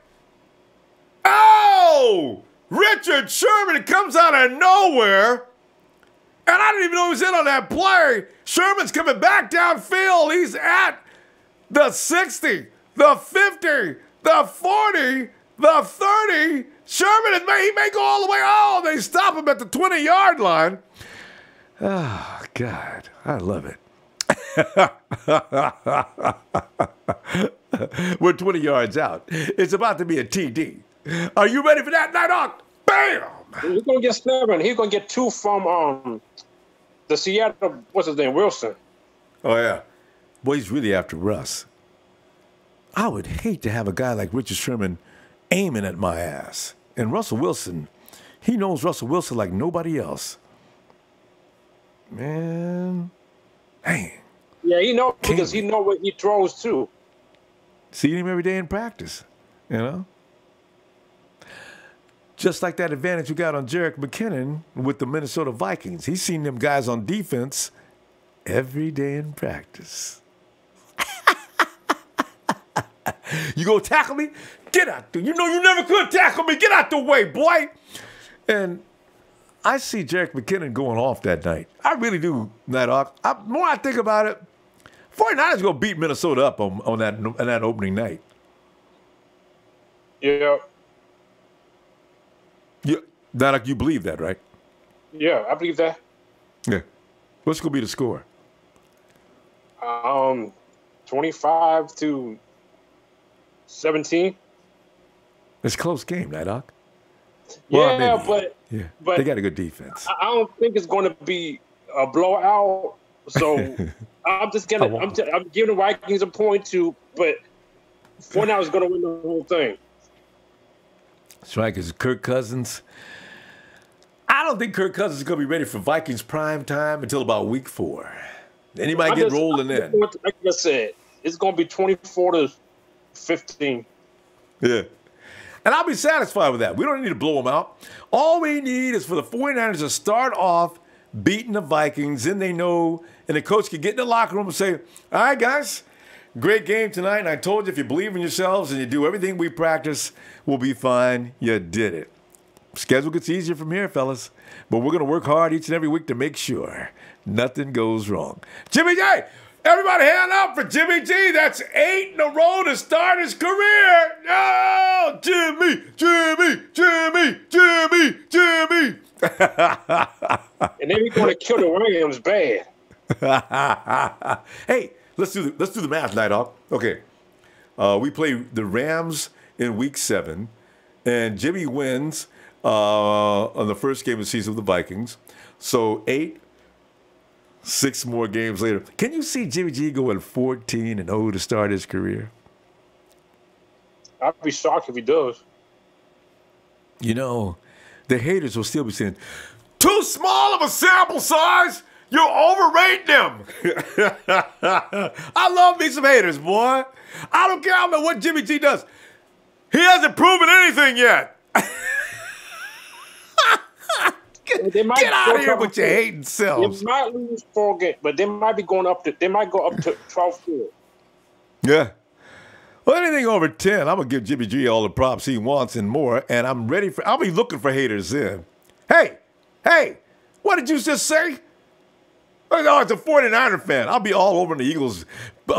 A: Oh! Richard Sherman comes out of nowhere. And I didn't even know he was in on that play. Sherman's coming back downfield. He's at the 60, the 50, the 40, the 30. Sherman, he may go all the way. Oh, they stop him at the 20-yard line. Oh, God. I love it. We're 20 yards out. It's about to be a TD. Are you ready for that, Night Hawk? Bam!
M: He's gonna get 7. He's gonna get 2 from the Seattle. What's his name? Wilson.
A: Oh, yeah. Boy, he's really after Russ. I would hate to have a guy like Richard Sherman aiming at my ass. And Russell Wilson, he knows Russell Wilson like nobody else. Man, dang.
M: Yeah, he knows because he knows what he throws too.
A: See him every day in practice, you know? Just like that advantage you got on Jerick McKinnon with the Minnesota Vikings. He's seen them guys on defense every day in practice. You go tackle me? Get out there. You know you never could tackle me. Get out the way, boy. And I see Jerick McKinnon going off that night. I really do, Night Hawk. The more I think about it, 49ers going to beat Minnesota up on that opening night.
M: Yeah.
A: Night Hawk, you believe that, right?
M: Yeah, I believe that.
A: Yeah. What's going to be the score?
M: 25-17.
A: It's a close game, Night Hawk.
M: Well,
A: yeah,
M: but
A: they got a good defense.
M: I don't think it's going to be a blowout. So I'm giving the Vikings a point too, but 49ers is going to win the whole thing.
A: Strikers, Kirk Cousins. I don't think Kirk Cousins is going to be ready for Vikings prime time until about week 4. Then he might get rolling in.
M: Like I said, it's going to be 24-15.
A: Yeah. And I'll be satisfied with that. We don't need to blow them out. All we need is for the 49ers to start off beating the Vikings. Then they know, and the coach can get in the locker room and say, all right, guys, great game tonight. And I told you, if you believe in yourselves and you do everything we practice, we'll be fine. You did it. Schedule gets easier from here, fellas. But we're going to work hard each and every week to make sure nothing goes wrong. Jimmy J! Everybody hand up for Jimmy G. That's 8 in a row to start his career. Oh, Jimmy, Jimmy, Jimmy, Jimmy, Jimmy.
M: And then he's going to kill the Rams bad.
A: Hey, let's do the math, Night Hawk. Okay, we play the Rams in week 7, and Jimmy wins on the first game of the season with the Vikings. So 8. 6 more games later. Can you see Jimmy G going 14-0 to start his career?
M: I'd be shocked if he does.
A: You know, the haters will still be saying, too small of a sample size. You're overrating them. I love me some haters, boy. I don't care about what Jimmy G does. He hasn't proven anything yet. Get out of here with your hating selves.
M: They might lose 4 games, but they might be going up to. They might go up to 12-4.
A: Yeah. Well, anything over 10, I'm gonna give Jimmy G all the props he wants and more, and I'll be looking for haters then. Hey, what did you just say? Oh, it's a 49er fan. I'll be all over in the Eagles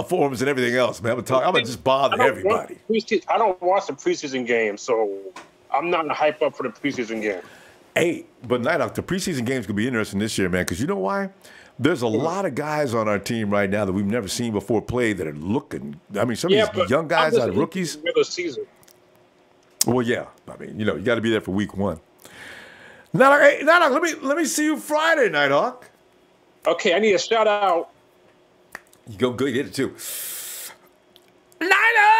A: forums and everything else, man. I'm gonna just bother everybody.
M: I don't watch the preseason games, so I'm not gonna hype up for the preseason game.
A: Hey, but Night Hawk, the preseason games could be interesting this year, man, because you know why? There's a lot of guys on our team right now that we've never seen before play that are looking. I mean, some of these young guys that are rookies.
M: Season.
A: Well, yeah. I mean, you got to be there for week 1. Night Hawk, hey, Night Hawk, let me see you Friday, Night Hawk.
M: Okay, I need a shout out.
A: You go good, get it too. Night Hawk!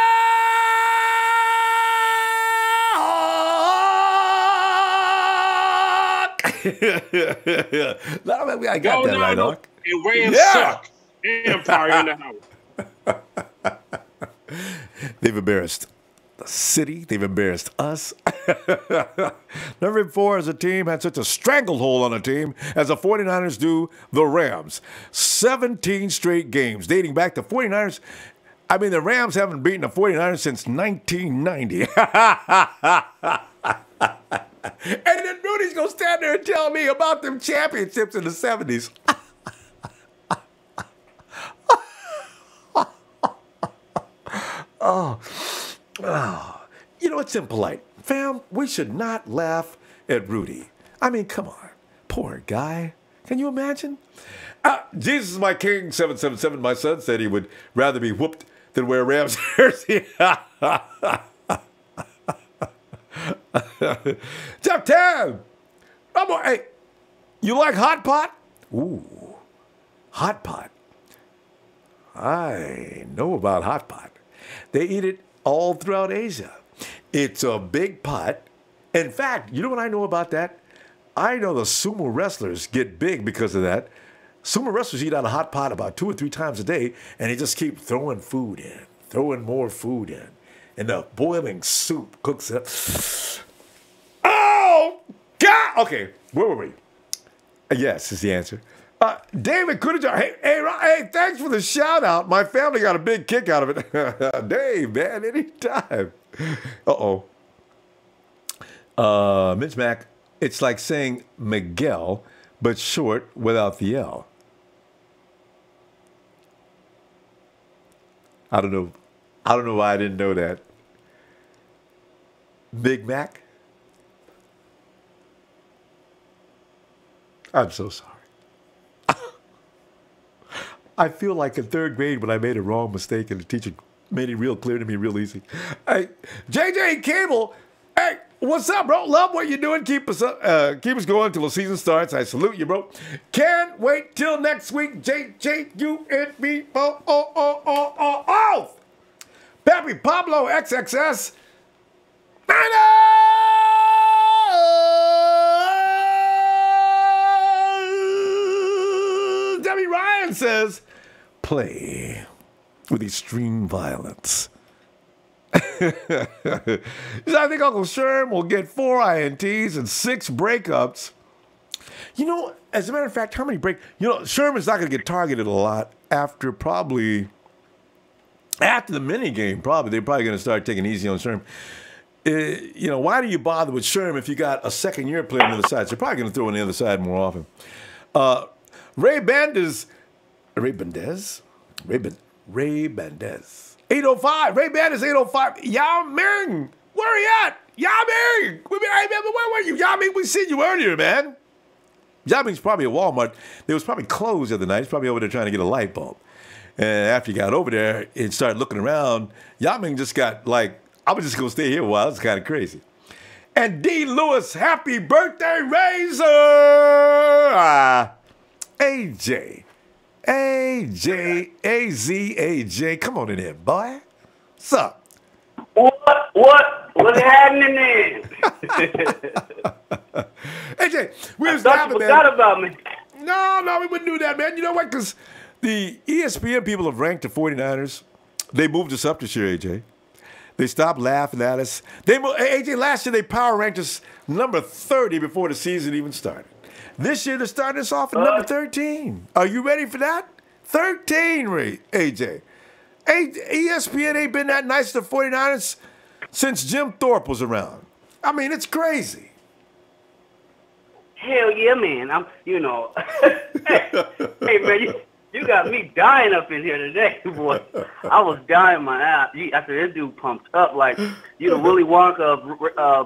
A: I got that right, Hawk.
M: And Rams suck. Empire in the house.
A: They've embarrassed the city. They've embarrassed us. Never before has a team had such a stranglehold on a team as the 49ers do the Rams. 17 straight games dating back to 49ers. I mean, the Rams haven't beaten the 49ers since 1990. And then Rudy's going to stand there and tell me about them championships in the 70s. Oh. You know, it's impolite. Fam, we should not laugh at Rudy. I mean, come on. Poor guy. Can you imagine? Jesus is my king, 777. My son said he would rather be whooped than wear Rams jersey. Jeff Tam. Hey, you like hot pot? Ooh, hot pot. I know about hot pot. They eat it all throughout Asia. It's a big pot. In fact, you know what I know about that? I know the sumo wrestlers get big because of that. Sumo wrestlers eat out of hot pot about 2 or 3 times a day, and they just keep throwing food in, throwing more food in. And the boiling soup cooks up. Oh, God! Okay, where were we? Yes is the answer. David Kudajar, hey, thanks for the shout out. My family got a big kick out of it. Dave, man, anytime. Mitch Mack, it's like saying Miguel, but short without the L. I don't know why I didn't know that. Big Mac? I'm so sorry. I feel like in 3rd grade when I made a wrong mistake and the teacher made it real clear to me real easy. Hey, JJ Cable, hey, what's up, bro? Love what you're doing. Keep us going till the season starts. I salute you, bro. Can't wait till next week. JJ, you and me. Oh. Pappy Pablo XXS. Debbie Ryan says, play with extreme violence. I think Uncle Sherm will get 4 INTs and 6 breakups. You know, as a matter of fact, how many Sherman's not going to get targeted a lot after the mini game, probably. They're probably going to start taking easy on Sherm. Why do you bother with Sherm if you got a second-year player on the other side? So they're probably going to throw on the other side more often. Ray Bandez. 805. Ray Bandez, 805. Yao Ming. Where are you at? Yao Ming. Where were you? Yao Ming, we seen you earlier, man. Yao Ming's probably at Walmart. They was probably closed the other night. He's probably over there trying to get a light bulb. And after he got over there and started looking around, Yao Ming just got like, I was just going to stay here a while. It's kind of crazy. And D. Lewis, happy birthday, Razor! AJ, come on in here, boy. What's up?
N: What's happening then?
A: AJ, we was
N: laughing, man. Forgot about me.
A: No, we wouldn't do that, man. You know what? Because the ESPN people have ranked the 49ers. They moved us up this year, AJ. They stopped laughing at us. AJ, last year they power ranked us number 30 before the season even started. This year they're starting us off at number 13. Are you ready for that? 13, AJ. ESPN ain't been that nice to the 49ers since Jim Thorpe was around. I mean, it's crazy.
N: Hell yeah, man. Hey, man, you got me dying up in here today, boy. I was dying my ass. After this dude pumped up like you the Willy Wonka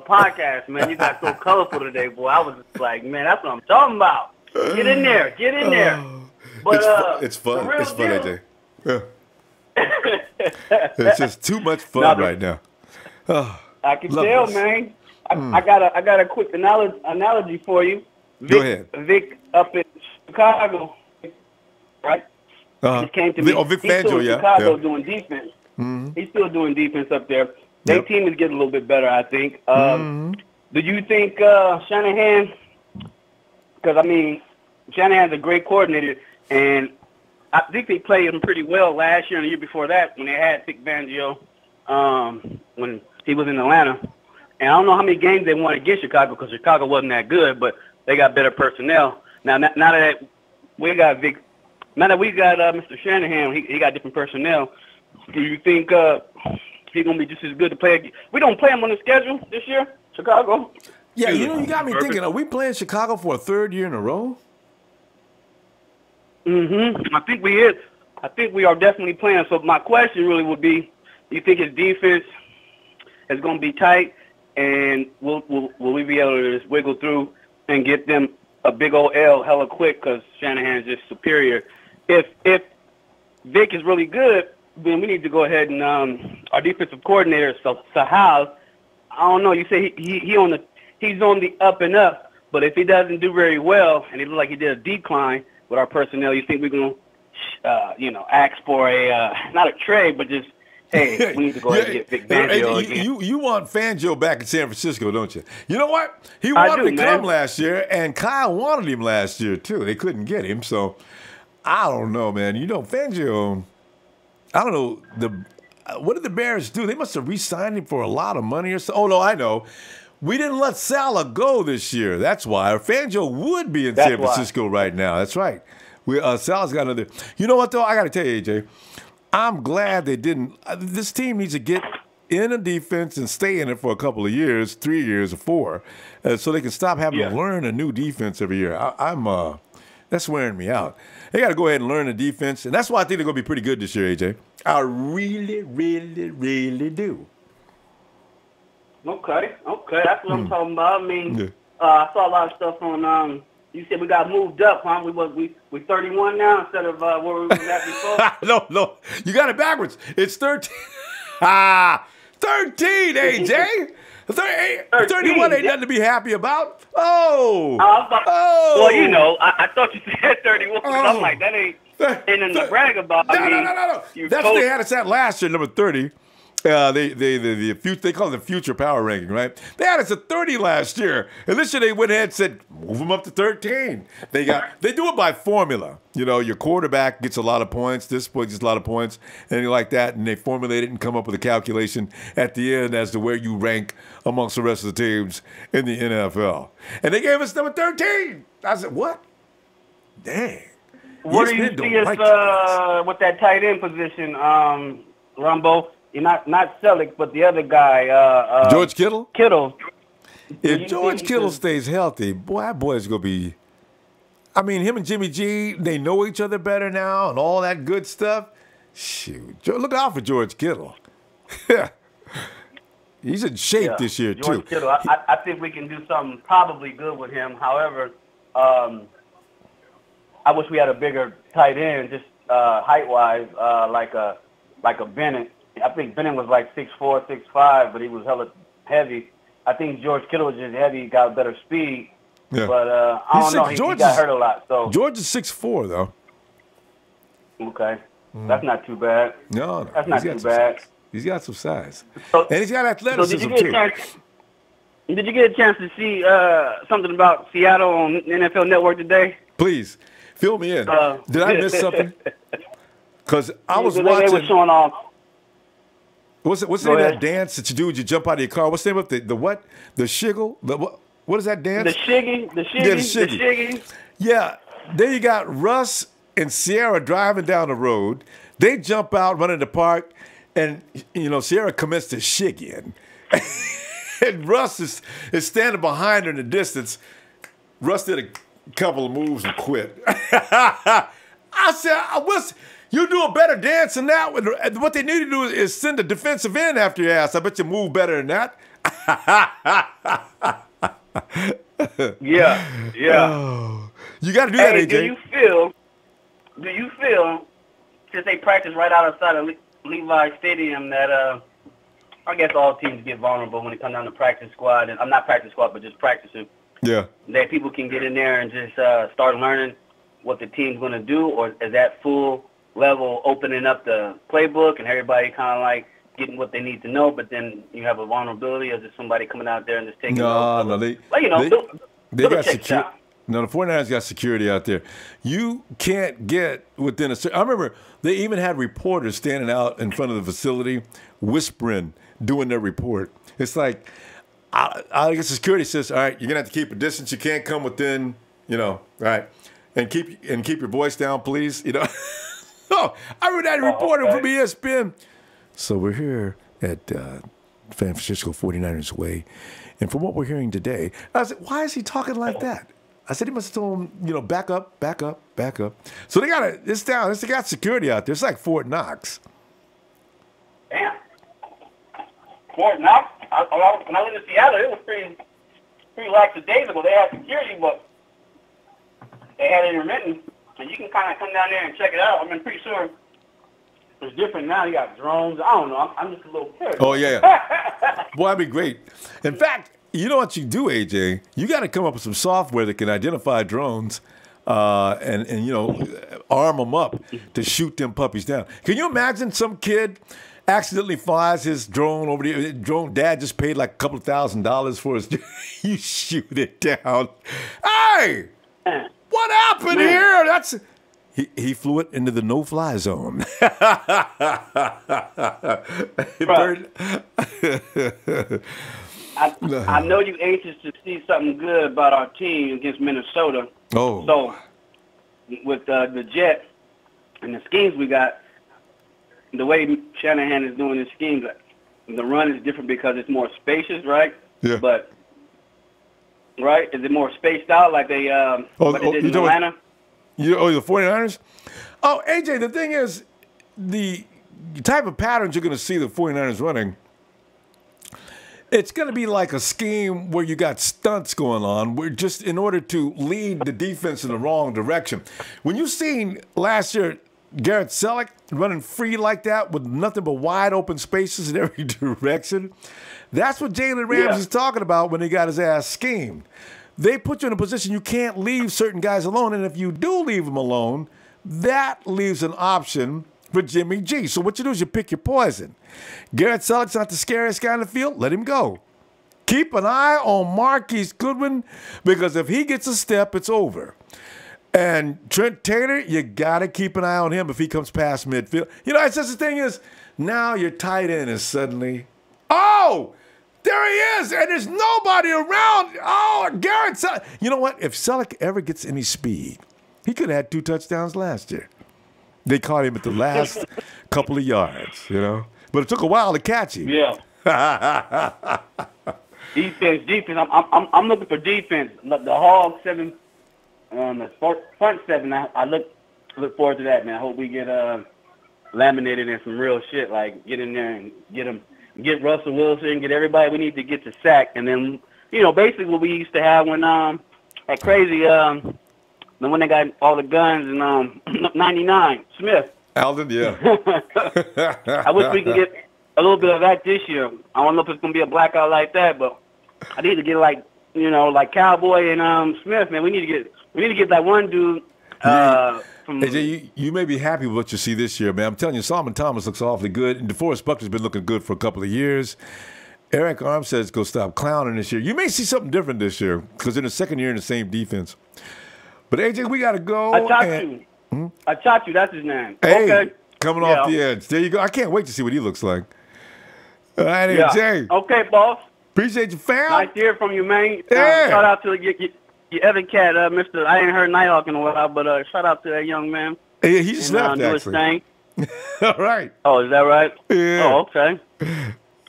N: podcast, man. You got so colorful today, boy. I was just like, man, that's what I'm talking about. Get in there. But
A: it's fun. It's fun, AJ. Yeah. It's just too much fun right now.
N: I can tell, man. I got a quick analogy for you.
A: Go ahead.
N: Vic up in Chicago, right? He came to me.
A: Vic
N: He's
A: Fangio,
N: still in Chicago doing defense. Mm-hmm. He's still doing defense up there. Their team is getting a little bit better, I think. Do you think Shanahan? Because Shanahan's a great coordinator, and I think they played him pretty well last year and the year before that when they had Vic Fangio when he was in Atlanta. And I don't know how many games they won against Chicago because Chicago wasn't that good, but they got better personnel. Now that we got Mr. Shanahan, he got different personnel. Do you think he's going to be just as good to play? We don't play him on the schedule this year, Chicago.
A: Yeah, you got me thinking, are we playing Chicago for a 3rd year in a row?
N: Mm-hmm. I think we is. I think we are definitely playing. So my question really would be, do you think his defense is going to be tight, and will we be able to just wiggle through and get them a big old L hella quick because Shanahan's just superior. If Vic is really good, then we need to go ahead and our defensive coordinator, Sahal, I don't know. You say he's on the up and up, but if he doesn't do very well and he looks like he did a decline with our personnel, you think we're gonna, ask for a not a trade, but just hey, we need to go ahead and get Vic Fangio again.
A: You want Fangio back in San Francisco, don't you? You know what? He wanted to come last year, and Kyle wanted him last year too. They couldn't get him, so I don't know, man. Fangio. I don't know what did the Bears do? They must have re-signed him for a lot of money or so. Oh no, I know. We didn't let Salah go this year. That's why. Or Fangio would be in San Francisco right now. That's right. Salah's got another. You know what though? I got to tell you, AJ. I'm glad they didn't. This team needs to get in a defense and stay in it for a couple of years, 3 years or 4, so they can stop having to learn a new defense every year. That's wearing me out. They got to go ahead and learn the defense, and that's why I think they're going to be pretty good this year, AJ. I really, really, really do.
N: Okay, that's what I'm talking about. I mean, I saw a lot of stuff on. You said we got moved up, huh? We 31 now instead of where we was at before.
A: No, you got it backwards. It's 13. 13, AJ. 31 ain't nothing to be happy about. Well,
N: I thought you said 31. I'm like, that ain't nothing to brag about.
A: No. That's what they had us at last year, number 30. They call it the future power ranking, right? They had us at 30 last year, and this year they went ahead and said move them up to 13. They do it by formula. Your quarterback gets a lot of points, this point gets a lot of points, and like that, and they formulate it and come up with a calculation at the end as to where you rank amongst the rest of the teams in the NFL. And they gave us number 13. I said, what? Dang.
N: What do you see us with that tight end position, Ronbo? You're not Selleck, but the other guy,
A: George Kittle. If
N: you
A: George Kittle stays healthy, that boy's gonna be. I mean, him and Jimmy G, they know each other better now, and all that good stuff. Shoot, look out for George Kittle. He's in shape this year
N: George
A: too.
N: Kittle, I think we can do something probably good with him. However, I wish we had a bigger tight end, just height-wise, like a Bennett. I think Bennett was like 6'4", 6'5", but he was hella heavy. I think George Kittle was just heavy, got better speed.
A: Yeah.
N: But I don't know, he got hurt a lot. So
A: George is 6'4", though.
N: Okay. That's not too bad.
A: No.
N: That's not too bad.
A: He's got some size. And he's got athleticism,
N: too. Did you get a chance to see something about Seattle on NFL Network today?
A: Please, fill me in. Did I miss something? Because I was watching.
N: They were showing off.
A: What's the name of that dance that you do when you jump out of your car? What's the name of the what? The shiggle? What is that dance?
N: The shiggy.
A: Yeah, the shiggy. Yeah, there you got Russ and Sierra driving down the road. They jump out, run in the park, and Sierra commits to shigging. And Russ is standing behind her in the distance. Russ did a couple of moves and quit. I said, you do a better dance than that. What they need to do is send a defensive end after your ass. I bet you move better than that.
N: Yeah.
A: Oh, you got to do that, AJ.
N: Do you feel, since they practice right outside of Levi Stadium, that I guess all teams get vulnerable when it comes down to practice squad, and I'm not practice squad, but just practicing.
A: Yeah.
N: That people can get in there and just start learning what the team's going to do, or is that full level opening up the playbook and everybody kind of like getting what they need to know, but then you have a vulnerability of just somebody coming out there and just taking
A: they got security. No, the 49ers got security out there. You can't get within I remember they even had reporters standing out in front of the facility whispering, doing their report. It's like, I guess security says, all right, you're going to have to keep a distance. You can't come within, right, and keep your voice down, please, Oh, I read that reporter from ESPN. So we're here at San Francisco 49ers Way. And from what we're hearing today, I said, why is he talking like that? I said he must have told him, back up, back up, back up. So they got security out there. It's like Fort Knox.
N: Damn. Fort Knox? When I lived in Seattle, it was pretty lackadaisical. They had security, but they had it in Renton, and you can kind of come down there and check it out. I mean, pretty sure it's different now. You got drones. I don't know. I'm just a little paranoid.
A: Oh, yeah. Boy, that'd be great. In fact, you know what you do, AJ? You got to come up with some software that can identify drones and you know, arm them up to shoot them puppies down. Can you imagine some kid accidentally flies his drone over the drone? Dad just paid like a couple of $1,000s for his. You shoot it down. Hey, what happened here? That's he flew it into the no-fly zone.
N: I know you anxious to see something good about our team against Minnesota.
A: Oh.
N: So with the jet and the schemes we got, the way Shanahan is doing his schemes, the run is different because it's more spacious, right?
A: Yeah.
N: But right, is it more spaced out like they what they did in Atlanta?
A: The 49ers? Oh, AJ, the thing is, the type of patterns you're going to see the 49ers running, it's going to be like a scheme where you got stunts going on, where just in order to lead the defense in the wrong direction. When you seen last year Garrett Selleck running free like that with nothing but wide open spaces in every direction, that's what Jalen Ramsey's talking about when he got his ass schemed. They put you in a position you can't leave certain guys alone, and if you do leave them alone, that leaves an option for Jimmy G. So what you do is you pick your poison. Garrett Selleck's not the scariest guy in the field. Let him go. Keep an eye on Marquise Goodwin, because if he gets a step, it's over. And Trent Taylor, you got to keep an eye on him if he comes past midfield. You know, it's just the thing is, now your tight end is suddenly, oh, there he is, and there's nobody around. Oh, Garrett Selleck. You know what? If Selleck ever gets any speed, he could have had 2 touchdowns last year. They caught him at the last couple of yards, you know. But it took a while to catch him.
N: Yeah. Defense. I'm looking for defense. The Hog 7, the front 7. I look forward to that, man. I hope we get laminated in some real shit. Like get in there and get Russell Wilson, get everybody we need to get to sack, and then basically what we used to have when that crazy when they got all the guns in 99 Smith.
A: Alden, yeah.
N: I wish we could get a little bit of that this year. I don't know if it's gonna be a blackout like that, but I need to get like Cowboy and Smith, man. We need to get that one dude. From
A: AJ, you may be happy with what you see this year, man. I'm telling you, Solomon Thomas looks awfully good, and DeForest Buckner's been looking good for a couple of years. Eric Armstead's going to stop clowning this year. You may see something different this year because they're in the second year in the same defense. But AJ, we got to go.
N: Achachu, that's his name.
A: Hey,
N: okay.
A: Coming off the edge. There you go. I can't wait to see what he looks like. All right, AJ.
N: Okay, boss.
A: Appreciate you, fam.
N: Nice to hear from you, man.
A: Yeah.
N: Shout out to your other cat, Mr. I ain't heard Nighthawk in a while, but shout out to that young man.
A: Yeah, he just left,
N: do his
A: actually.
N: thing.
A: All right.
N: Oh, is that right?
A: Yeah.
N: Oh, okay.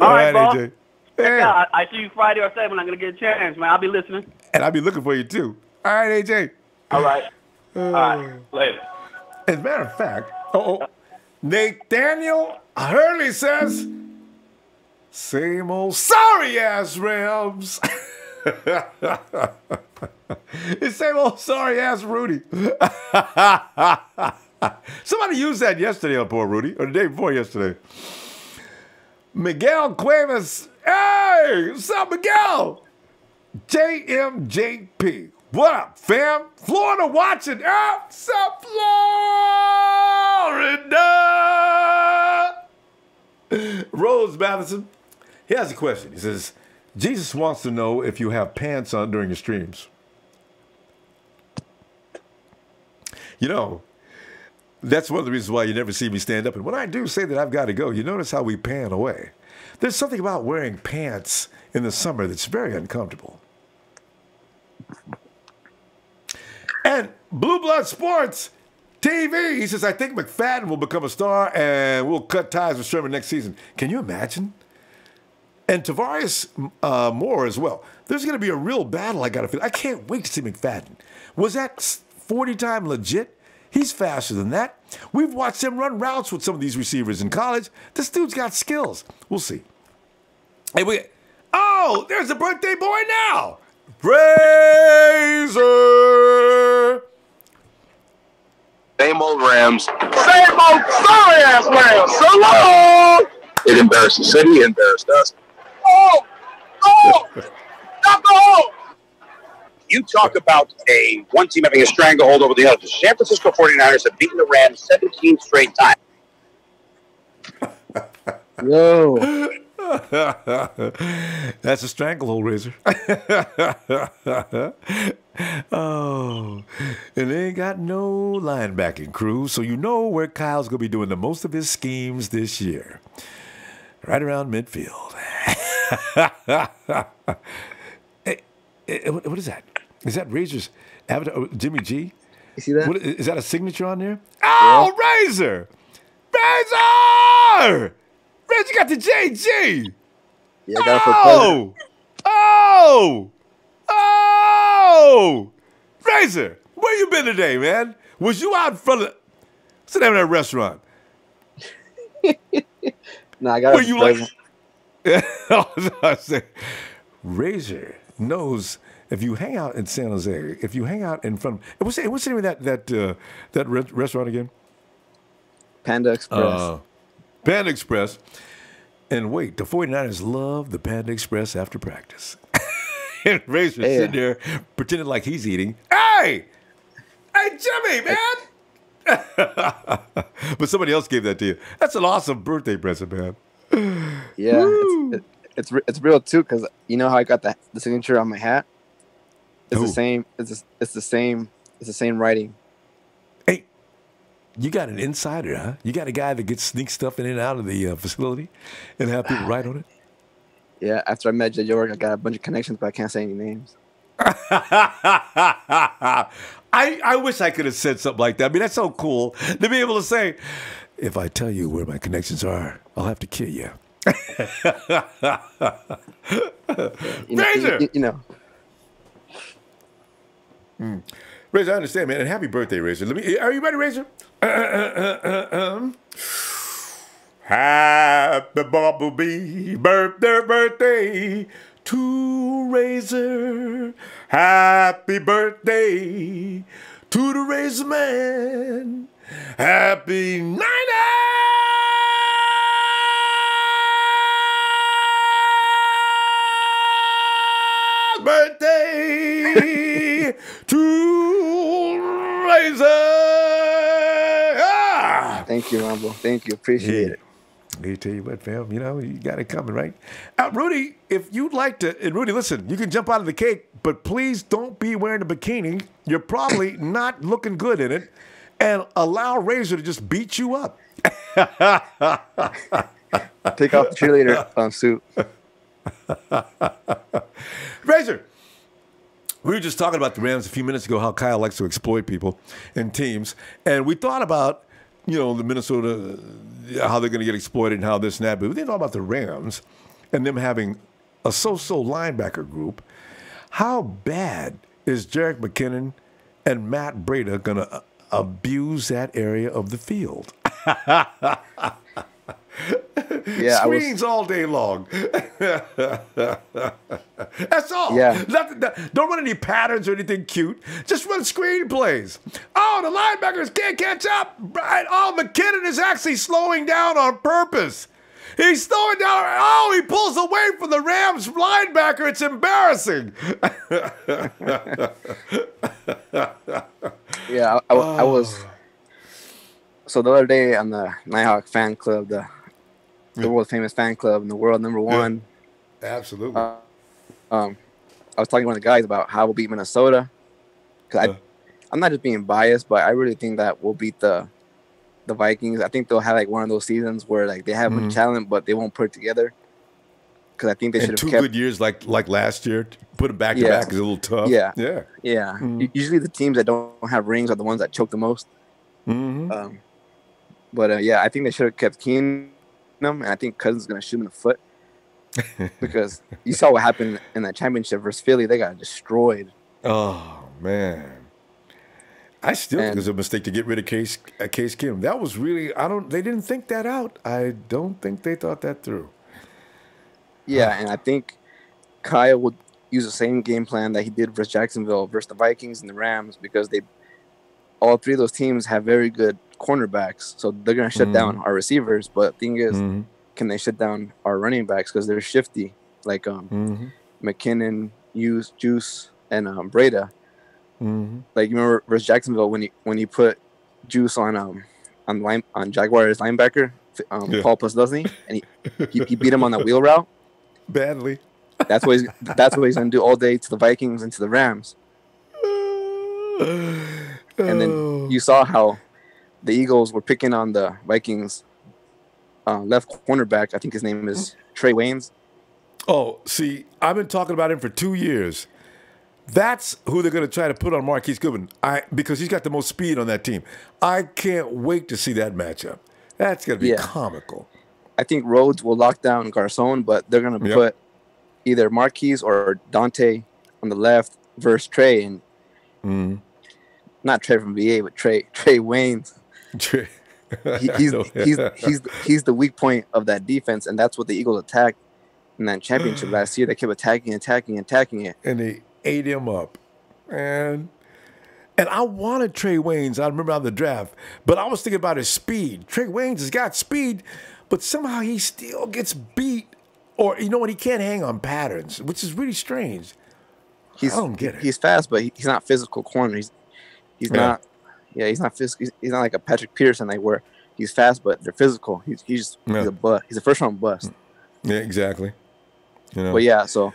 A: All
N: right, boss.
A: AJ.
N: Check out. I see you Friday or Saturday when I'm going to get a chance, man. I'll be listening.
A: And I'll be looking for you, too. All right, AJ.
N: All right. All right. Later.
A: As a matter of fact, Nathaniel Hurley says, same old sorry-ass Rams. It's same old sorry-ass Rudy. Somebody used that yesterday on poor Rudy, or the day before yesterday. Miguel Cuevas. Hey, what's up, Miguel? JMJP. What up, fam? Florida watching. What's up, Florida? Rose Matheson. He has a question. He says, Jesus wants to know if you have pants on during your streams. You know, that's one of the reasons why you never see me stand up. And when I do say that I've got to go, you notice how we pan away. There's something about wearing pants in the summer that's very uncomfortable. And Blue Blood Sports TV, he says, I think McFadden will become a star and we'll cut ties with Sherman next season. Can you imagine? And Tavares Moore as well. There's going to be a real battle, I got to feel. I can't wait to see McFadden. Was that 40-time legit? He's faster than that. We've watched him run routes with some of these receivers in college. This dude's got skills. We'll see. Hey, there's the birthday boy now. Razor.
J: old Rams. Same old sorry ass Rams. So long. It embarrassed the city. It embarrassed us. Oh, oh, you talk about one team having a stranglehold over the other. The San Francisco 49ers have beaten the Rams 17 straight times.
O: Yo.
A: That's a stranglehold, Razor. Oh, and they ain't got no linebacking crew, so you know where Kyle's going to be doing the most of his schemes this year. Right around midfield. Hey, what is that? Is that Razor's avatar? Oh, Jimmy G?
O: You see that?
A: Is that a signature on there? Oh, yeah. Razor! Razor! Razor got the JG!
O: Yeah, I got it for pleasure.
A: Oh! Razor, where you been today, man? Was you out in front of what's the name of that restaurant?
O: No, I got it for
A: pleasure. Razor knows if you hang out in San Jose, if you hang out in front of what's the name of that restaurant again?
O: Panda Express.
A: Panda Express. And wait, the 49ers love the Panda Express after practice. And Razor's sitting there pretending like he's eating. Hey, Jimmy, man! But somebody else gave that to you. That's an awesome birthday present, man.
O: Yeah, it's real too, because you know how I got the signature on my hat. It's the same. It's the same writing.
A: Hey, you got an insider, huh? You got a guy that gets sneak stuff in and out of the facility and have people write on it.
O: Yeah, after I met Jay York, I got a bunch of connections, but I can't say any names.
A: I wish I could have said something like that. I mean, that's so cool to be able to say, if I tell you where my connections are, I'll have to kill you. Razor!
O: You know.
A: Razor, I understand, man. And happy birthday, Razor. Are you ready, Razor? Happy Bumblebee birthday to Razor. Happy birthday to the Razor Man. Happy 90th birthday to Razor.
O: Thank you, Ronbo. Thank you. Appreciate it.
A: I tell you what, fam, you got it coming, right? Rudy, if you'd like to, and Rudy, listen, you can jump out of the cake, but please don't be wearing a bikini. You're probably not looking good in it, and allow Razor to just beat you up.
O: Take off the cheerleader suit.
A: Razor, we were just talking about the Rams a few minutes ago, how Kyle likes to exploit people and teams, and we thought about, the Minnesota, how they're going to get exploited and how this and that. But we didn't talk about the Rams and them having a so-so linebacker group. How bad is Jerick McKinnon and Matt Breida going to abuse that area of the field?
O: Yeah,
A: screens all day long. That's all.
O: Yeah.
A: Don't run any patterns or anything cute. Just run screen plays. Oh, the linebackers can't catch up. Right? Oh, McKinnon is actually slowing down on purpose. He's slowing down. Oh, he pulls away from the Rams linebacker. It's embarrassing.
O: Yeah, I was. So the other day on the Nighthawk fan club, the world famous fan club in the world, #1.
A: Yeah, absolutely.
O: I was talking to one of the guys about how we'll beat Minnesota. Because I'm not just being biased, but I really think that we'll beat the Vikings. I think they'll have like one of those seasons where like they have much talent, but they won't put it together. Because I think they should have kept
A: 2 good years like last year. Put them back to back is a little tough.
O: Yeah.
A: Yeah.
O: Usually the teams that don't have rings are the ones that choke the most.
A: Mm-hmm.
O: But I think they should have kept Keenum, and I think Cousins is going to shoot him in the foot. Because you saw what happened in that championship versus Philly. They got destroyed.
A: Oh, man. I still think it was a mistake to get rid of Case Keenum. That was really, they didn't think that out. I don't think they thought that through.
O: Yeah, and I think Kyle would use the same game plan that he did versus Jacksonville, versus the Vikings and the Rams, because all three of those teams have very good cornerbacks, so they're gonna shut down our receivers. But the thing is, can they shut down our running backs because they're shifty, like McKinnon, Juice, and Breda. Like you remember versus Jacksonville when he put Juice on Jaguars linebacker Paul Posluszny, and he beat him on that wheel route
A: badly.
O: That's what he's gonna do all day to the Vikings and to the Rams. And then you saw how the Eagles were picking on the Vikings left cornerback. I think his name is Trey Waynes.
A: Oh, see, I've been talking about him for 2 years. That's who they're going to try to put on Marquise Goodwin because he's got the most speed on that team. I can't wait to see that matchup. That's going to be comical.
O: I think Rhodes will lock down Garcon, but they're going to put either Marquise or Dante on the left versus Trey. And not Trey from VA, but Trey Waynes.
A: Trey.
O: He's the weak point of that defense, and that's what the Eagles attacked in that championship last year. They kept attacking it.
A: And they ate him up. And I wanted Trey Waynes. I remember on the draft. But I was thinking about his speed. Trey Waynes has got speed, but somehow he still gets beat. Or, you know what, he can't hang on patterns, which is really strange. I don't get it.
O: He's fast, but he's not physical corner. He's not physical. He's not like a Patrick Peterson, like where he's fast, but they're physical. He's a bust. He's a first-round bust.
A: Yeah, exactly. You know.
O: But yeah, so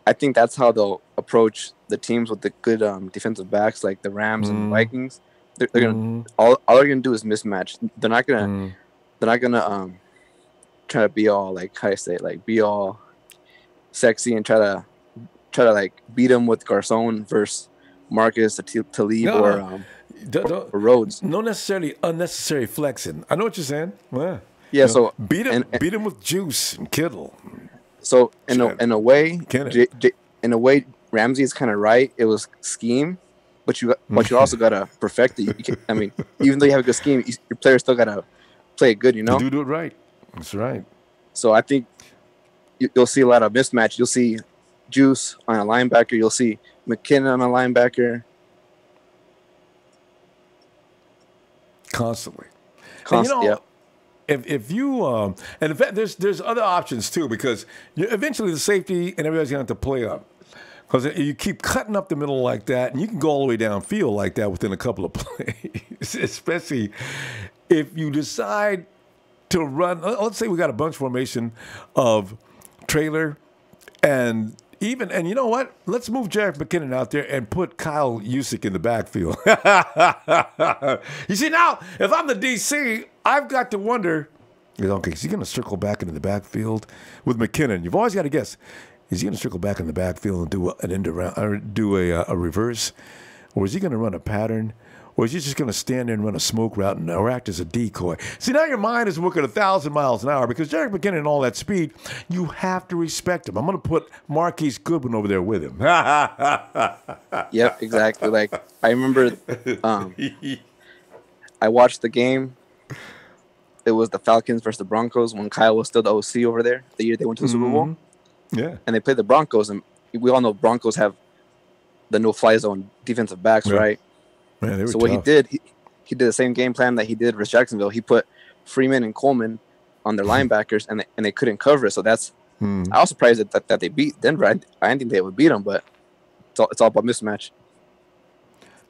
O: I think that's how they'll approach the teams with the good defensive backs, like the Rams and the Vikings. They're gonna all they're gonna do is mismatch. They're not gonna try to be all like how I say it, like be all sexy and try to like beat them with Garcon versus Marcus Talib or Rhodes.
A: No necessarily unnecessary flexing. I know what you're saying. Yeah.
O: Yeah. So
A: beat him with Juice and Kittle.
O: So in a way, Ramsey is kind of right. It was scheme, but you also gotta perfect it. I mean, even though you have a good scheme, your players still gotta play it good. You know,
A: you do it right. That's right.
O: So I think you'll see a lot of mismatch. You'll see Juice on a linebacker. You'll see McKinnon on a linebacker.
A: Constantly. And, you know, if you and in fact, there's other options too, because eventually the safety and everybody's gonna have to play up. Because you keep cutting up the middle like that, and you can go all the way downfield like that within a couple of plays, especially if you decide to run. Let's say we got a bunch formation of trailer and you know what? Let's move Jerick McKinnon out there and put Kyle Juszczyk in the backfield. You see, now, if I'm the DC, I've got to wonder, okay, is he going to circle back into the backfield with McKinnon? You've always got to guess. Is he going to circle back in the backfield and do an end around, or do a reverse? Or is he going to run a pattern? Or is he just going to stand there and run a smoke route or act as a decoy? See, now your mind is working 1,000 miles an hour because Jerick McKinnon and all that speed, you have to respect him. I'm going to put Marquise Goodwin over there with him.
O: Yep, exactly. Like, I remember I watched the game. It was the Falcons versus the Broncos when Kyle was still the OC over there, the year they went to the Super Bowl.
A: Yeah.
O: And they played the Broncos, and we all know Broncos have the no-fly zone defensive backs, right?
A: Man,
O: so what he did the same game plan that he did with Jacksonville. He put Freeman and Coleman on their linebackers, and they couldn't cover it. So that's I was surprised that they beat Denver. I didn't think they would beat them, but it's all about mismatch.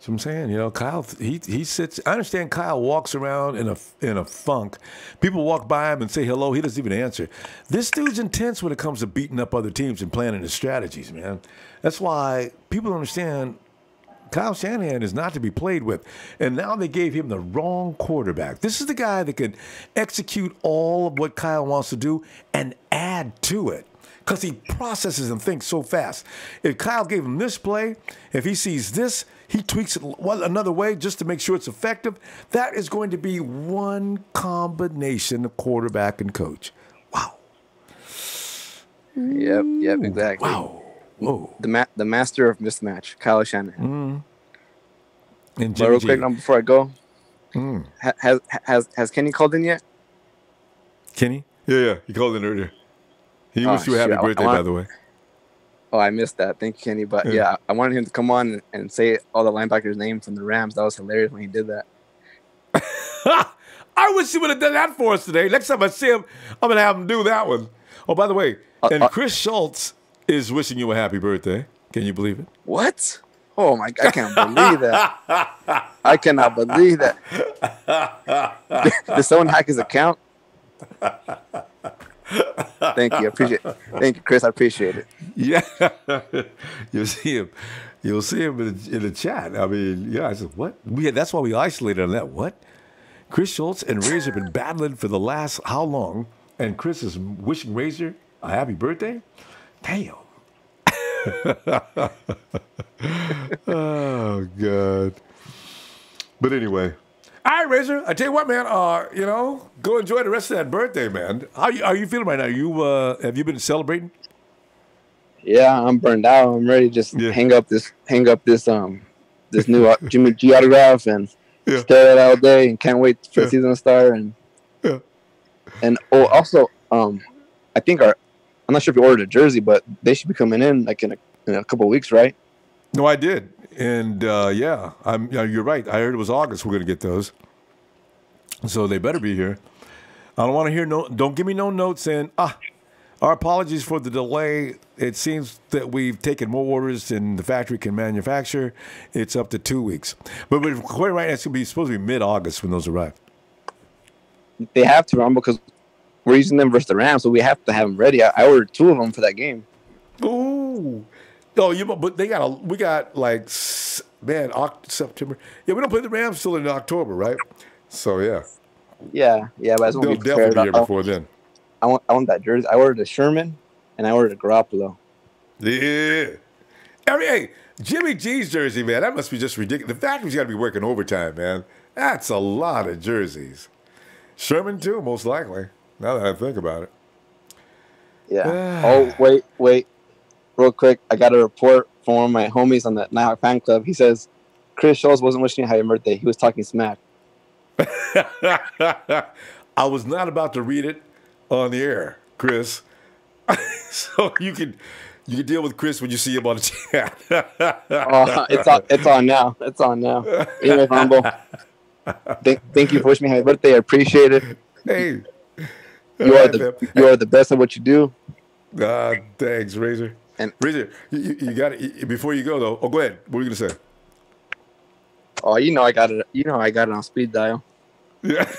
A: So I'm saying, you know, Kyle, he sits. I understand Kyle walks around in a funk. People walk by him and say hello. He doesn't even answer. This dude's intense when it comes to beating up other teams and planning his strategies, man. That's why people understand Kyle Shanahan is not to be played with. And now they gave him the wrong quarterback. This is the guy that can execute all of what Kyle wants to do and add to it. Because he processes and thinks so fast. If Kyle gave him this play, if he sees this, he tweaks it another way just to make sure it's effective. That is going to be one combination of quarterback and coach. Wow.
O: Yep, exactly.
A: Wow. Whoa.
O: The master of mismatch, Kyle Shanahan.
A: And
O: but real quick, before I go, has Kenny called in yet?
A: Kenny? Yeah, he called in earlier. He wished you a happy birthday, by the way.
O: Oh, I missed that. Thank you, Kenny. But yeah, I wanted him to come on and say all the linebackers' names from the Rams. That was hilarious when he did that.
A: I wish he would have done that for us today. Next time I see him, I'm going to have him do that one. Oh, by the way, and Chris Schultz is wishing you a happy birthday. Can you believe it?
O: What? Oh, my God. I can't believe that. I cannot believe that. Did someone hack his account? Thank you. I appreciate it. Thank you, Chris. I appreciate it.
A: Yeah. You'll see him. You'll see him in the chat. I mean, yeah, I said, what? That's why we isolated on that. What? Chris Schultz and Razor have been battling for the last how long? And Chris is wishing Razor a happy birthday? Damn. Oh, God. But anyway. All right, Razor. I tell you what, man. Go enjoy the rest of that birthday, man. How are you feeling right now? Have you been celebrating?
O: Yeah, I'm burned out. I'm ready to just hang up this new Jimmy G autograph and stare at it all day, and can't wait for the season to start. And also, I think I'm not sure if you ordered a jersey, but they should be coming in like in a couple of weeks, right?
A: No, I did. And you're right. I heard it was August. We're going to get those, so they better be here. I don't want to hear don't give me no notes saying our apologies for the delay. It seems that we've taken more orders than the factory can manufacture. It's up to 2 weeks, but quite right, it's supposed to be mid-August when those arrive.
O: They have to run because we're using them versus the Rams, so we have to have them ready. I ordered 2 of them for that game.
A: Ooh. Oh, but we got like, man, September. Yeah, we don't play the Rams till in October, right? So, yeah.
O: Yeah, but I just want to be
A: They'll
O: prepared.
A: definitely be here before then.
O: I want that jersey. I ordered a Sherman, and I ordered a Garoppolo.
A: Yeah. Hey, Jimmy G's jersey, man, that must be just ridiculous. The factory's got to be working overtime, man. That's a lot of jerseys. Sherman, too, most likely, now that I think about it.
O: Yeah. Oh, wait. Real quick, I got a report from one of my homies on the Nighthawk fan club. He says, Chris Schultz wasn't wishing you happy birthday. He was talking smack.
A: I was not about to read it on the air, Chris. So you can deal with Chris when you see him on the chat.
O: It's on now. It's on now. Anyway, Ronbo, thank you for wishing me happy birthday. I appreciate it.
A: Hey,
O: you are the best at what you do.
A: Thanks, Razor. And Razor, you got it. Before you go though, go ahead. What were you gonna say?
O: Oh, I got it. I got it on speed dial.
A: Yeah.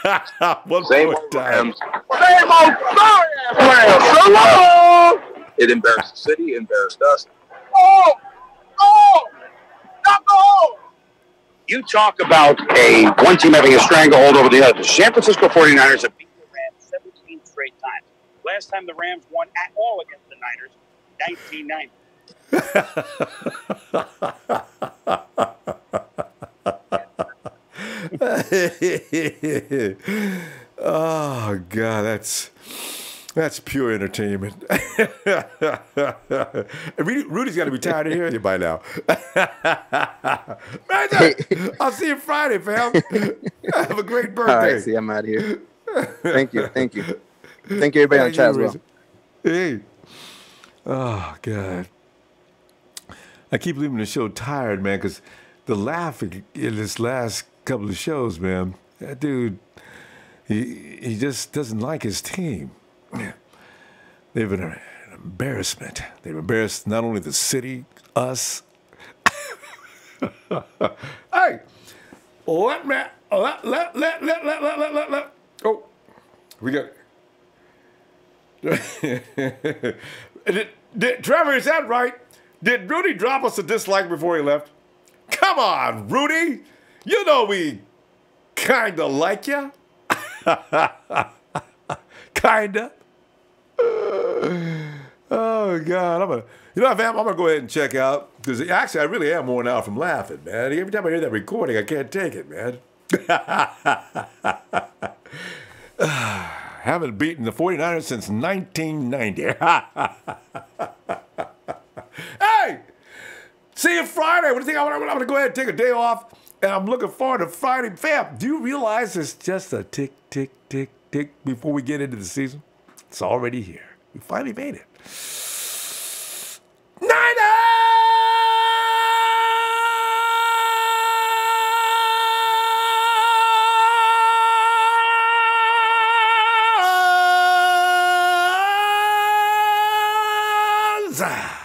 P: Same old Rams. Same old sorry-ass Rams. Hello! It embarrassed the city, embarrassed us. Oh! Not the hole! You talk about one team having a stranglehold over the other. The San Francisco 49ers have beaten the Rams 17 straight times. Last time the Rams won at all against the Niners, 1990.
A: Oh God, that's pure entertainment. Rudy's got to be tired of hearing you by now. I'll see you Friday, fam. Have a great birthday.
O: All right, see, I'm out of here. Thank you. Thank you, everybody on the chat as well.
A: Hey. Oh, God. I keep leaving the show tired, man, because the laughing in this last couple of shows, man, that dude, he just doesn't like his team. They've been an embarrassment. They've embarrassed not only the city, us. Hey, let me, let. Oh, we got it. Trevor, is that right? Did Rudy drop us a dislike before he left? Come on, Rudy. You know we kinda like you. Kinda. Oh, God. I'm gonna go ahead and check out, because actually I really am worn out from laughing, man. Every time I hear that recording, I can't take it, man. Haven't beaten the 49ers since 1990. Hey! See you Friday. What do you think? I'm going to go ahead and take a day off, and I'm looking forward to Friday. Fam, do you realize it's just a tick, tick, tick, tick before we get into the season? It's already here. We finally made it. Huzzah!